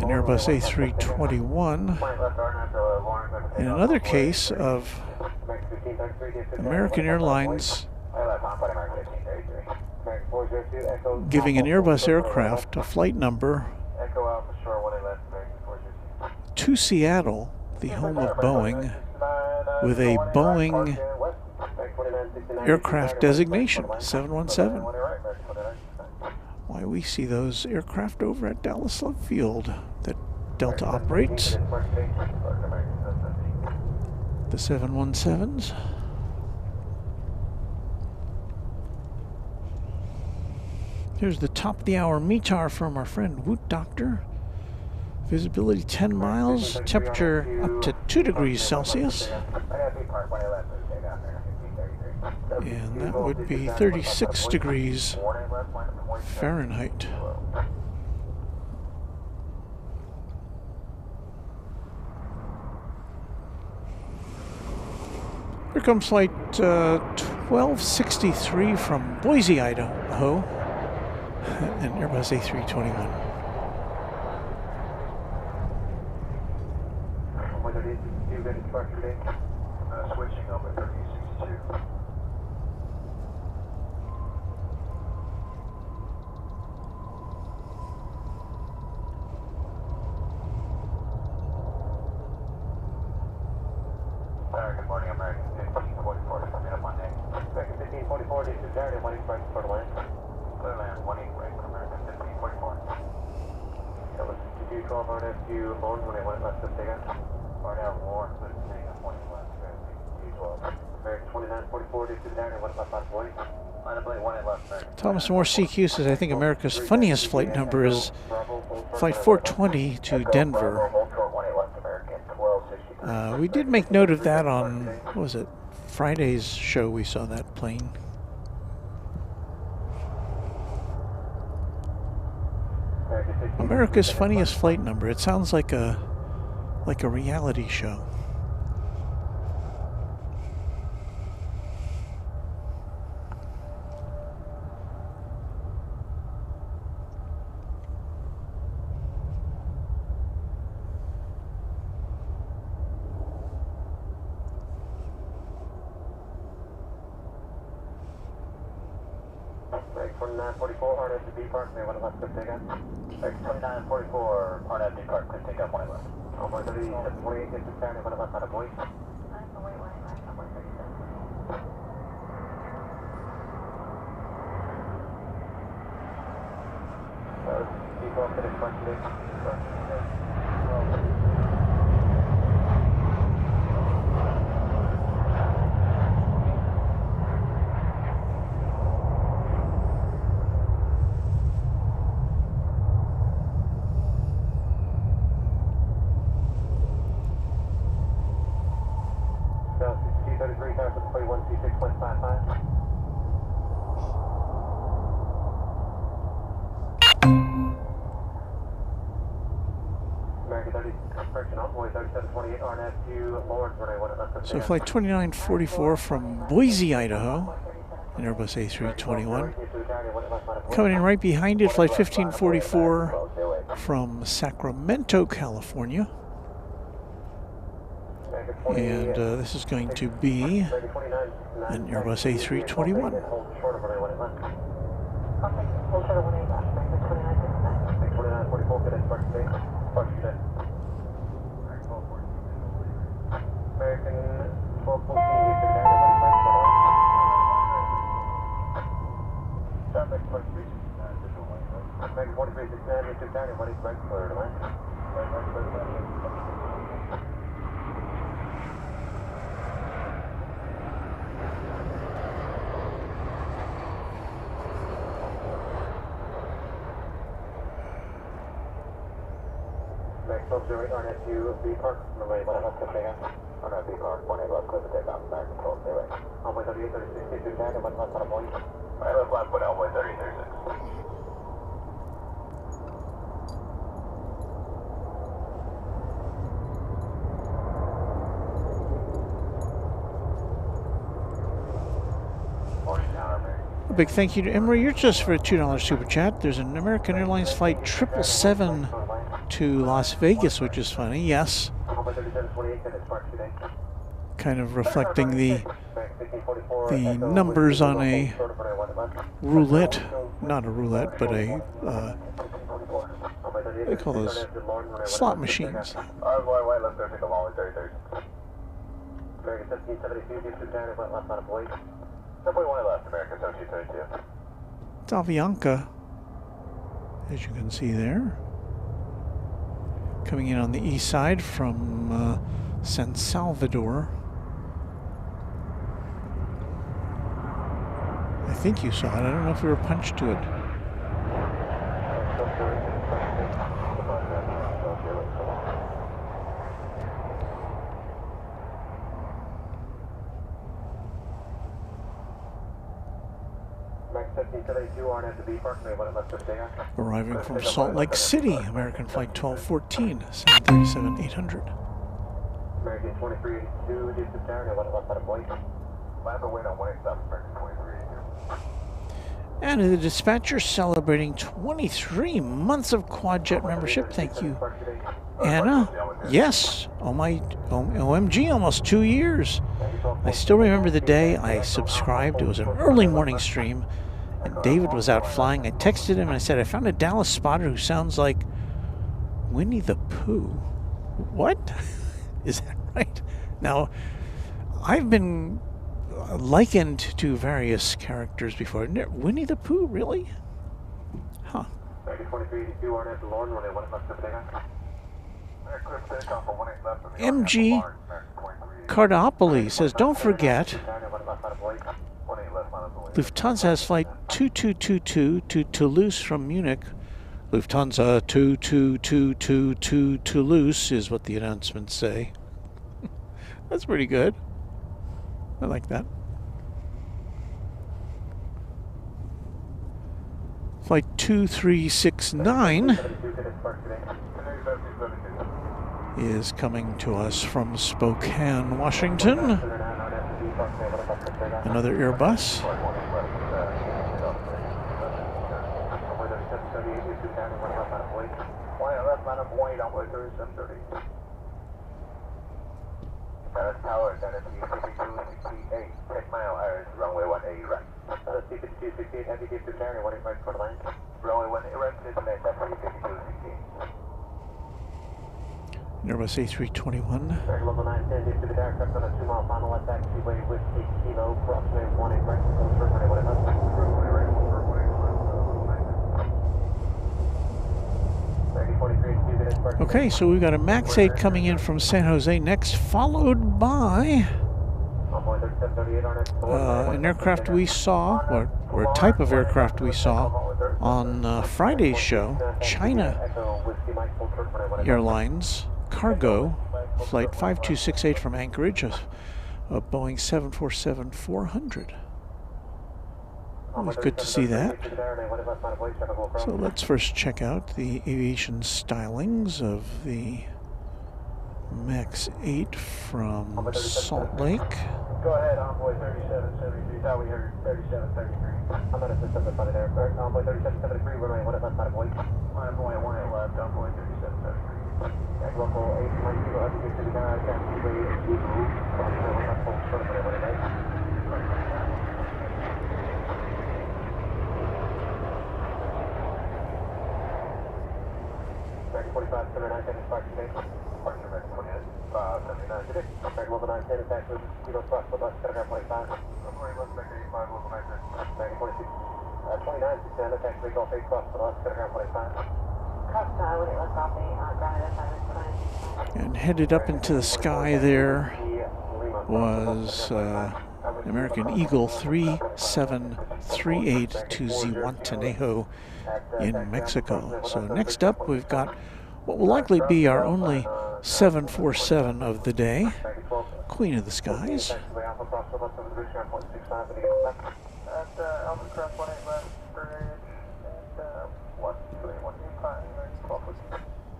an Airbus A321. In another case of American Airlines giving an Airbus aircraft a flight number to Seattle, the home of Boeing, with a Boeing aircraft designation, 717. Why, we see those aircraft over at Dallas Love Field that Delta operates, the 717s. Here's the top of the hour METAR from our friend Woot Doctor. Visibility 10 miles, temperature up to 2 degrees Celsius. And that would be 36 degrees Fahrenheit. Here comes flight 1263 from Boise, Idaho, an Airbus A321.
Switching over 3062. Good morning, American 1544, coming up on next.
American 1544, this is Darren, 18 right for the land.
Clear land, 18 right for American 1544.
That was 2212 RNFU, Moan, when I went left to Sega.
RNF Warren, 15 left, 212.
American 2944, this is Darren, 155
Line up lane 18 left, American.
Thomas Moore CQ says, I think America's funniest flight number is flight 420 to Denver. We did make note of that on, what was it, Friday's show. We saw that plane. America's funniest flight number. It sounds like a reality show.
Make 2944, hard at the B park, may 1 left, good take off. Make 2944, hard at B park, good take off, 1 left. On board 3728, get to Saturday, 1 left, out of Boise.
I'm away when I left on 137.
Default finish, punch today. C33, time for the 21, C6155. American 30, correction, envoy 3728, RNF to Lawrence, runway 1 left.
So flight 2944 from Boise, Idaho, an Airbus A321. Coming in right behind it, flight 1544 from Sacramento, California. And this is going to be an Airbus A321.
American 1214, traffic 23, American 4369, you took down your money's right clear to land. Next 1208, RNSU B Park, runway 1 left, good take off. RNS B Park, 1 left, clear to take off, American 1208. Runway 38, 36, get to down, 1 left, out of Boise. Right left, left, 1 runway 30, 36.
A big thank you to Emery. You're just for a $2 super chat. There's an American Airlines flight 777 to Las Vegas, which is funny. Yes. Kind of reflecting the numbers on a roulette, not a roulette, but a what do they call those? Slot machines.
American 1772, get to down, went left out of Boise. Subway 1 left, American 1772.
It's Avianca, as you can see there. Coming in on the east side from San Salvador. I think you saw it. I don't know if we were punched to it. Arriving from Salt Lake City, American Flight 1214, 737-800.
American 2382, due to Saturday, left out of Boise. Land the wind on 187, American 2382.
And the dispatcher celebrating 23 months of Quadjet membership. Thank you, Anna. Yes, OMG, almost 2 years. I still remember the day I subscribed. It was an early morning stream. And David was out flying. I texted him and I said, I found a Dallas spotter who sounds like Winnie the Pooh. What? Is that right? Now, I've been likened to various characters before. Winnie the Pooh, really? Huh. MG Cardopoly says, don't forget, Lufthansa has flight 2222 to Toulouse from Munich. Lufthansa 2222 to Toulouse is what the announcements say. That's pretty good. I like that. Flight 2369 is coming to us from Spokane, Washington. Another Airbus.
C-5268, heavy DFW Tower, 185 for the line. Runway 1, erect is net, that's C-5268.
Airbus A321.
American Level 910, DFW Tower, aircraft on a 2-mile final left taxiway with a kilo, approximately 18 right, confirm runway 1 left. Runway right, confirm 1 left.
Okay, so we've got a MAX 8 coming in from San Jose next, followed by an aircraft we saw, or a type of aircraft we saw on Friday's show, China Airlines Cargo Flight 5268 from Anchorage, a Boeing 747-400. Always good to see that. So let's first check out the aviation stylings of the MAX 8 from Salt Lake.
Go ahead, Envoy 3773. Thought we heard 3733. I'm not a system that's on there. Envoy 3773, runway 1 left side of Boyd. Envoy 1 left, Envoy 3773. Local 8, Mike Kilo, have to get to the guy, taxiway, Zulu, approximately 1 left, full short of runway 1 left. 45, 79, 10 is parking today. Parking record 29 today. American Level 910 is taxi with Kilo Cross with us, Telegram 25. Runway left, American 85, Local 910. American 46, 29, 610, taxi Golf 8 Cross with us, Telegram 25.
And headed up into the sky there was American Eagle 3738 to Zihuatanejo in Mexico. So next up we've got what will likely be our only 747 of the day, Queen of the Skies.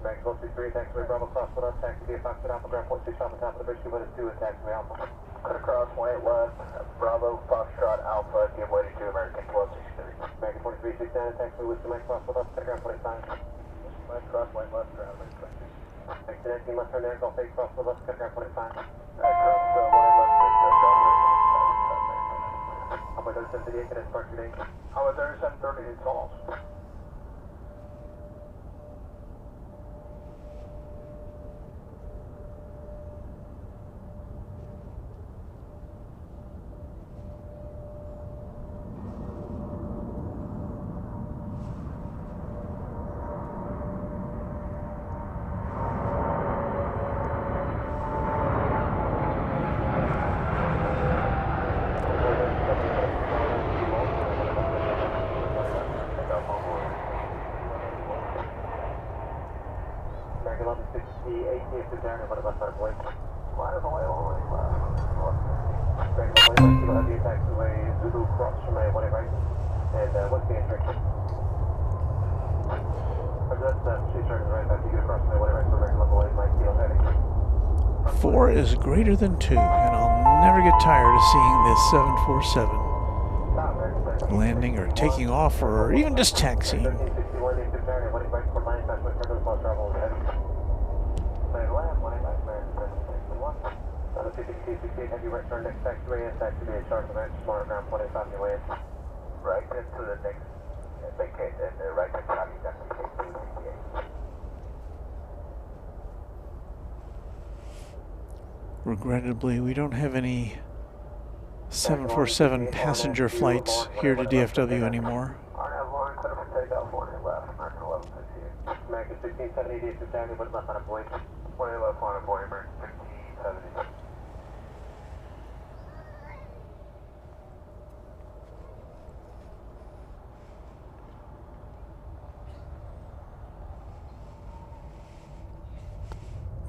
Maxwell 63, taxiway Bravo cross with us, taxi DFW Alpha, ground point 6 off the top of the bridge, 2 minutes 2 and taxiway Alpha. Cut across, 18 left, Bravo, Foxtrot, Alpha, give way to 2, American 1263. American 43, 69, taxiway with the Max cross with us, ground 25. Max cross, 18 left, ground 26. Exit 19 left turn there, Golf 8 cross with us, ground 25. Cross, 18 left, Alpha 3738, cadet start today. Alpha 3738, calls.
Four is greater than 2, and I'll never get tired of seeing this 747 landing or taking off or even just taxiing.
Right into the next vacate and right next to that.
Regrettably, we don't have any 747 passenger flights here to DFW anymore.
American 1670, DFW, but left on a point. 20 left on a point, American 1670.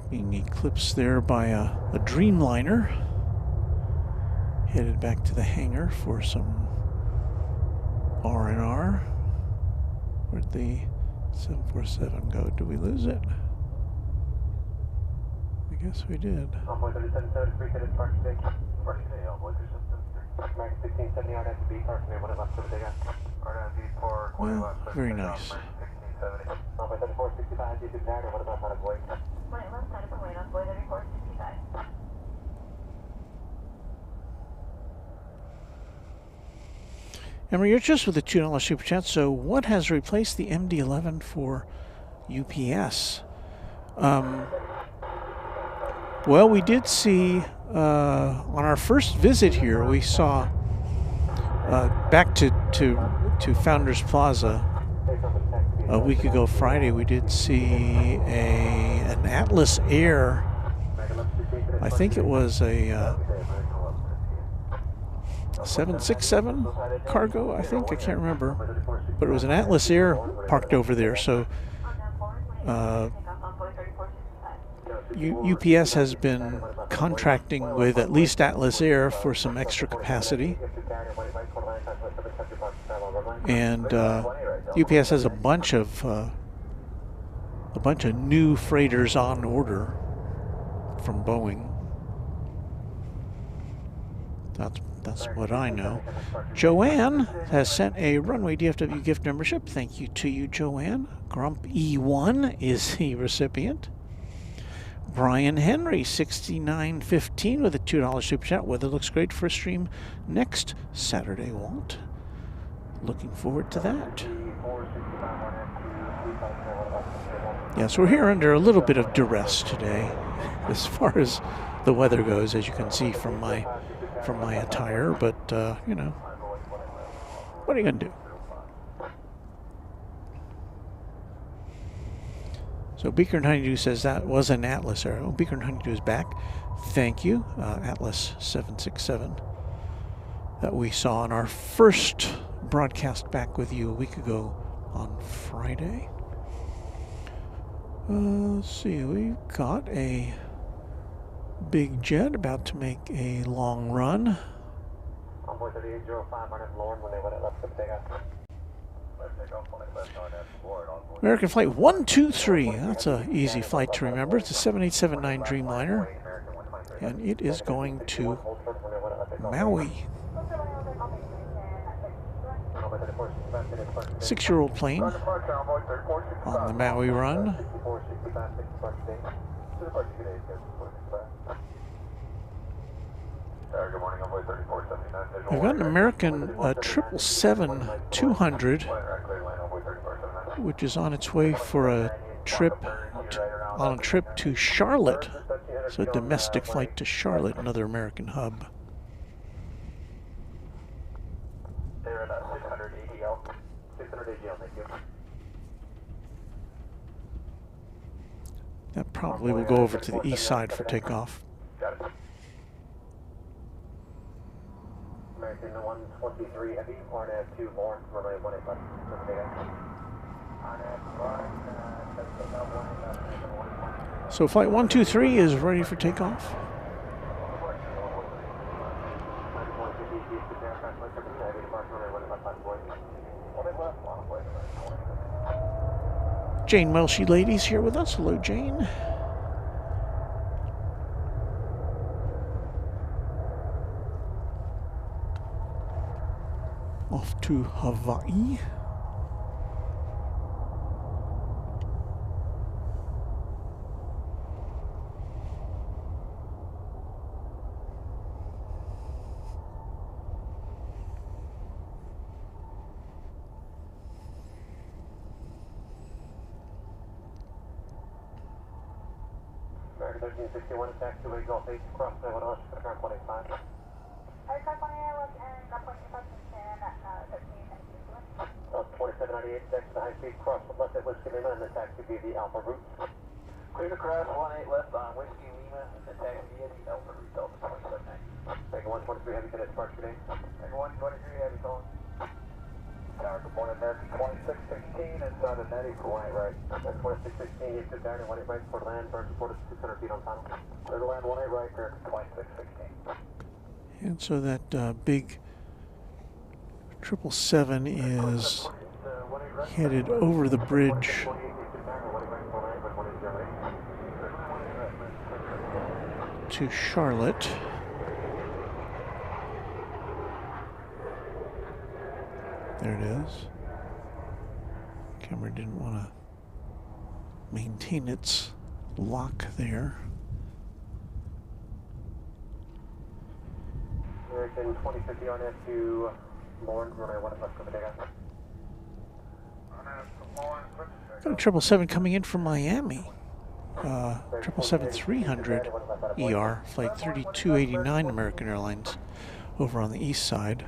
Being eclipsed there by a Dreamliner. Headed back to the hangar for some R&R. Where'd the 747 go? Did we lose it? I guess we did.
Envoy 3773, cadet park today. Park today, Envoy 3773. American 1670, RNB, park today, what about for the day? RNB Park,
well, very nice.
1670. Envoy 3465, you did that, or what about on a void?
Right left side of the lane on Boyd 3465.
Remember, you're just with a $2 super chat. So, what has replaced the MD-11 for UPS? Well, we did see on our first visit here, we saw back to Founders Plaza a week ago Friday. We did see an Atlas Air. I think it was a 767 cargo. I think, I can't remember, but it was an Atlas Air parked over there. So UPS has been contracting with at least Atlas Air for some extra capacity, and UPS has a bunch of new freighters on order from Boeing. That's what I know. Joanne has sent a Runway DFW gift membership. Thank you to you, Joanne. Grump E1 is the recipient. Brian Henry, 6915 with a $2 super chat. Weather looks great for a stream next Saturday, Walt. Looking forward to that. Yes, we're here under a little bit of duress today, as far as the weather goes, as you can see from my attire. But you know, what are you gonna do? So Beaker and Honeydew says that was an Atlas Air. Oh, Beaker and Honeydew is back. Thank you, Atlas 767 that we saw in our first broadcast back with you a week ago on Friday. Let's see, we've got a big jet about to make a long run. American Flight 123. That's an easy flight to remember. It's a 7879 Dreamliner, and it is going to Maui. 6-year-old plane on the Maui run. We've got an American 777-200, which is on its way for a trip to Charlotte. So a domestic flight to Charlotte, another American hub. That probably will go over to the east side for takeoff.
American 123 Heavy, RNAV 2 more, runway 18 left.
So flight 123 is ready for takeoff. Jane Welshie ladies here with us. Hello, Jane. Off to Hawaii.
American 1361, taxiway Gulf 8, cross 7 for current 185.
Aircraft on air was in Gulf 8,
2798, taxi to high speed, cross left at Whiskey Lima, and the taxi via the Alpha route. Clear to cross 18 left on Whiskey Lima, and taxi via the Alpha route, Delta 279. Take 123 Heavy to departure today. Take 123 Heavy calling. Tower, good morning, American 2616, inside of Nettie for 18 right. 2616, you sit down and 18 right for land, burn support is 600 feet on final. Clear to land 18 right, American 2616.
And so that big 777 is headed over the bridge to Charlotte. There it is. Camera didn't want to maintain its lock there.
American 2050 on F2
Got a 777 coming in from Miami. 777-300 ER, flight 3289 American Airlines over on the east side.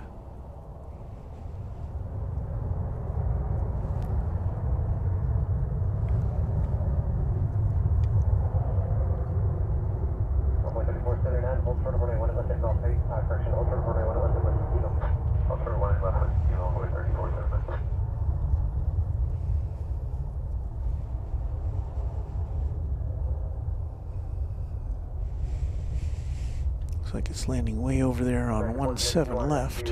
Looks like it's landing way over there on 17 left.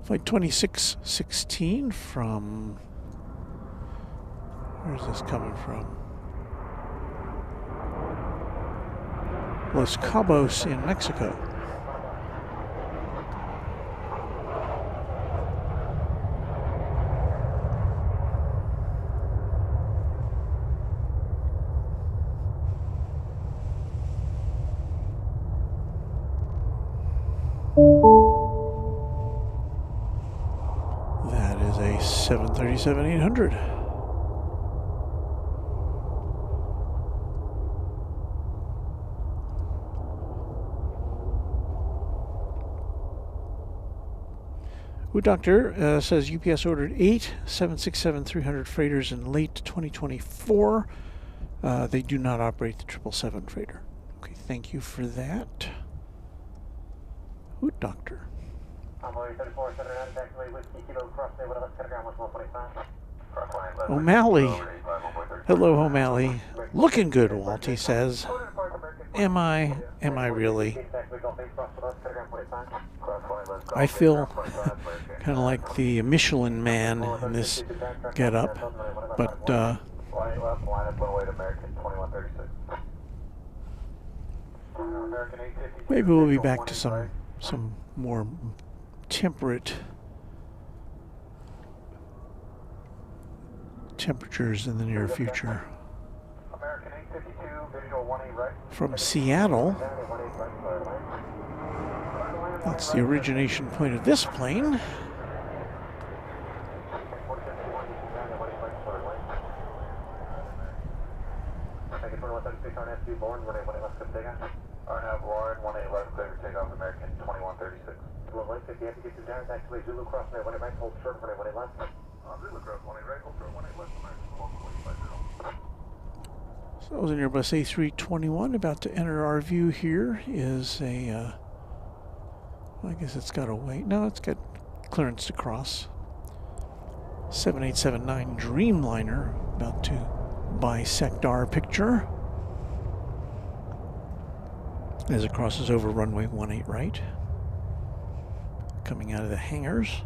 Flight 2616 from, where's this coming from? Los Cabos in Mexico. That is a 737-800. Who Doctor says UPS ordered 8 767-300 freighters in late 2024. They do not operate the 777 freighter. Okay, thank you for that. Who Doctor? O'Malley. Hello, O'Malley. Looking good, Walt, he says. Am I really? I feel kind of like the Michelin man in this get-up, but maybe we'll be back to some more temperate temperatures in the near future. From Seattle, that's the origination point of this plane. So as an Airbus A321 about to enter our view here is a, I guess it's got a wait. No, it's got clearance to cross. 7879 Dreamliner about to bisect our picture as it crosses over runway 18 right, coming out of the hangars.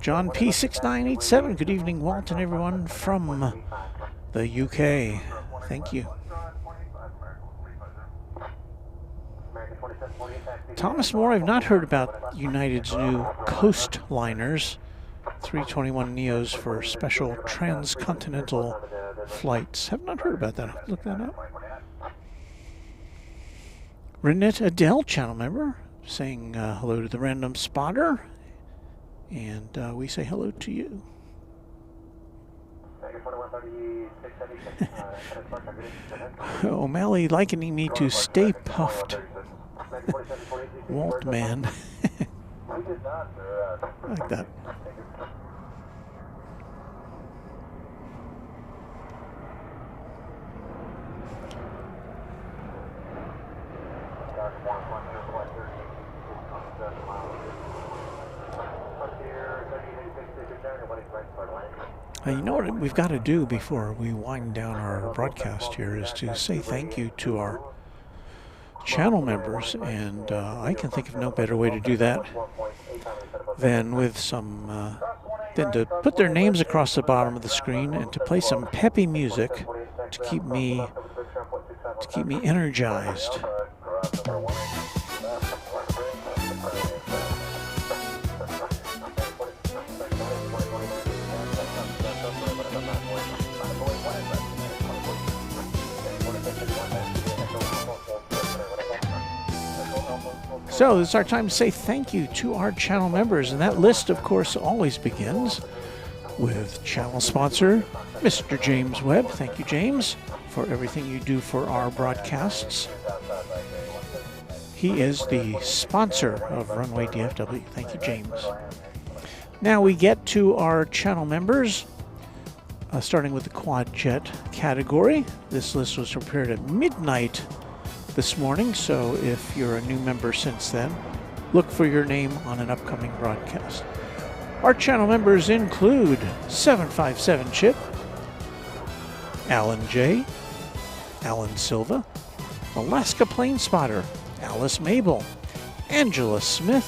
John P6987, good evening, Walt, and everyone from the UK. Thank you. Thomas Moore, I've not heard about United's new coastliners, 321 Neos for special transcontinental flights. Have not heard about that. Look that up. Renette Adele, channel member, saying hello to the random spotter. And we say hello to you. O'Malley likening me to Stay Puffed. Walt man. I like that. You know what we've got to do before we wind down our broadcast here is to say thank you to our channel members, and I can think of no better way to do that than with some than to put their names across the bottom of the screen and to play some peppy music to keep me energized. So it's our time to say thank you to our channel members, and that list, of course, always begins with channel sponsor, Mr. James Webb. Thank you, James, for everything you do for our broadcasts. He is the sponsor of Runway DFW. Thank you, James. Now we get to our channel members, starting with the quad jet category. This list was prepared at midnight this morning, so if you're a new member since then, look for your name on an upcoming broadcast. Our channel members include 757 Chip, Alan J, Alan Silva, Alaska Plane Spotter, Alice Mabel, Angela Smith,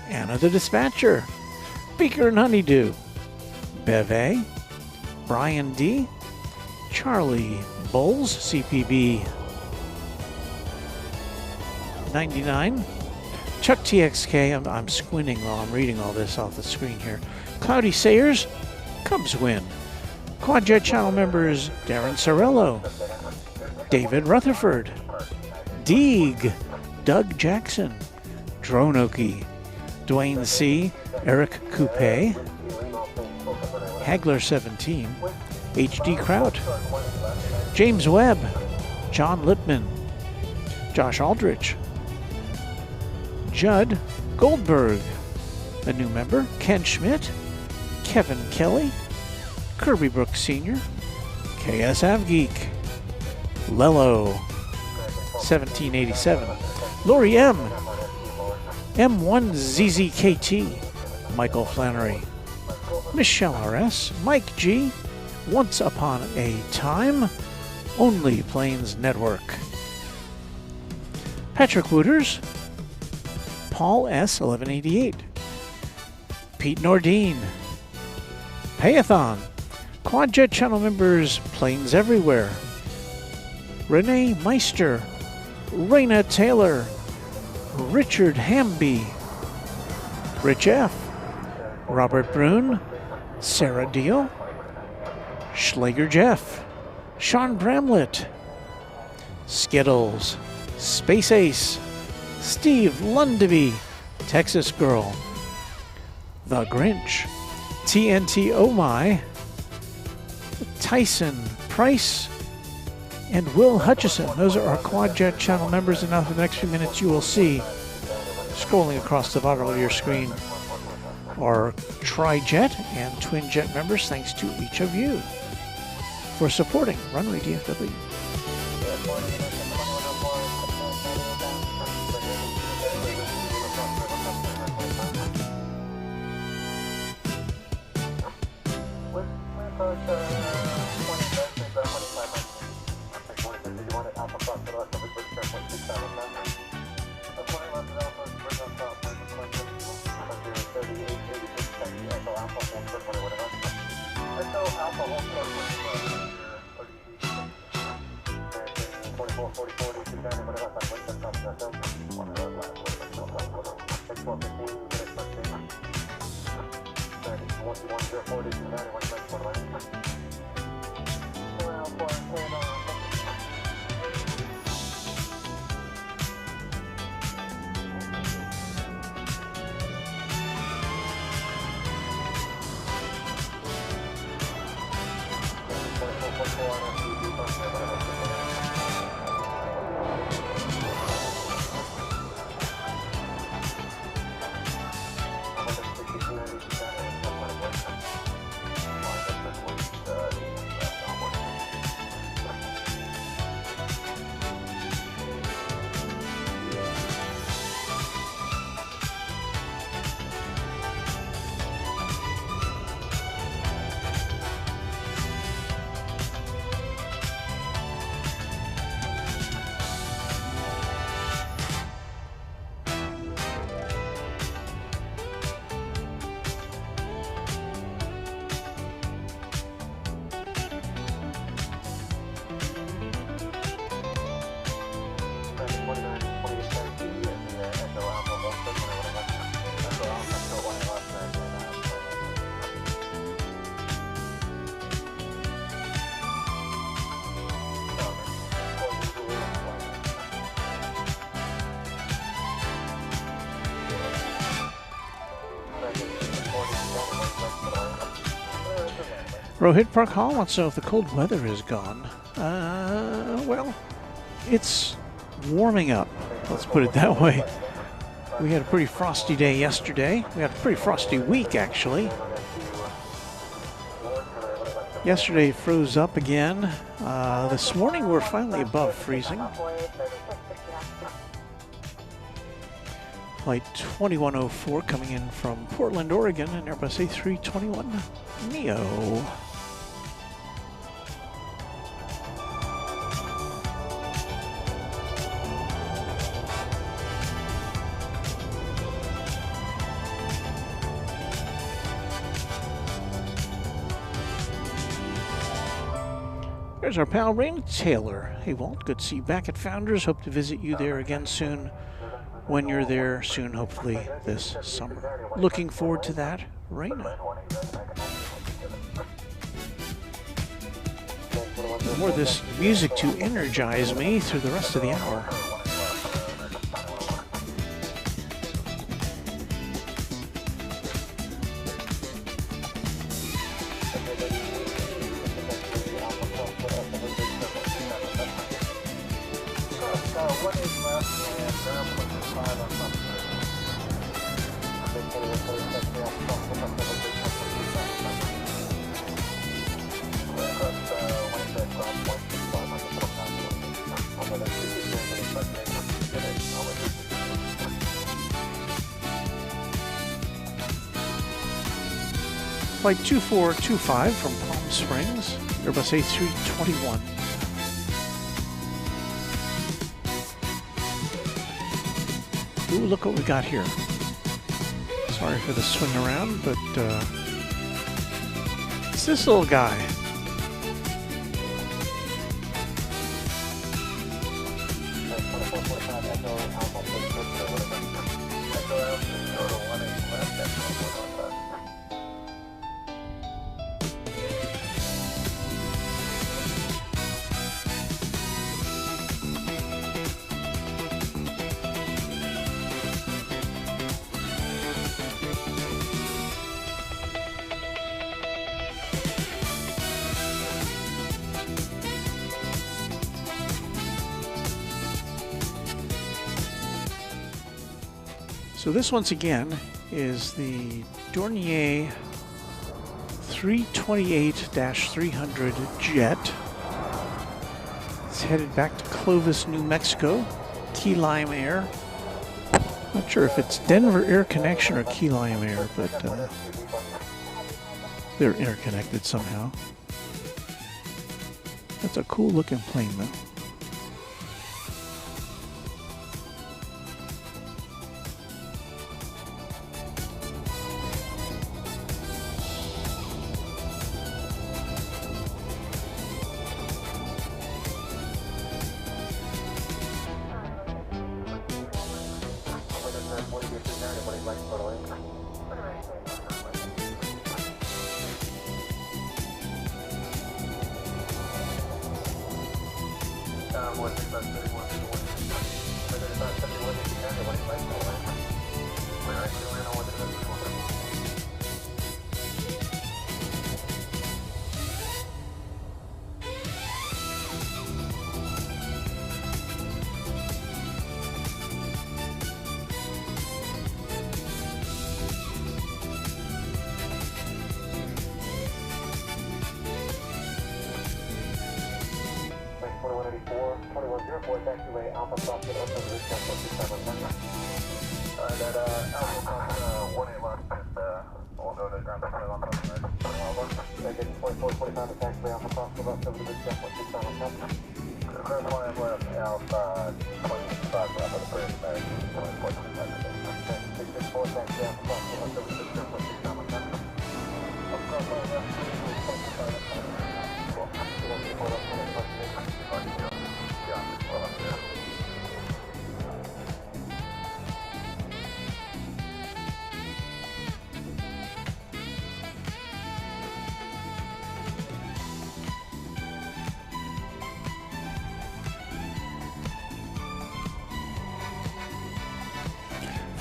Anna the Dispatcher, Beaker and Honeydew, Bev A, Brian D, Charlie Bowles, CPB 99, Chuck TXK, I'm squinting while I'm reading all this off the screen here, Cloudy Sayers, Cubs win, Quadjet channel members Darren Sorello, David Rutherford, Deeg, Doug Jackson, Dronoki, Dwayne C, Eric Coupe, Hagler 17, HD Kraut, James Webb, John Lipman, Josh Aldrich, Judd Goldberg, a new member, Ken Schmidt, Kevin Kelly, Kirby Brooks Sr., KS Avgeek, Lello 1787, Lori M, M1ZZKT, Michael Flannery, Michelle RS, Mike G, Once Upon a Time, Only Planes Network, Patrick Wooters, Paul S 1188, Pete Nordine, Payathon, Quadjet channel members Planes Everywhere, Renee Meister, Raina Taylor, Richard Hamby, Rich F, Robert Brune, Sarah Deal, Schlager Jeff, Sean Bramlett, Skittles, Space Ace, Steve Lundeby, Texas Girl, The Grinch, TNT Oh My, Tyson Price, and Will Hutchison. Those are our Quadjet channel members, and now for the next few minutes you will see, scrolling across the bottom of your screen, our Tri-Jet and Twin Jet members. Thanks to each of you for supporting Runway DFW. Rohit Park Hall wants to know if the cold weather is gone. Well, it's warming up. Let's put it that way. We had a pretty frosty day yesterday. We had a pretty frosty week, actually. Yesterday it froze up again. This morning we're finally above freezing. Flight 2104 coming in from Portland, Oregon, and Airbus A321neo. There's our pal Raina Taylor. Hey Walt, good to see you back at Founders. Hope to visit you there again soon. When you're there soon, hopefully this summer. Looking forward to that, Raina. More of this music to energize me through the rest of the hour. Flight 2425 from Palm Springs, Airbus A321. Ooh, look what we got here. Sorry for the swing around, but it's this little guy. So this once again is the Dornier 328-300 jet. It's headed back to Clovis, New Mexico, Key Lime Air. Not sure if it's Denver Air Connection or Key Lime Air, but they're interconnected somehow. That's a cool looking plane though.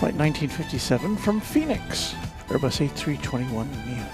Flight 1957 from Phoenix, Airbus A321neo.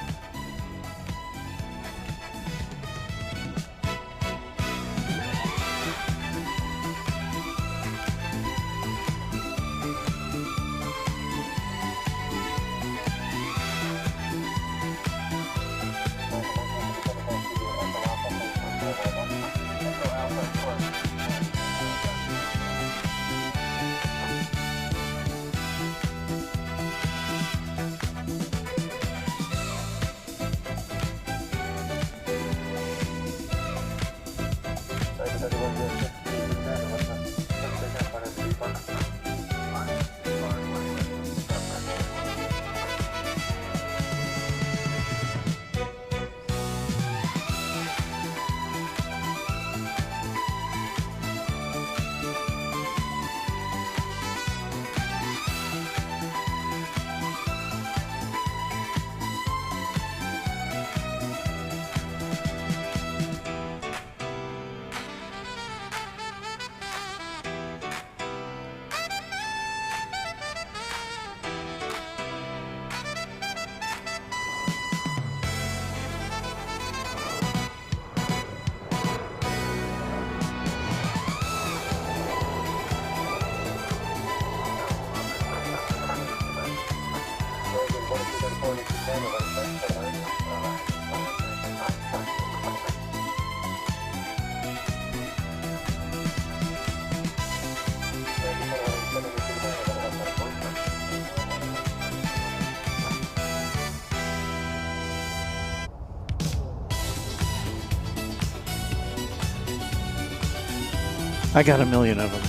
I got a million of them.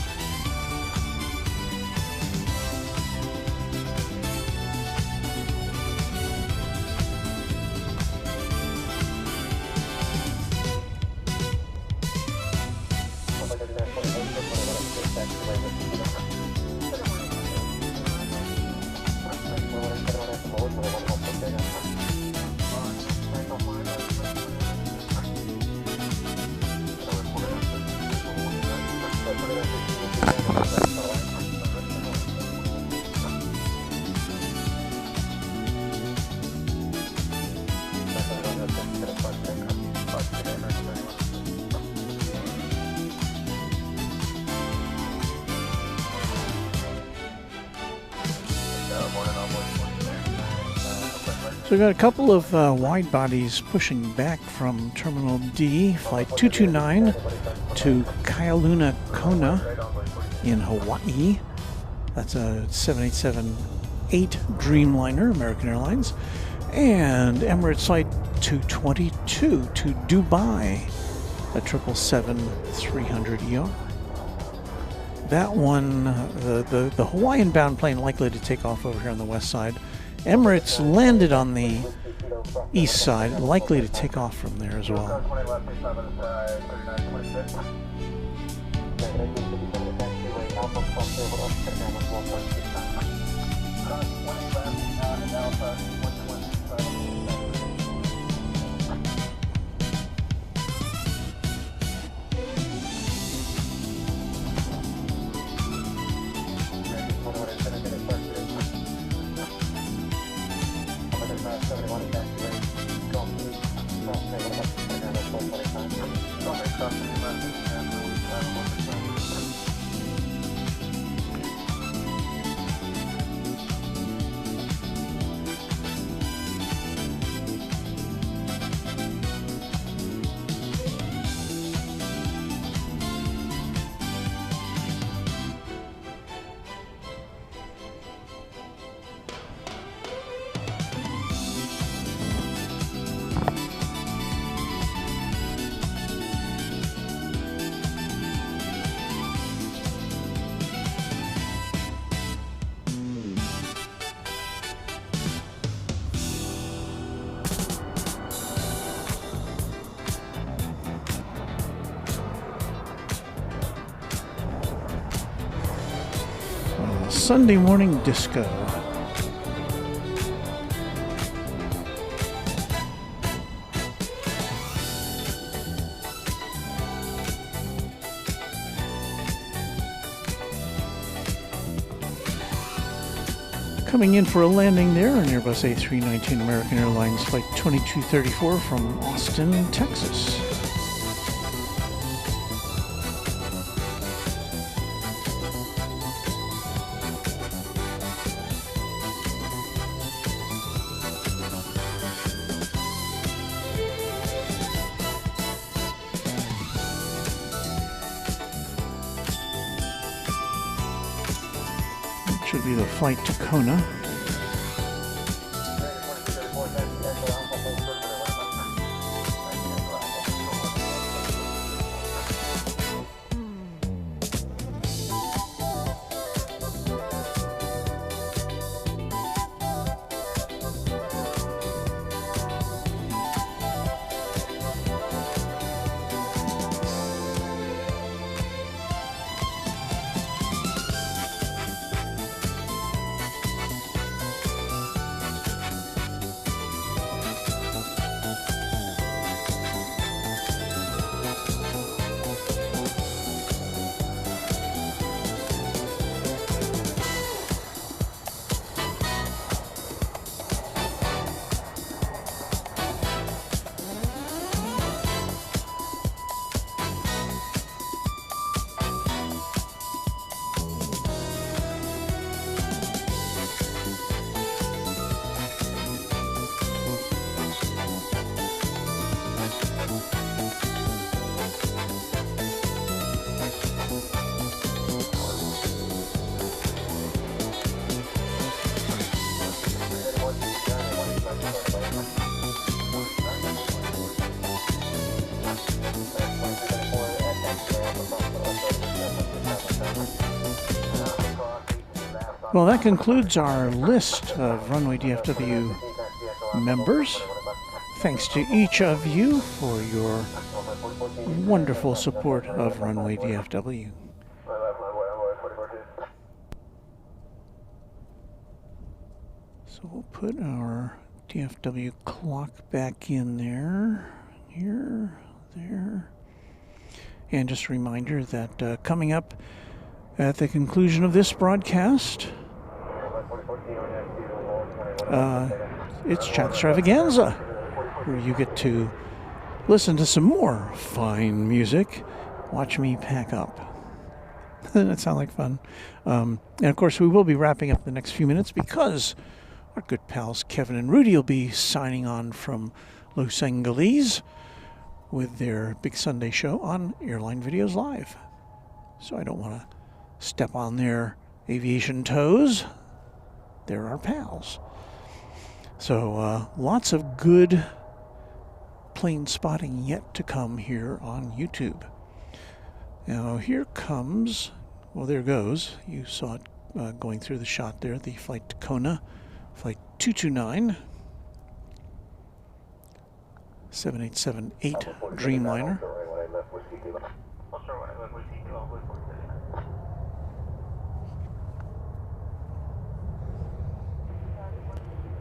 So we've got a couple of wide bodies pushing back from Terminal D, Flight 229 to Kailua Kona in Hawaii. That's a 787-8 Dreamliner, American Airlines. And Emirates Flight 222 to Dubai, a 777-300ER. That one, the Hawaiian-bound plane likely to take off over here on the west side. Emirates landed on the east side, likely to take off from there as well. Sunday morning disco. Coming in for a landing there on Airbus A319 American Airlines Flight 2234 from Austin, Texas. Should be the flight to Kona. Well, that concludes our list of Runway DFW members. Thanks to each of you for your wonderful support of Runway DFW. So we'll put our DFW clock back in there, here, there. And just a reminder that coming up at the conclusion of this broadcast, it's Chatstravaganza, where you get to listen to some more fine music, watch me pack up. That sounds like fun. And of course, we will be wrapping up the next few minutes because our good pals Kevin and Rudy will be signing on from Los Angeles with their big Sunday show on Airline Videos Live. So I don't want to step on their aviation toes. They're our pals. So lots of good plane spotting yet to come here on YouTube. Now here comes, well there goes, you saw it going through the shot there, the flight to Kona, flight 229, 7878 Dreamliner.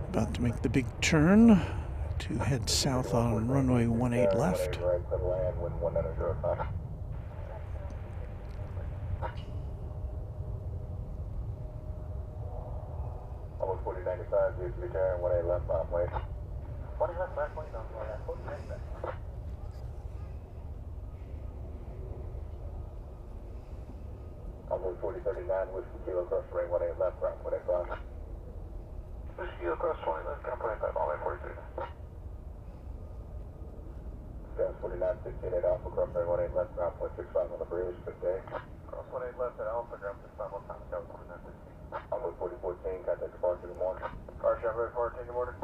About to make the big turn to head south on runway 18 left.
Almost 4095, used to be turn 18 left, left way. 20 left, left way, don't worry, that's 40 left. Almost 4039, Whiskey Kilo cross ring 18 left, right 25. Whiskey Kilo cross 20 left, down 25, all way 43. Gas 49, 16, 8 Alpha, cross ring 18 left, ground point 65 on the bridge, good day. Cross 18 left at Alpha, ground 65 on time, scout 49, 16. Almost 4014, contact departure, good morning. Car shop ready for 14, good morning.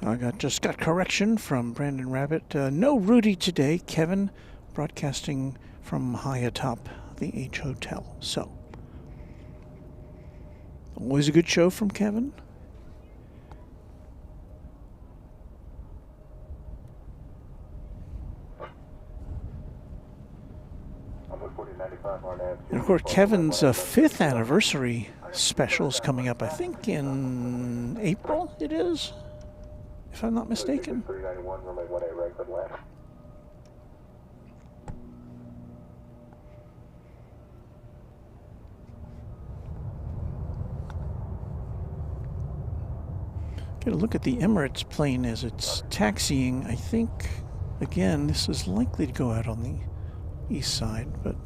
I just got correction from Brandon Rabbit. No Rudy today. Kevin broadcasting from high atop the H Hotel. So, always a good show from Kevin. And of course, Kevin's 5th anniversary special is coming up, I think, in April it is, if I'm not mistaken. Get a look at the Emirates plane as it's taxiing. I think, again, this is likely to go out on the east side, but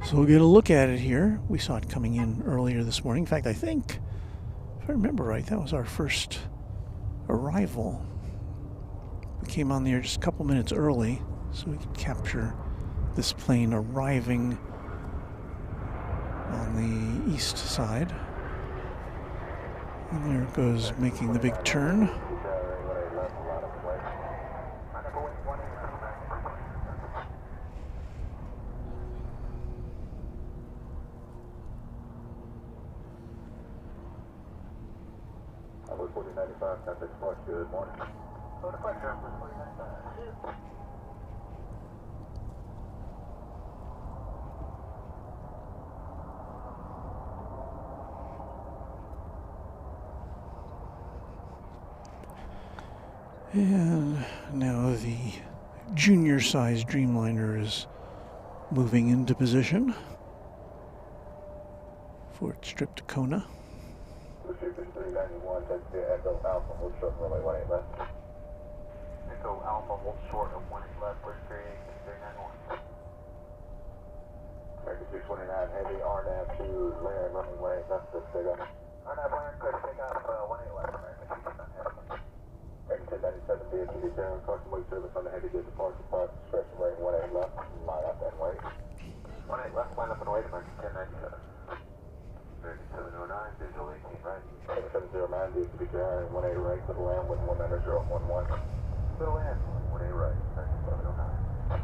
so we'll get a look at it here. We saw it coming in earlier this morning. In fact, I think, if I remember right, that was our first arrival. We came on the air just a couple minutes early so we could capture this plane arriving on the east side. And there it goes, making the big turn.
Good morning.
And now the junior-sized Dreamliner is moving into position for its trip to Kona.
Echo Alpha, hold short, runway 18 left. Echo Alpha, hold short of 18 left, we're 391. American 229, heavy RNAV to Lair, runway 18 left, let's take off. RNAV Lair, clear to take off, 18 left, American 229, heavy. American 1097, DFW down, caution wait service on the heavy jet departure part, discretion range 18 left, line up and wait. 18 left, line up and wait, American 1097. 3709, digital 18 right. 709, DFW carrying 18 right to the land with 19011. To the land, 18 right, 3709.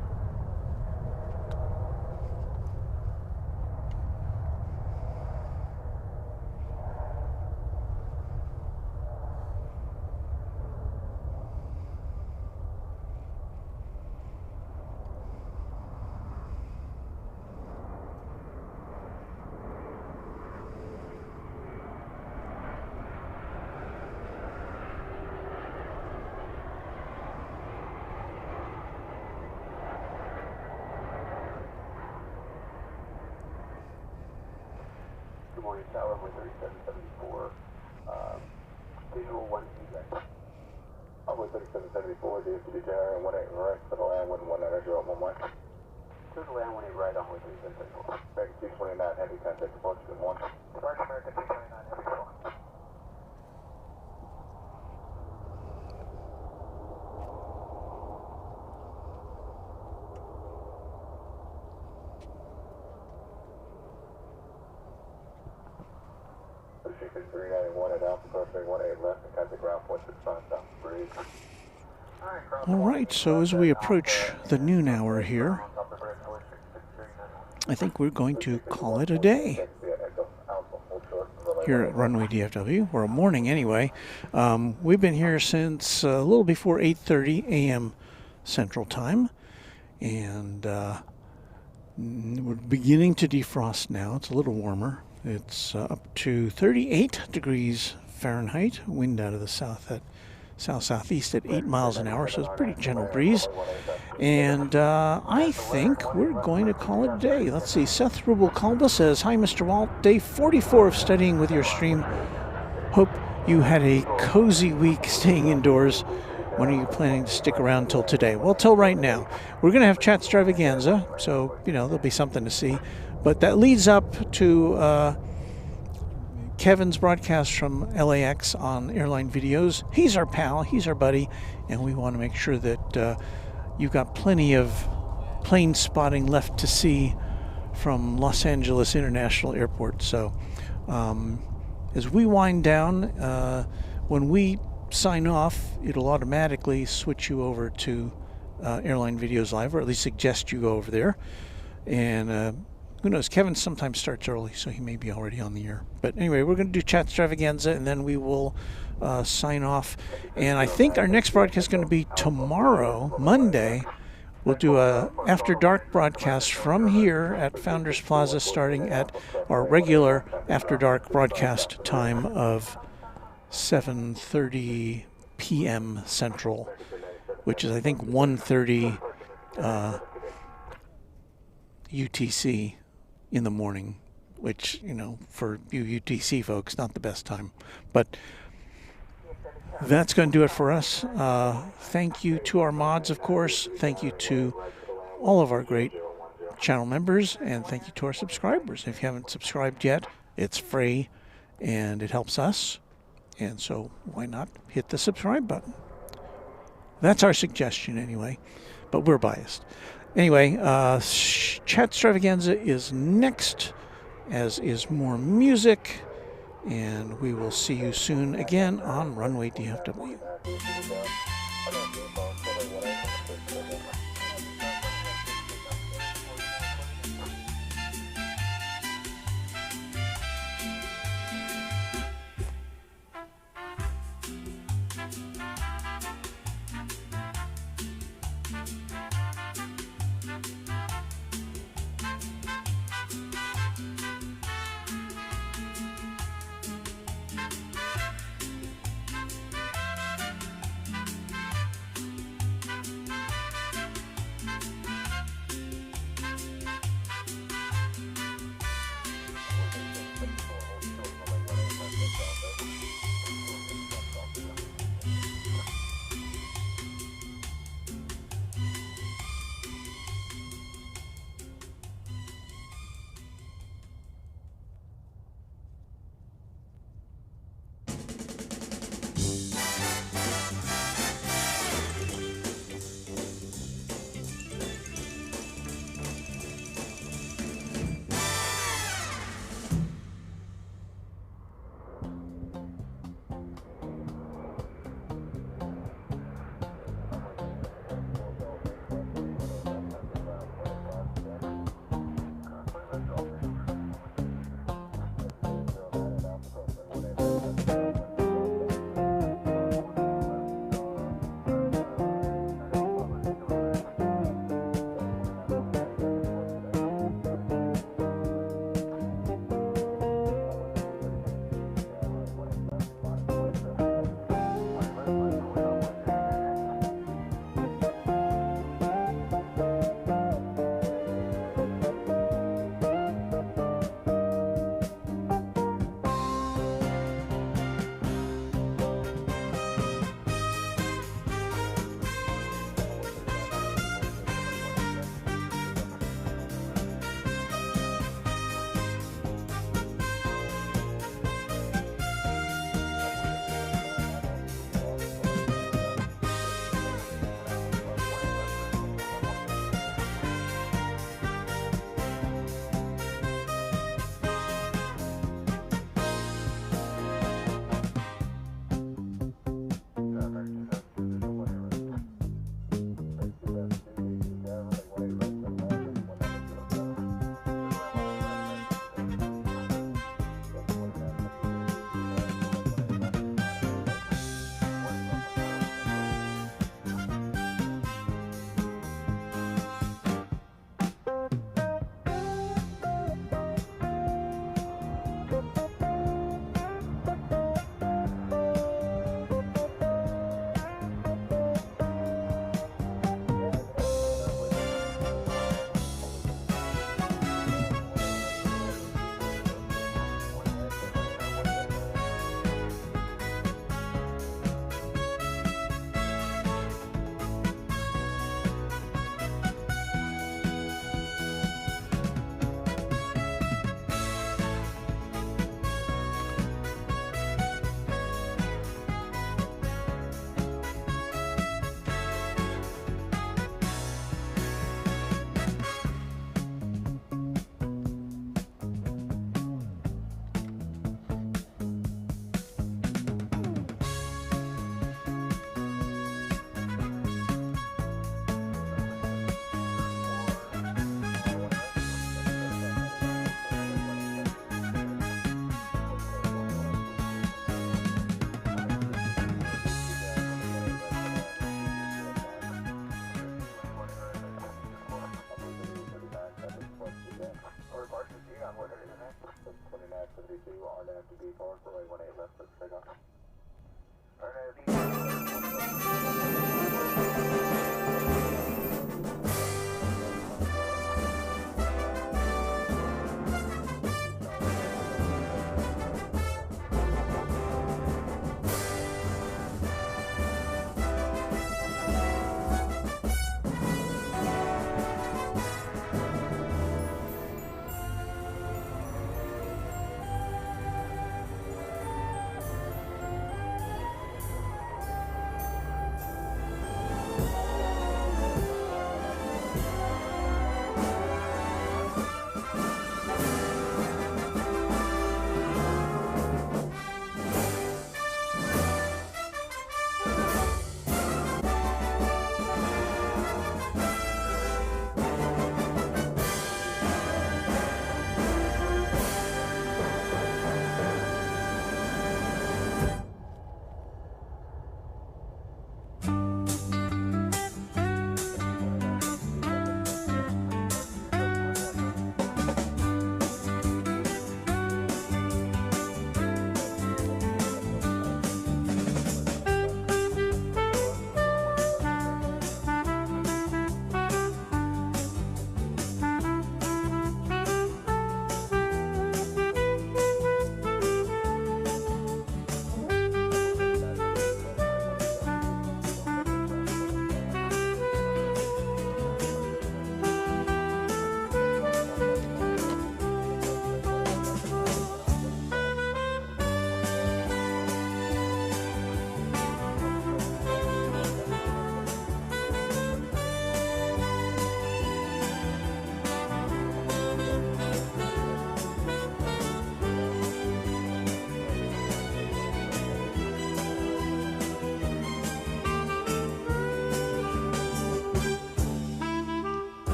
morning, tower, runway 3774, visual 1 feedback. Runway 3774, DFW Airport, 18 right, for the land, 119, 11. To the land, 18 right, on way 3774. American 229, heavy contact, departure 1. Departure American 229, heavy 1. Chicken 391 at Alpha, crossing 18 left, and contact ground point 65 south breeze.
All right, so as we approach the noon hour here, I think we're going to call it a day here at Runway DFW, or a morning anyway. We've been here since a little before 8:30 a.m. Central Time, and we're beginning to defrost now. It's a little warmer. It's up to 38 degrees Fahrenheit, wind out of the south-southeast at 8 miles an hour, so it's a pretty gentle breeze. And I think we're going to call it a day. Let's see, Seth Rubalcalba says, "Hi, Mr. Walt. Day 44 of studying with your stream. Hope you had a cozy week staying indoors. When are you planning to stick around till today?" Well, till right now. We're going to have Chat Stravaganza, so, there'll be something to see. But that leads up to Kevin's broadcast from LAX on Airline Videos. He's our pal, he's our buddy, and we want to make sure that you've got plenty of plane spotting left to see from Los Angeles International Airport. So as we wind down, when we sign off, it'll automatically switch you over to Airline Videos Live, or at least suggest you go over there. And who knows? Kevin sometimes starts early, so he may be already on the air. But anyway, we're going to do Chat Stravaganza, and then we will sign off. And I think our next broadcast is going to be tomorrow, Monday. We'll do a After Dark broadcast from here at Founders Plaza, starting at our regular After Dark broadcast time of 7:30 p.m. Central, which is, I think, 1:30 UTC in the morning, which, for you UTC folks, not the best time. But that's going to do it for us. Thank you to our mods, of course. Thank you to all of our great channel members, and thank you to our subscribers. If you haven't subscribed yet, it's free, and it helps us. And so why not hit the subscribe button? That's our suggestion anyway, but we're biased. Anyway, Chat Stravaganza is next, as is more music, and we will see you soon again on Runway DFW.
activity 2, RNAV4, runway 18 left, let's take off.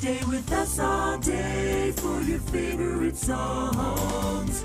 Stay with us all day for your favorite songs.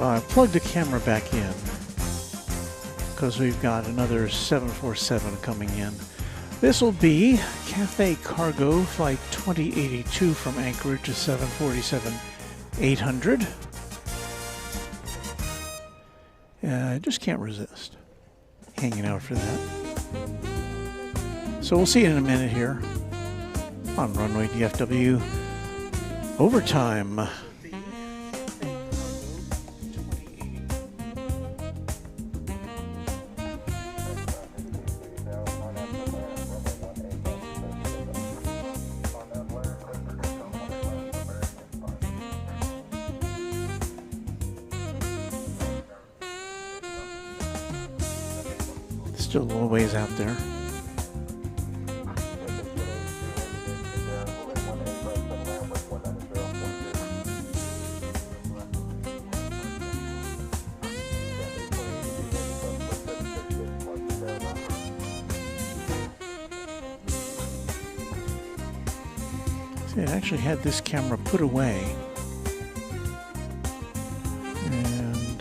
I plugged the camera back in because we've got another 747 coming in. This will be Cathay Cargo Flight 2082 from Anchorage to 747-800. I just can't resist hanging out for that. So we'll see you in a minute here on Runway DFW Overtime. Still a little ways out there. See, I actually had this camera put away. And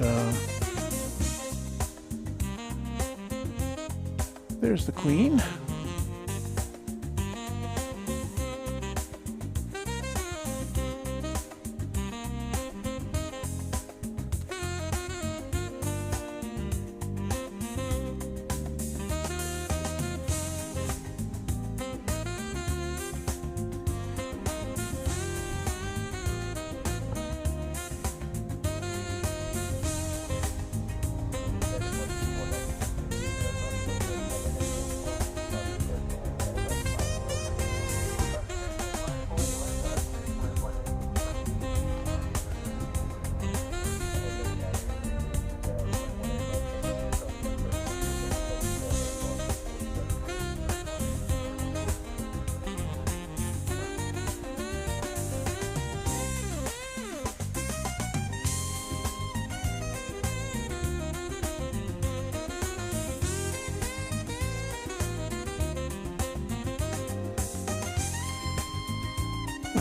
there's the Queen.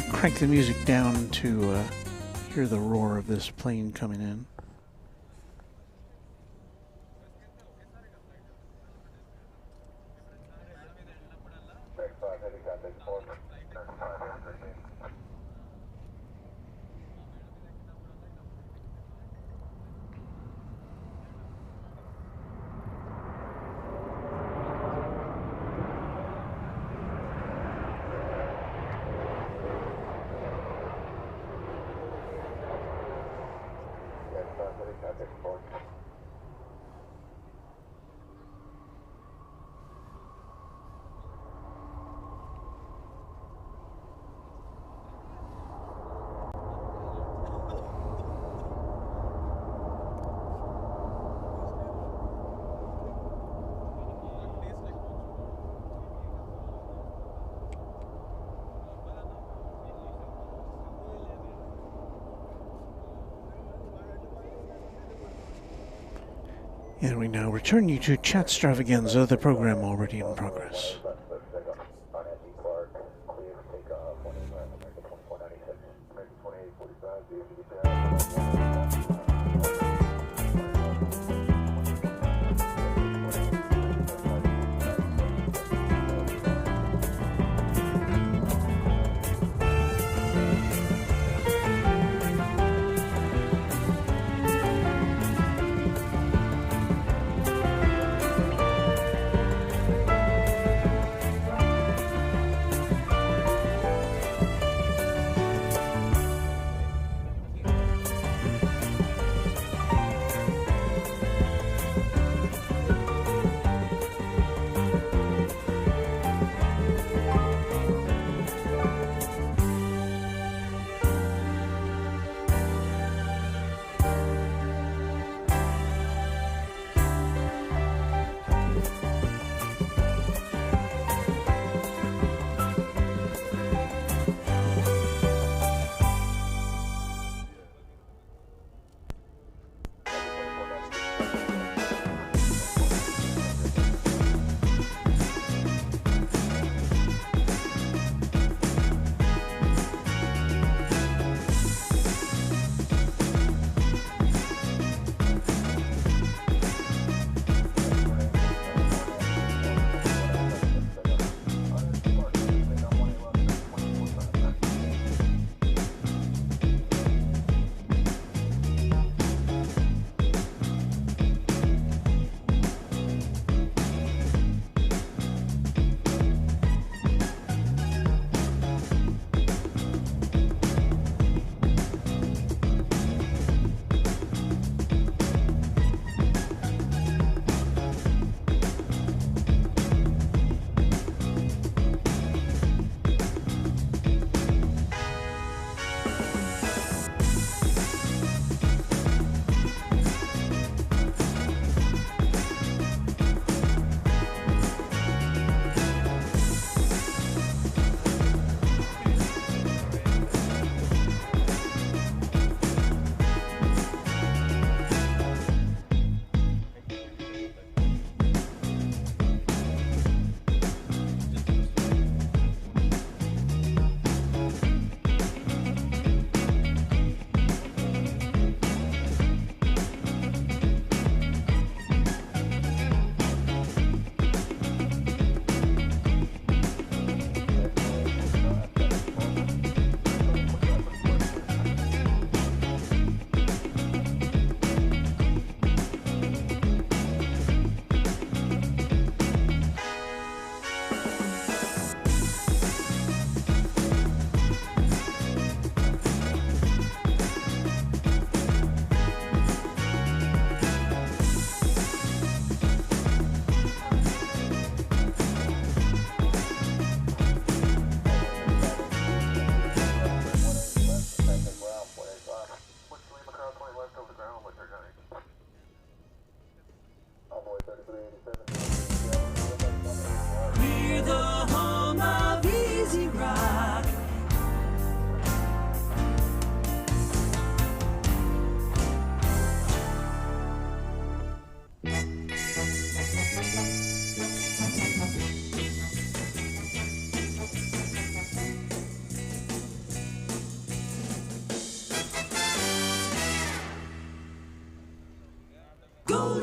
Crank the music down to hear the roar of this plane coming in. And we now return you to Chatstravaganza, the program already in progress.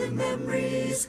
and memories.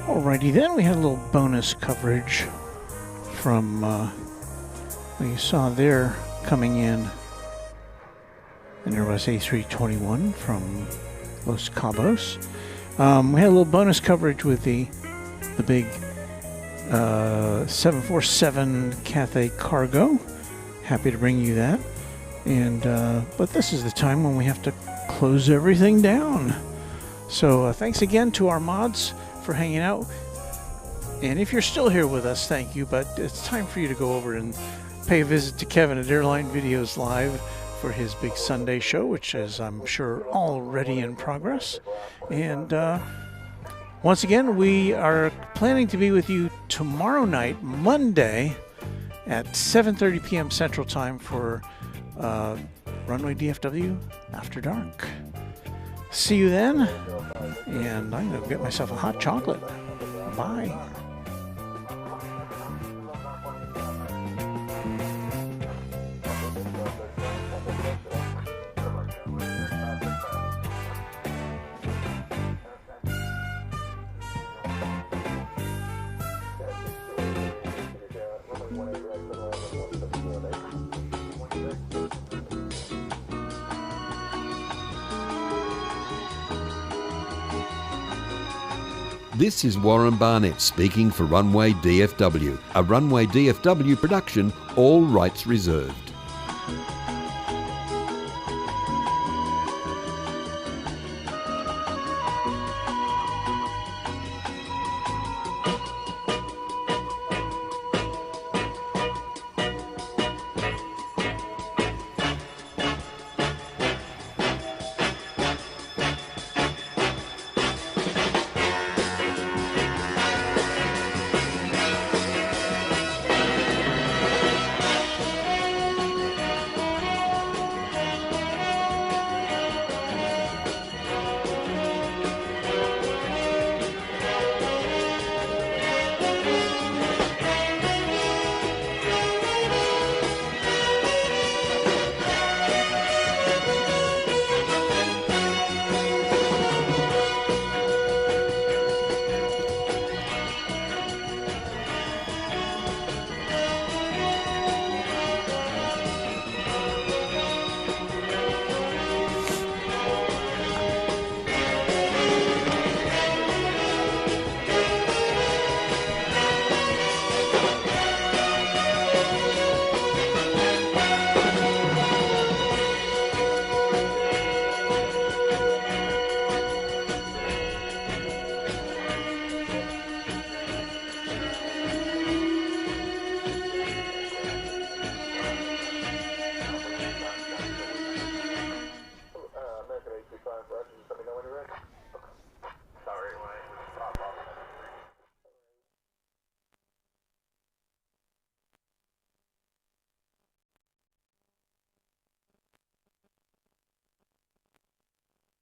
Alrighty then, we had a little bonus coverage from what you saw there coming in. And there was A321 from Los Cabos. We had a little bonus coverage with the big 747 Cathay Cargo. Happy to bring you that. And but this is the time when we have to close everything down. So thanks again to our mods for hanging out. And if you're still here with us, thank you. But it's time for you to go over and pay a visit to Kevin at Airline Videos Live for his big Sunday show, which is, I'm sure, already in progress. And once again, we are planning to be with you tomorrow night, Monday, at 7:30 p.m. Central Time for Runway DFW After Dark. See you then, and I'm going to get myself a hot chocolate. Bye.
This is Warren Barnett speaking for Runway DFW, a Runway DFW production, all rights reserved.